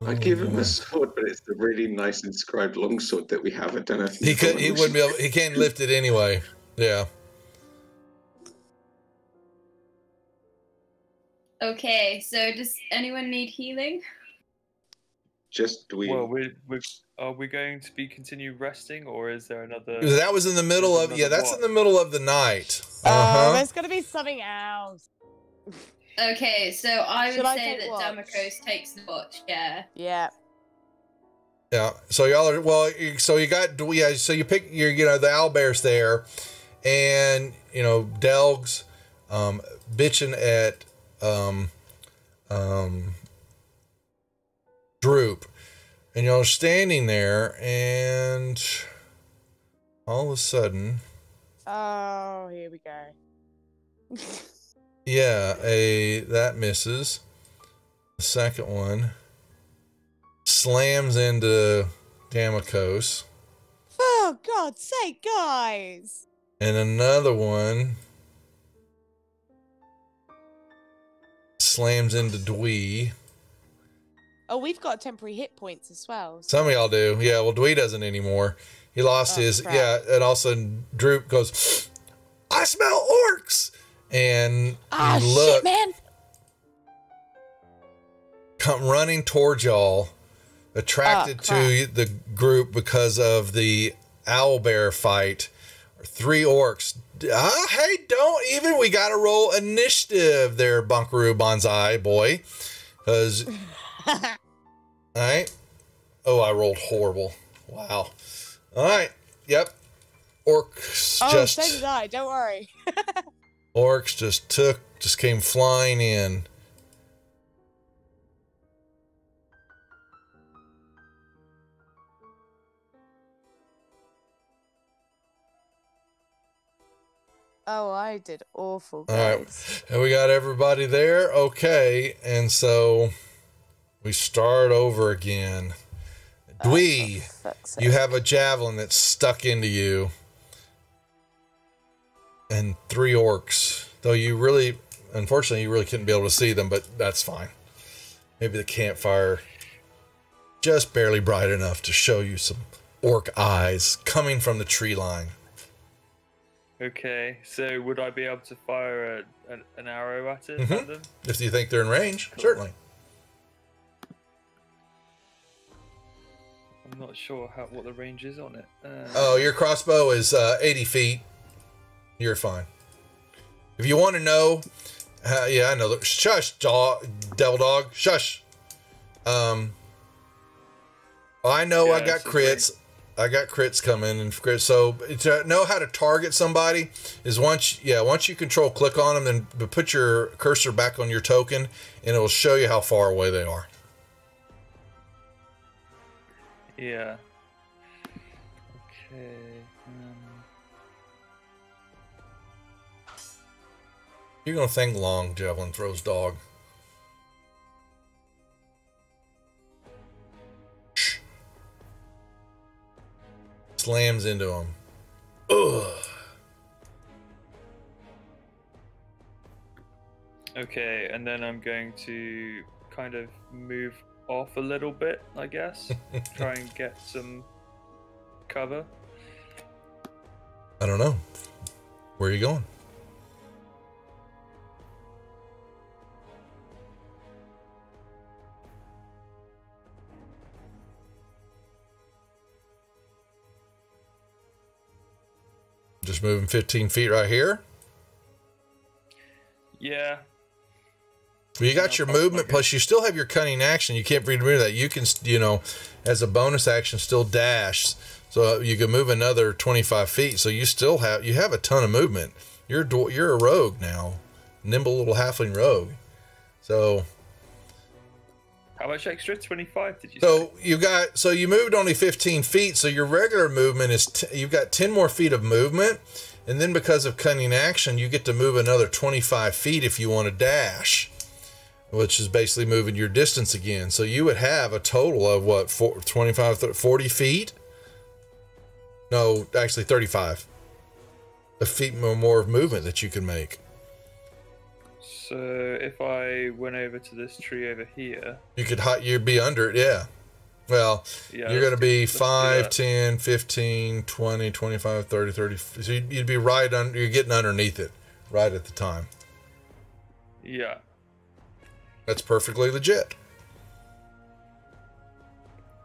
I'd give him a sword, but it's the really nice inscribed longsword that we have. I don't know if He wouldn't be able. He can't lift it anyway. Yeah. Okay, so does anyone need healing? Just Dwee. Well, are we going to be continue resting, or is there another? That was in the middle of. Yeah, that's in the middle of the night. There's gonna be something else. Okay, so I would Should I say take that watch? Damocos takes the watch. Yeah. Yeah. Yeah. So y'all are so you got So you pick your the owlbear's there, and Delg's bitching at Droop, and y'all are standing there, and all of a sudden, Oh, here we go. yeah, that misses. The second one slams into Damocos. Oh, God's sake, guys. And another one slams into Dwee. Oh, we've got temporary hit points as well. Some of y'all do. Yeah, well, Dwee doesn't anymore. He lost his, crap. yeah, and all of a sudden Droop goes, I smell orcs! And you look, shit, man. come running towards y'all, attracted to the group because of the owlbear fight. 3 orcs. Hey, don't even. We got to roll initiative there, Bunkaroo Banzai boy. Because, all right. Oh, I rolled horrible. Wow. All right. Yep. Orcs So did I. Don't worry. Orcs just came flying in. Oh, I did awful, All guys. right. And we got everybody there. Okay. And so we start over again. Dwee, you have a javelin that's stuck into you. And 3 orcs. Though unfortunately, you really couldn't be able to see them, but that's fine. Maybe the campfire just barely bright enough to show you some orc eyes coming from the tree line. Okay, so would I be able to fire an arrow at it? Mm-hmm. At them? If you think they're in range, Cool. certainly. I'm not sure what the range is on it. Oh, your crossbow is 80 feet. You're fine. If you want to know, yeah, I know. Shush, devil dog. Shush. I know. Yeah, I got crits. I got crits coming and crits. So to know how to target somebody is once you control click on them, then put your cursor back on your token, and it will show you how far away they are. Yeah. Okay. You're gonna think long, javelin throws dog. Shh. Slams into him. Ugh. Okay, and then I'm going to kind of move off a little bit, I guess. Try and get some cover. I don't know. Where are you going? Just moving 15 feet right here. Yeah. Well, you got your movement, plus you still have your cunning action. You can't remove that. You can, as a bonus action, still dash. So you can move another 25 feet. So you have a ton of movement. You're a rogue now, nimble little halfling rogue. So how much extra? 25? Did you say? So you moved only 15 feet. So your regular movement is you've got 10 more feet of movement, and then because of cunning action, you get to move another 25 feet if you want to dash, which is basically moving your distance again. So you would have a total of what, 25, 30, 40 feet? No, actually 35. A feet more of movement that you can make. So if I went over to this tree over here, you'd be under it, yeah. Well, yeah, you're going to be 5, 10, 15, 20, 25, 30, 30. So you'd be right under, you're getting underneath it right at the time. Yeah. That's perfectly legit.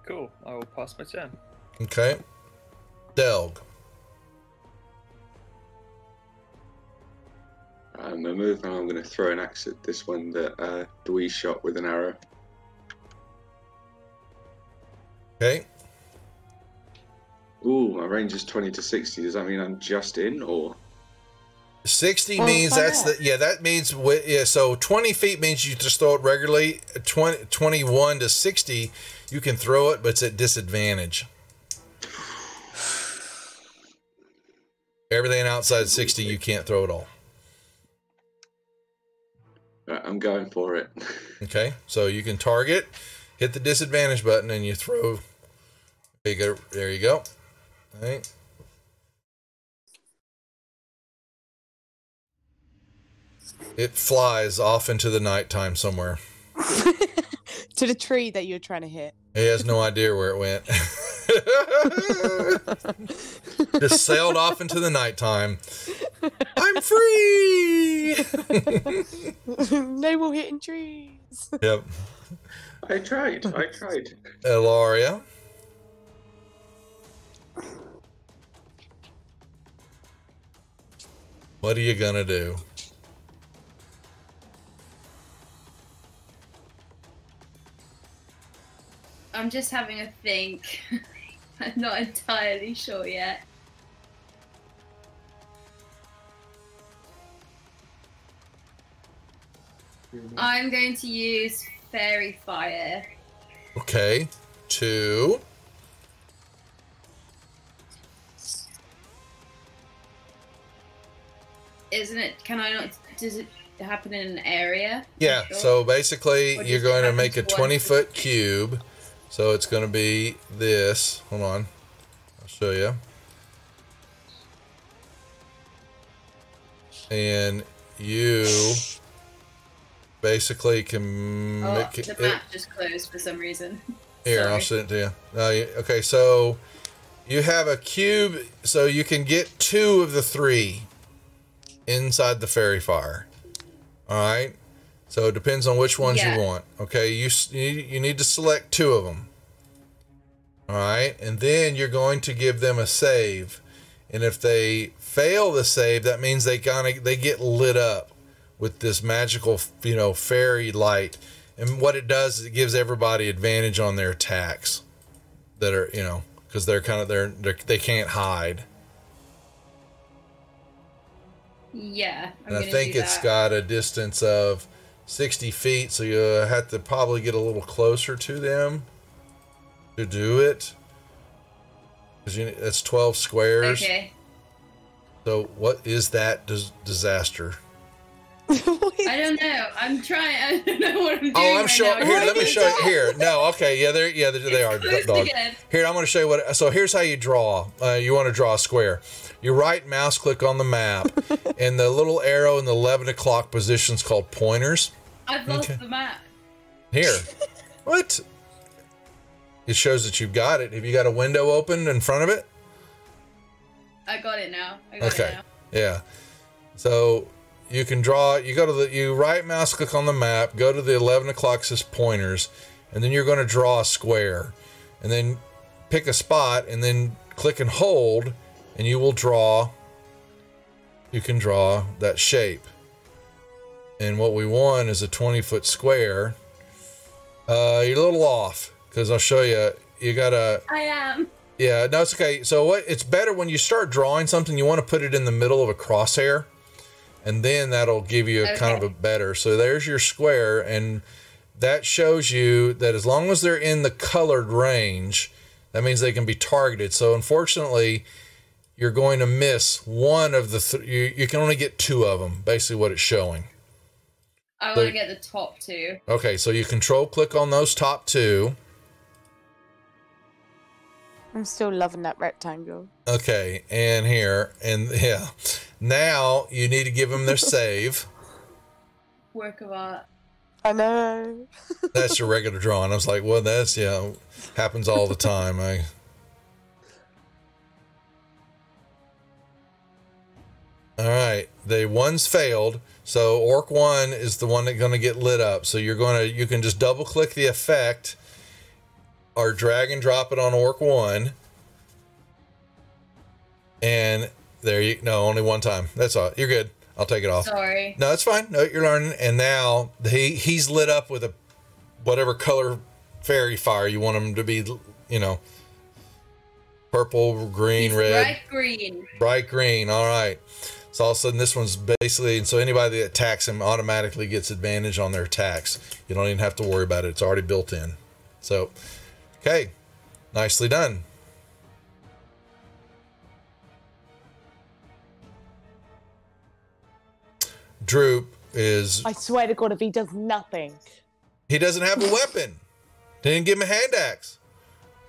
Cool. I will pass my turn. Okay. Delg. My move, and I'm going to throw an axe at this one that Dwee shot with an arrow. Okay. Ooh, my range is 20 to 60. Does that mean I'm just in, or? 60 means that means, so 20 feet means you just throw it regularly. 21 to 60, you can throw it, but it's at disadvantage. Everything outside 60, you can't throw at all. Right, I'm going for it. Okay, so you can target, hit the disadvantage button, and you throw. There you go. All right. It flies off into the nighttime somewhere. To the tree that you're trying to hit. He has no idea where it went. Just sailed off into the nighttime. I'm free! No more hitting trees. Yep. I tried. Elaria. What are you gonna do? I'm just having a think. I'm not entirely sure yet. I'm going to use fairy fire. Okay. 2. Isn't it? Can I not? Does it happen in an area? Yeah. Sure. So basically, Or you're does it going to happen make a to one 20-foot specific- cube. So it's going to be this. Hold on. I'll show you. And you basically can Oh, make the map just closed for some reason. Here, Sorry. I'll send it to you. Okay, so You have a cube, so you can get 2 of the 3 inside the fairy fire. All right. So it depends on which ones you want. Okay. You need to select 2 of them. All right. And then you're going to give them a save. And if they fail the save, that means they get lit up with this magical, fairy light. And what it does is it gives everybody advantage on their attacks that are, because they're they can't hide. Yeah. And I think it's got a distance of 60 feet, so you have to probably get a little closer to them to do it. Because that's 12 squares. Okay. So what is that disaster? I don't know. I'm trying. I don't know what I'm doing. Oh, I'm right sure. now. Here, let me show you. Here, no, okay, yeah, they are. Dog. Again. Here, I'm going to show you what. So here's how you draw. You want to draw a square. You right mouse click on the map, and the little arrow in the 11 o'clock position is called pointers. I've lost the map. Here, what? It shows that you've got it. Have you got a window open in front of it? I got it now. Yeah. So you can draw. You right mouse click on the map. Go to the 11 o'clock says pointers, and then you're going to draw a square, and then pick a spot, and then click and hold, and you will draw. You can draw that shape. And what we want is a 20-foot square. You're a little off because I'll show you. You gotta. I am. Yeah, no, it's okay. So it's better when you start drawing something, you want to put it in the middle of a crosshair, and then that'll give you a kind of a better. So there's your square, and that shows you that as long as they're in the colored range, that means they can be targeted. So unfortunately, you're going to miss one of the you can only get 2 of them, basically what it's showing. I want to get the top 2. Okay, so you control click on those top 2. I'm still loving that rectangle. Okay, and here, and yeah. Now you need to give them their save. Work of art. I know. That's your regular drawing. I was like, well, that's, happens all the time. All right, the one's failed. So Orc 1 is the one that's going to get lit up. So you can just double click the effect or drag and drop it on Orc 1. And only one time. That's all. You're good. I'll take it off. Sorry. No, it's fine. No, you're learning. And now he's lit up with a whatever color fairy fire you want him to be, purple, green, red. Bright green. Bright green. All right. So all of a sudden this one's basically, and so anybody that attacks him automatically gets advantage on their attacks. You don't even have to worry about it. It's already built in. So, okay. Nicely done. Droop is... I swear to God, if he does nothing. He doesn't have a weapon. They didn't give him a hand axe.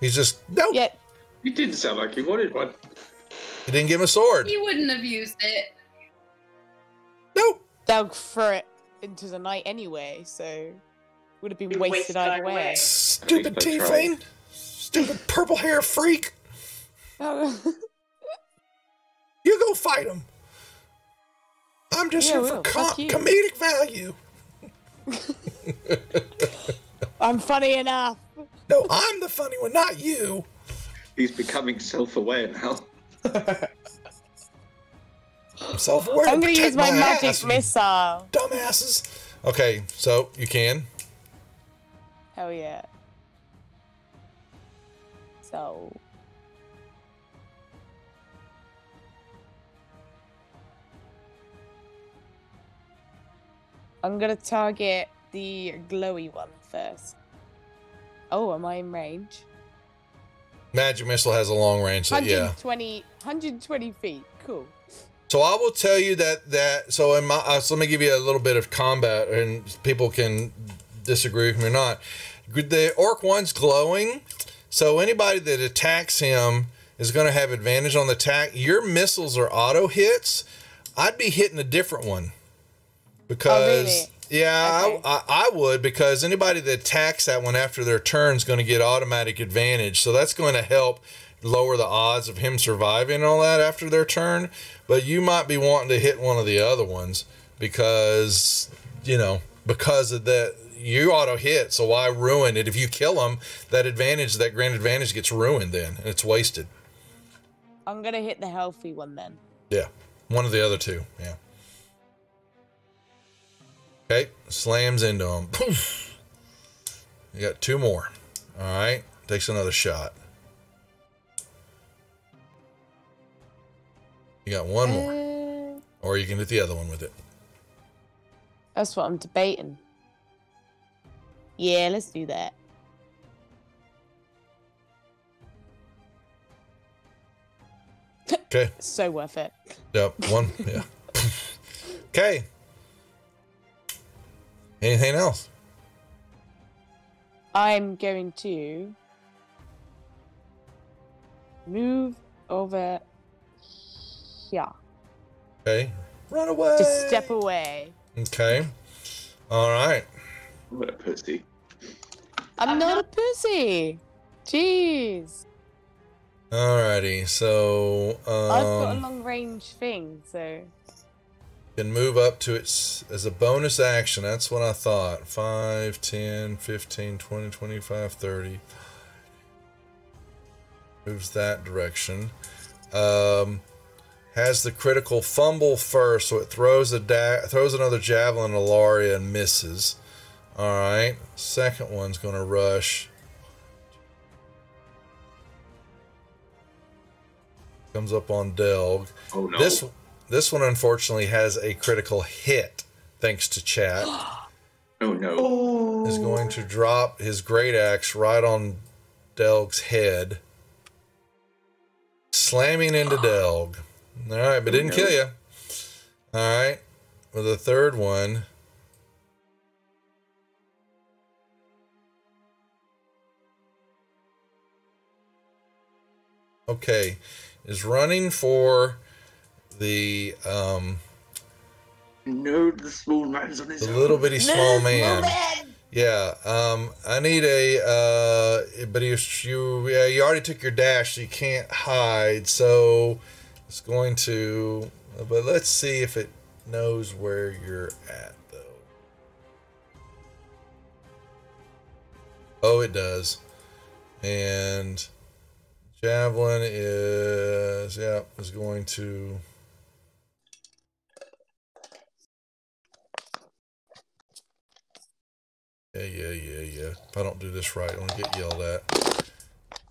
He's just, nope. Yeah. He didn't sound like he wanted one. He didn't give him a sword. He wouldn't have used it. Nope. They'll throw it into the night anyway, so would have been wasted either way. Stupid tiefling. Stupid purple hair freak. Oh. You go fight him. I'm just here for comedic value. I'm funny enough. No, I'm the funny one, not you. He's becoming self-aware now. I'm self-aware. I'm going to use my magic missile. Dumbasses. Okay, so you can. Hell yeah. So... I'm going to target the glowy one first. Oh, am I in range? Magic missile has a long range, so 120 feet. Cool. So I will tell you that so in my so let me give you a little bit of combat, and people can disagree with me or not. The Orc 1's glowing, so anybody that attacks him is going to have advantage on the attack. Your missiles are auto hits. I'd be hitting a different one because really? Yeah, Okay. I would, because anybody that attacks that one after their turn is going to get automatic advantage. So that's going to help lower the odds of him surviving and all that after their turn, but you might be wanting to hit one of the other ones because, because of that, you auto hit. So why ruin it? If you kill him, that grand advantage gets ruined then, and it's wasted. I'm going to hit the healthy one then. Yeah. One of the other two. Yeah. Okay. Slams into him. Poof. You got 2 more. All right. Takes another shot. You got 1 more. Or you can hit the other one with it. That's what I'm debating. Yeah, let's do that. Okay. So worth it. Yep. 1. Yeah. Okay. Anything else? I'm going to move over here. Okay. Run away. Just step away. Okay. All right. What a pussy. I'm not a pussy. Jeez. Alrighty, so I've got a long range thing, so can move up to its as a bonus action. That's what I thought. 5, 10, 15, 20, 25, 30. Moves that direction. Has the critical fumble first, so it throws another javelin at Alaria and misses. All right. Second one's going to rush. Comes up on Delg. Oh no. This one unfortunately has a critical hit, thanks to chat. Oh no. Is going to drop his great axe right on Delg's head, slamming into Delg. All right, but didn't kill you. All right, with the third one. Okay, is running for the No, the small man's on his the own. little bitty small man. Yeah, I need a but you already took your dash, so you can't hide. So it's going to, but let's see if it knows where you're at though. Oh, it does. And javelin is going to. Yeah. If I don't do this right, I'm gonna get yelled at.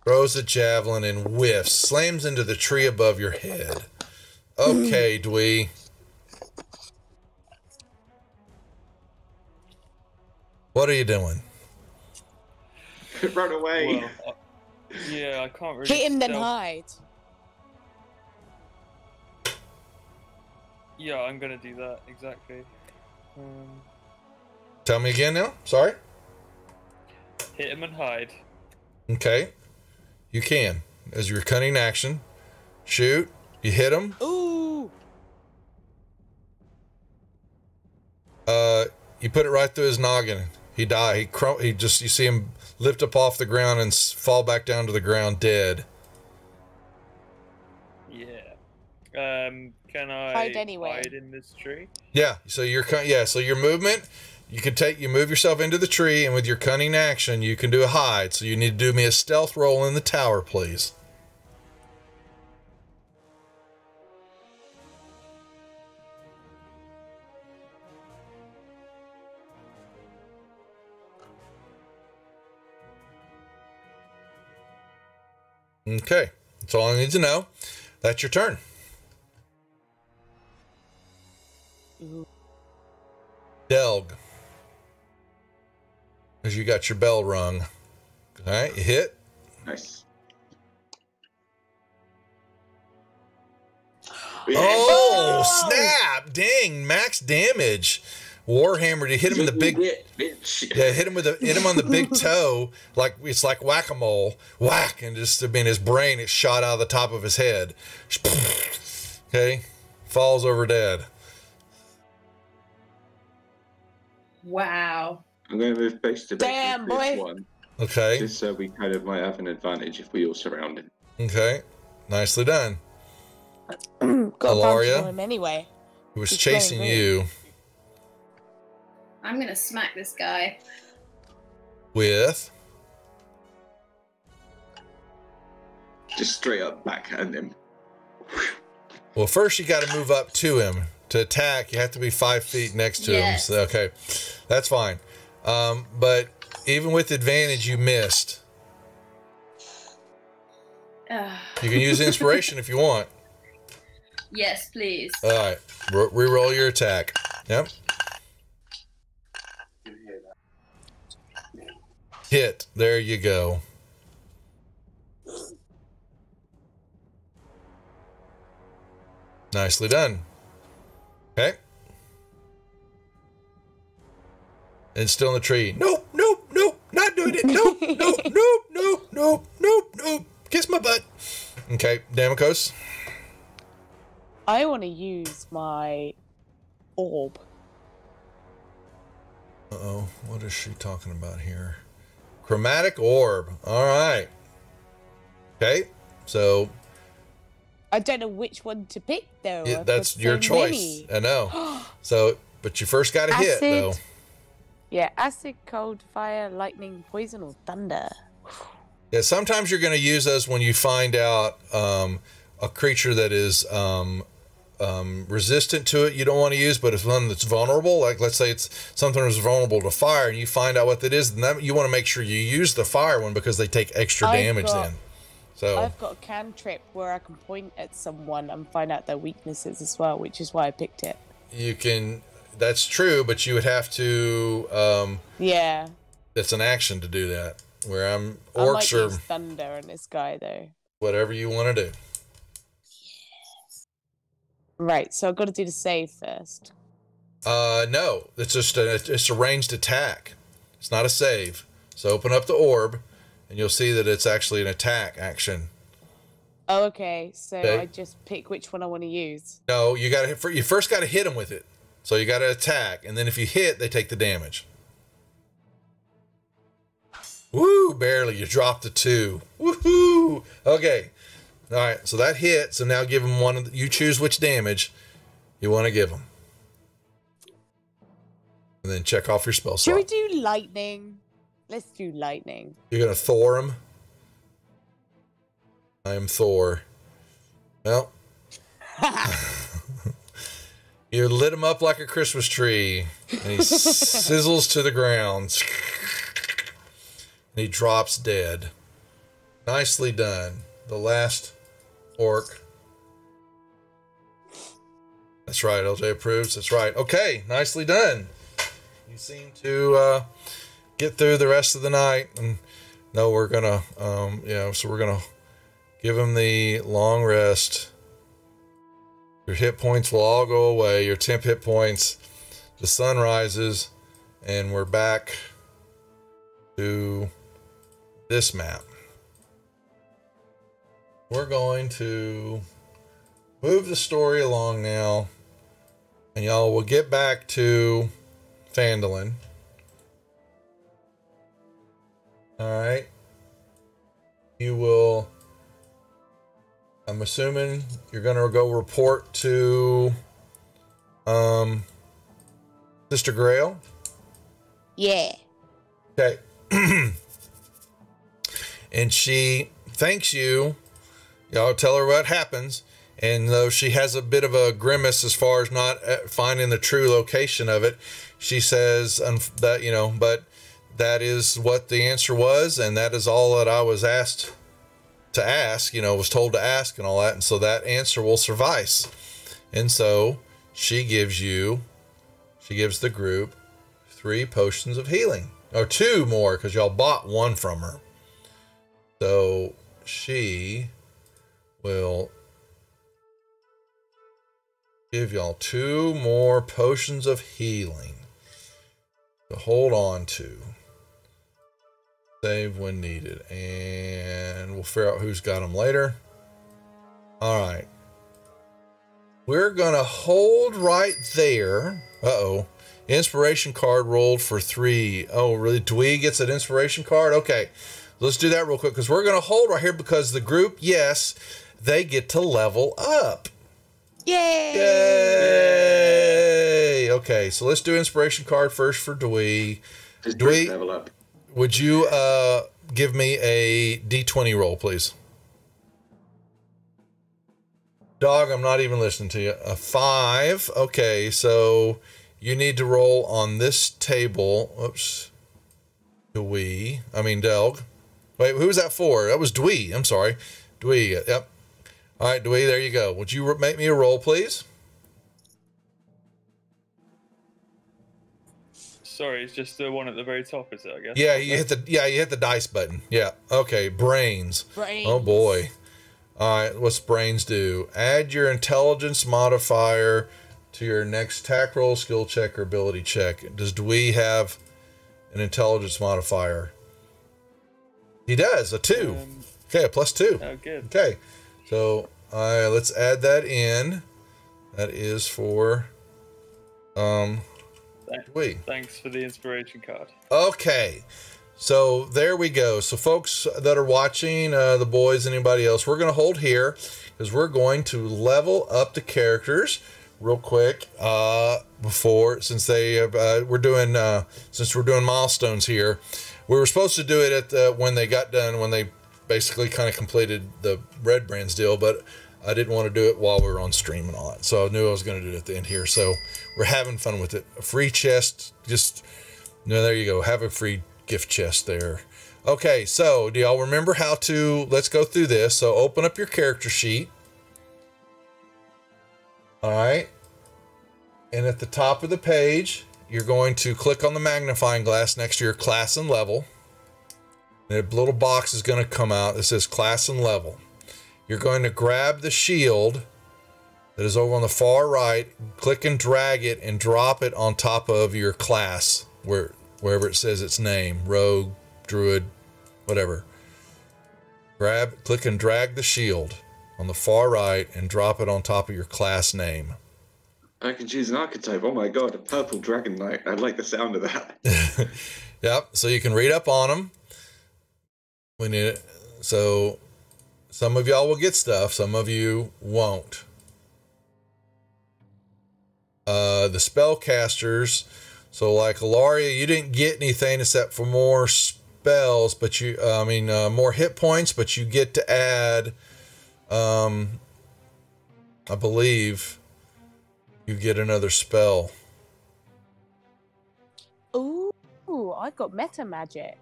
Throws a javelin and whiffs. Slams into the tree above your head. Okay, Dwee. What are you doing? Run away. Well, yeah, I can't really. Hit him, then stealth- hide. Yeah, I'm gonna do that exactly. Tell me again now. Sorry. Hit him and hide. Okay. You can. As your cunning action. Shoot. You hit him. Ooh. You put it right through his noggin. He died. You see him lift up off the ground and fall back down to the ground dead. Yeah. Can I Hide anyway. hide in this tree? Yeah. So your movement, you move yourself into the tree, and with your cunning action, you can do a hide. So you need to do me a stealth roll in the tower, please. Okay, that's all I need to know. That's your turn. Delg. Because you got your bell rung. All right, you hit. Nice. Oh, snap! Dang, max damage. Warhammer, you hit him in the big. Yeah, hit him on the big toe, like it's like whack-a-mole, whack, and just in his brain, it shot out of the top of his head. Okay, falls over dead. Wow. I'm going to move face to face Damn, with this boy. one. Okay. Just so we kind of might have an advantage if we all surround him. Okay. Nicely done. Got a Alaria? on him anyway. Who was He's chasing playing you I'm gonna smack this guy. with... Just straight up backhand him. Well, first you got to move up to him. To attack, you have to be 5 feet next to him. Yes. So, okay, that's fine. But even with advantage, you missed. You can use inspiration if you want. Yes, please. All right, re-roll your attack. Yep. Hit. There you go. Nicely done. Okay. And still in the tree. Nope, nope, nope, not doing it. Nope, nope, nope, nope, nope, nope, nope. Kiss my butt. Okay, Damokos. I want to use my orb. Uh-oh, what is she talking about here? Chromatic orb. All right. Okay, so... I don't know which one to pick, though. Yeah, I've that's got your so choice. many. I know. So, but you first got to hit, though. Yeah, acid, cold, fire, lightning, poison, or thunder. Yeah, sometimes you're going to use those when you find out a creature that is resistant to it you don't want to use, but it's one that's vulnerable. Like, let's say it's something that's vulnerable to fire, and you find out what that is, then you want to make sure you use the fire one because they take extra damage then. So I've got a cantrip where I can point at someone and find out their weaknesses as well, which is why I picked it. you can... That's true, but you would have to... yeah. It's an action to do that. Where I might orcs use are... thunder on this guy, though. Whatever you want to do. Right, so I've got to do the save first. No, it's just it's a ranged attack. It's not a save. So open up the orb, and you'll see that it's actually an attack action. Oh, okay. So Okay. I just pick which one I want to use. No, you first got to hit them with it. So you got to attack, and then if you hit, they take the damage. Woo! Barely. You dropped a 2. Woohoo! Okay. All right. So that hit. So now give them one. You choose which damage you want to give them, and then check off your spell Should slot. we do lightning? Let's do lightning. You're gonna Thor him. I am Thor. Well, you lit him up like a Christmas tree, and he sizzles to the ground. And he drops dead. Nicely done. The last orc. That's right, LJ approves. That's right. Okay, nicely done. You seem to get through the rest of the night. And no, we're gonna, so we're gonna give him the long rest. Your hit points will all go away. Your temp hit points. The sun rises, and we're back to this map. We're going to move the story along now, and y'all will get back to Phandelver. All right. You will, I'm assuming you're going to go report to Sister Grail. Yeah. Okay. And she thanks you. Y'all tell her what happens. And though she has a bit of a grimace as far as not finding the true location of it, she says that, but that is what the answer was. And that is all that I was asked to ask, was told to ask and all that. And so that answer will suffice. And so she gives the group 3 potions of healing, or 2 more, because y'all bought 1 from her. So she will give y'all 2 more potions of healing to hold on to. Save when needed. And we'll figure out who's got them later. All right. We're going to hold right there. Uh-oh. Inspiration card rolled for 3. Oh, really? Dwee gets an inspiration card? Okay. Let's do that real quick because we're going to hold right here because the group, yes, they get to level up. Yay! Yay! Okay, so let's do inspiration card first for Dwee. Dwee, level up. would you give me a D20 roll, please? Dog, I'm not even listening to you. A 5. Okay, so you need to roll on this table. Oops. Delg. Wait, who was that for? That was Dwee. I'm sorry. Dwee. Yep. All right, Dwee, there you go. Would you make me a roll, please? Sorry, it's just the one at the very top, is it, I guess? Yeah, you hit the dice button. Yeah. Okay, brains. Brains. Oh boy. All right, what's brains do? Add your intelligence modifier to your next attack roll, skill check, or ability check. Does Dwee have an intelligence modifier? He does, a 2. Okay, a +2. Oh, good. Okay, so let's add that in. That is for Dwee. Thanks for the inspiration card. Okay, so there we go. So folks that are watching, the boys, anybody else, we're going to hold here because we're going to level up the characters real quick since we're doing milestones here. We were supposed to do it at when they got done, when they basically kind of completed the Red Brands deal, but I didn't want to do it while we were on stream and all that. So I knew I was going to do it at the end here. So we're having fun with it. A free chest, there you go. Have a free gift chest there. Okay, so do y'all remember let's go through this. So open up your character sheet. All right. And at the top of the page, you're going to click on the magnifying glass next to your class and level. And a little box is going to come out that says class and level. You're going to grab the shield that is over on the far right, click and drag it and drop it on top of your class, wherever it says its name, rogue, druid, whatever. Click and drag the shield on the far right and drop it on top of your class name. I can choose an archetype. Oh my god, a purple dragon knight. I like the sound of that. Yep, so you can read up on them. We need it. So some of y'all will get stuff, some of you won't. The spellcasters, so like Ilaria, you didn't get anything except for more spells, but more hit points, but you get to add, I believe you get another spell. Ooh, I've got meta magic.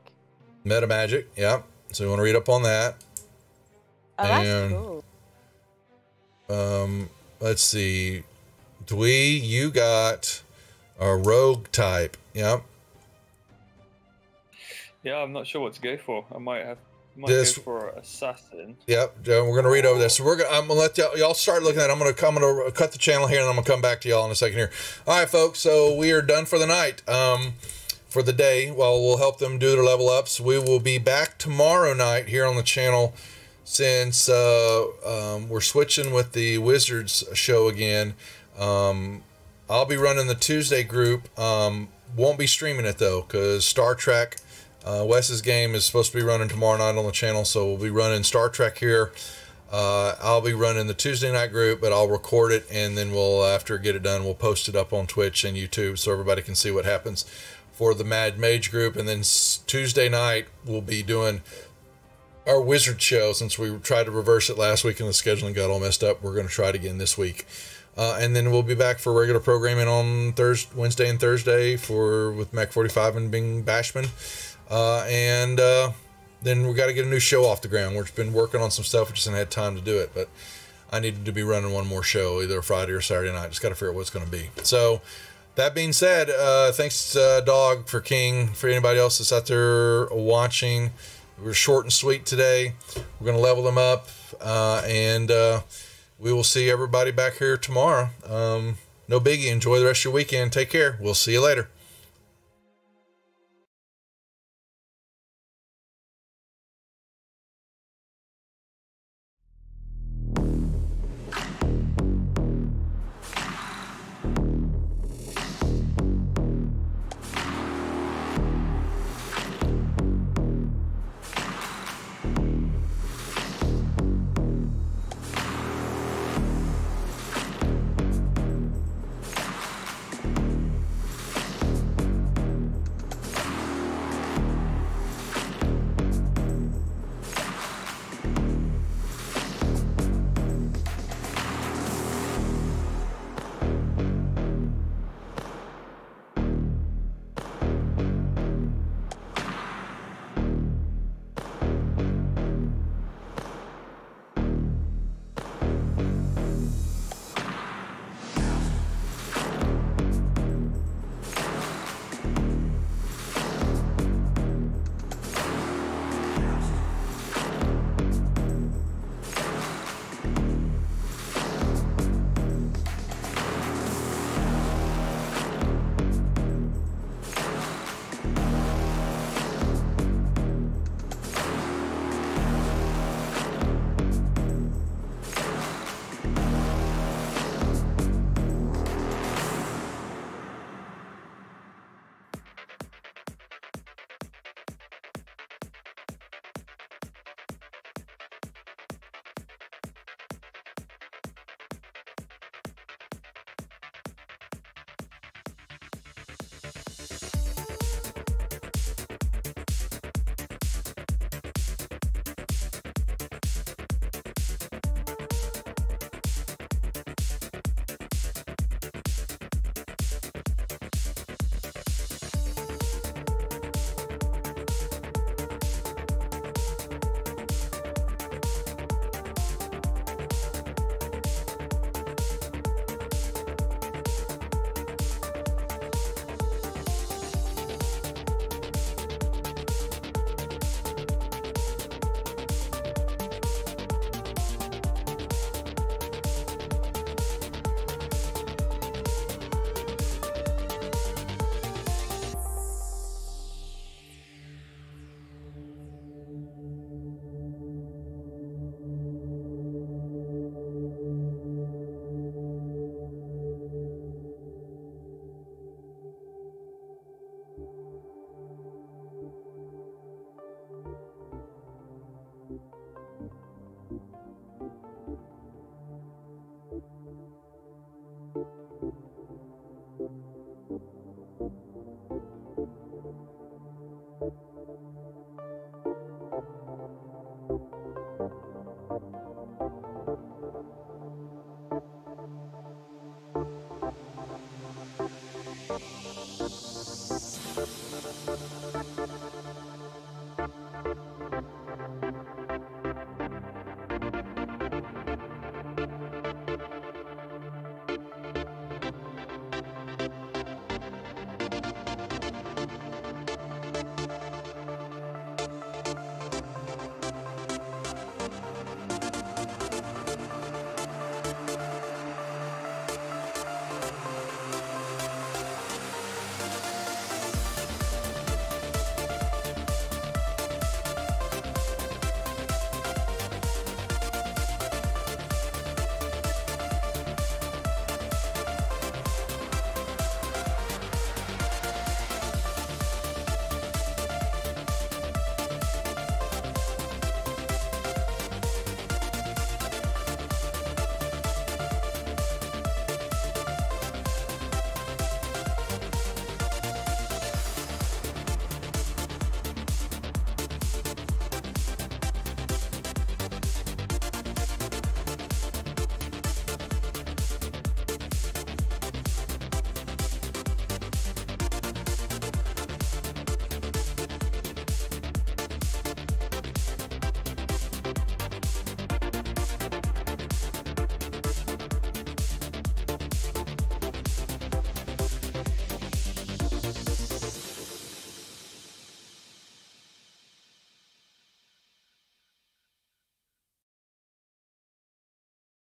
Meta magic, yeah. So you want to read up on that. Oh, that's cool. Let's see. Dwee, you got a rogue type. Yep. Yeah, I'm not sure what to go for. I might go for assassin. Yep, we're gonna read over this. So I'm gonna let y'all start looking at it. I'm gonna cut the channel here, and I'm gonna come back to y'all in a second here. All right, folks. So we are done for the night. For the day. Well, we'll help them do their level ups. We will be back tomorrow night here on the channel, since we're switching with the Wizards show again. I'll be running the Tuesday group. Won't be streaming it though, because Star Trek, Wes's game is supposed to be running tomorrow night on the channel, so we'll be running Star Trek here. I'll be running the Tuesday night group, but I'll record it, and then after get it done, we'll post it up on Twitch and YouTube so everybody can see what happens for the Mad Mage group. And then Tuesday night we'll be doing our Wizard show, since we tried to reverse it last week and the scheduling got all messed up. We're going to try it again this week. And then we'll be back for regular programming on Wednesday and Thursday with Mac 45 and Bing Bashman. Then we got to get a new show off the ground. We've been working on some stuff. We just haven't had time to do it, but I needed to be running one more show, either Friday or Saturday night. Just got to figure out what it's going to be. So that being said, thanks Dog, for King, for anybody else that's out there watching. We're short and sweet today. We're going to level them up, and we will see everybody back here tomorrow. No biggie. Enjoy the rest of your weekend. Take care. We'll see you later.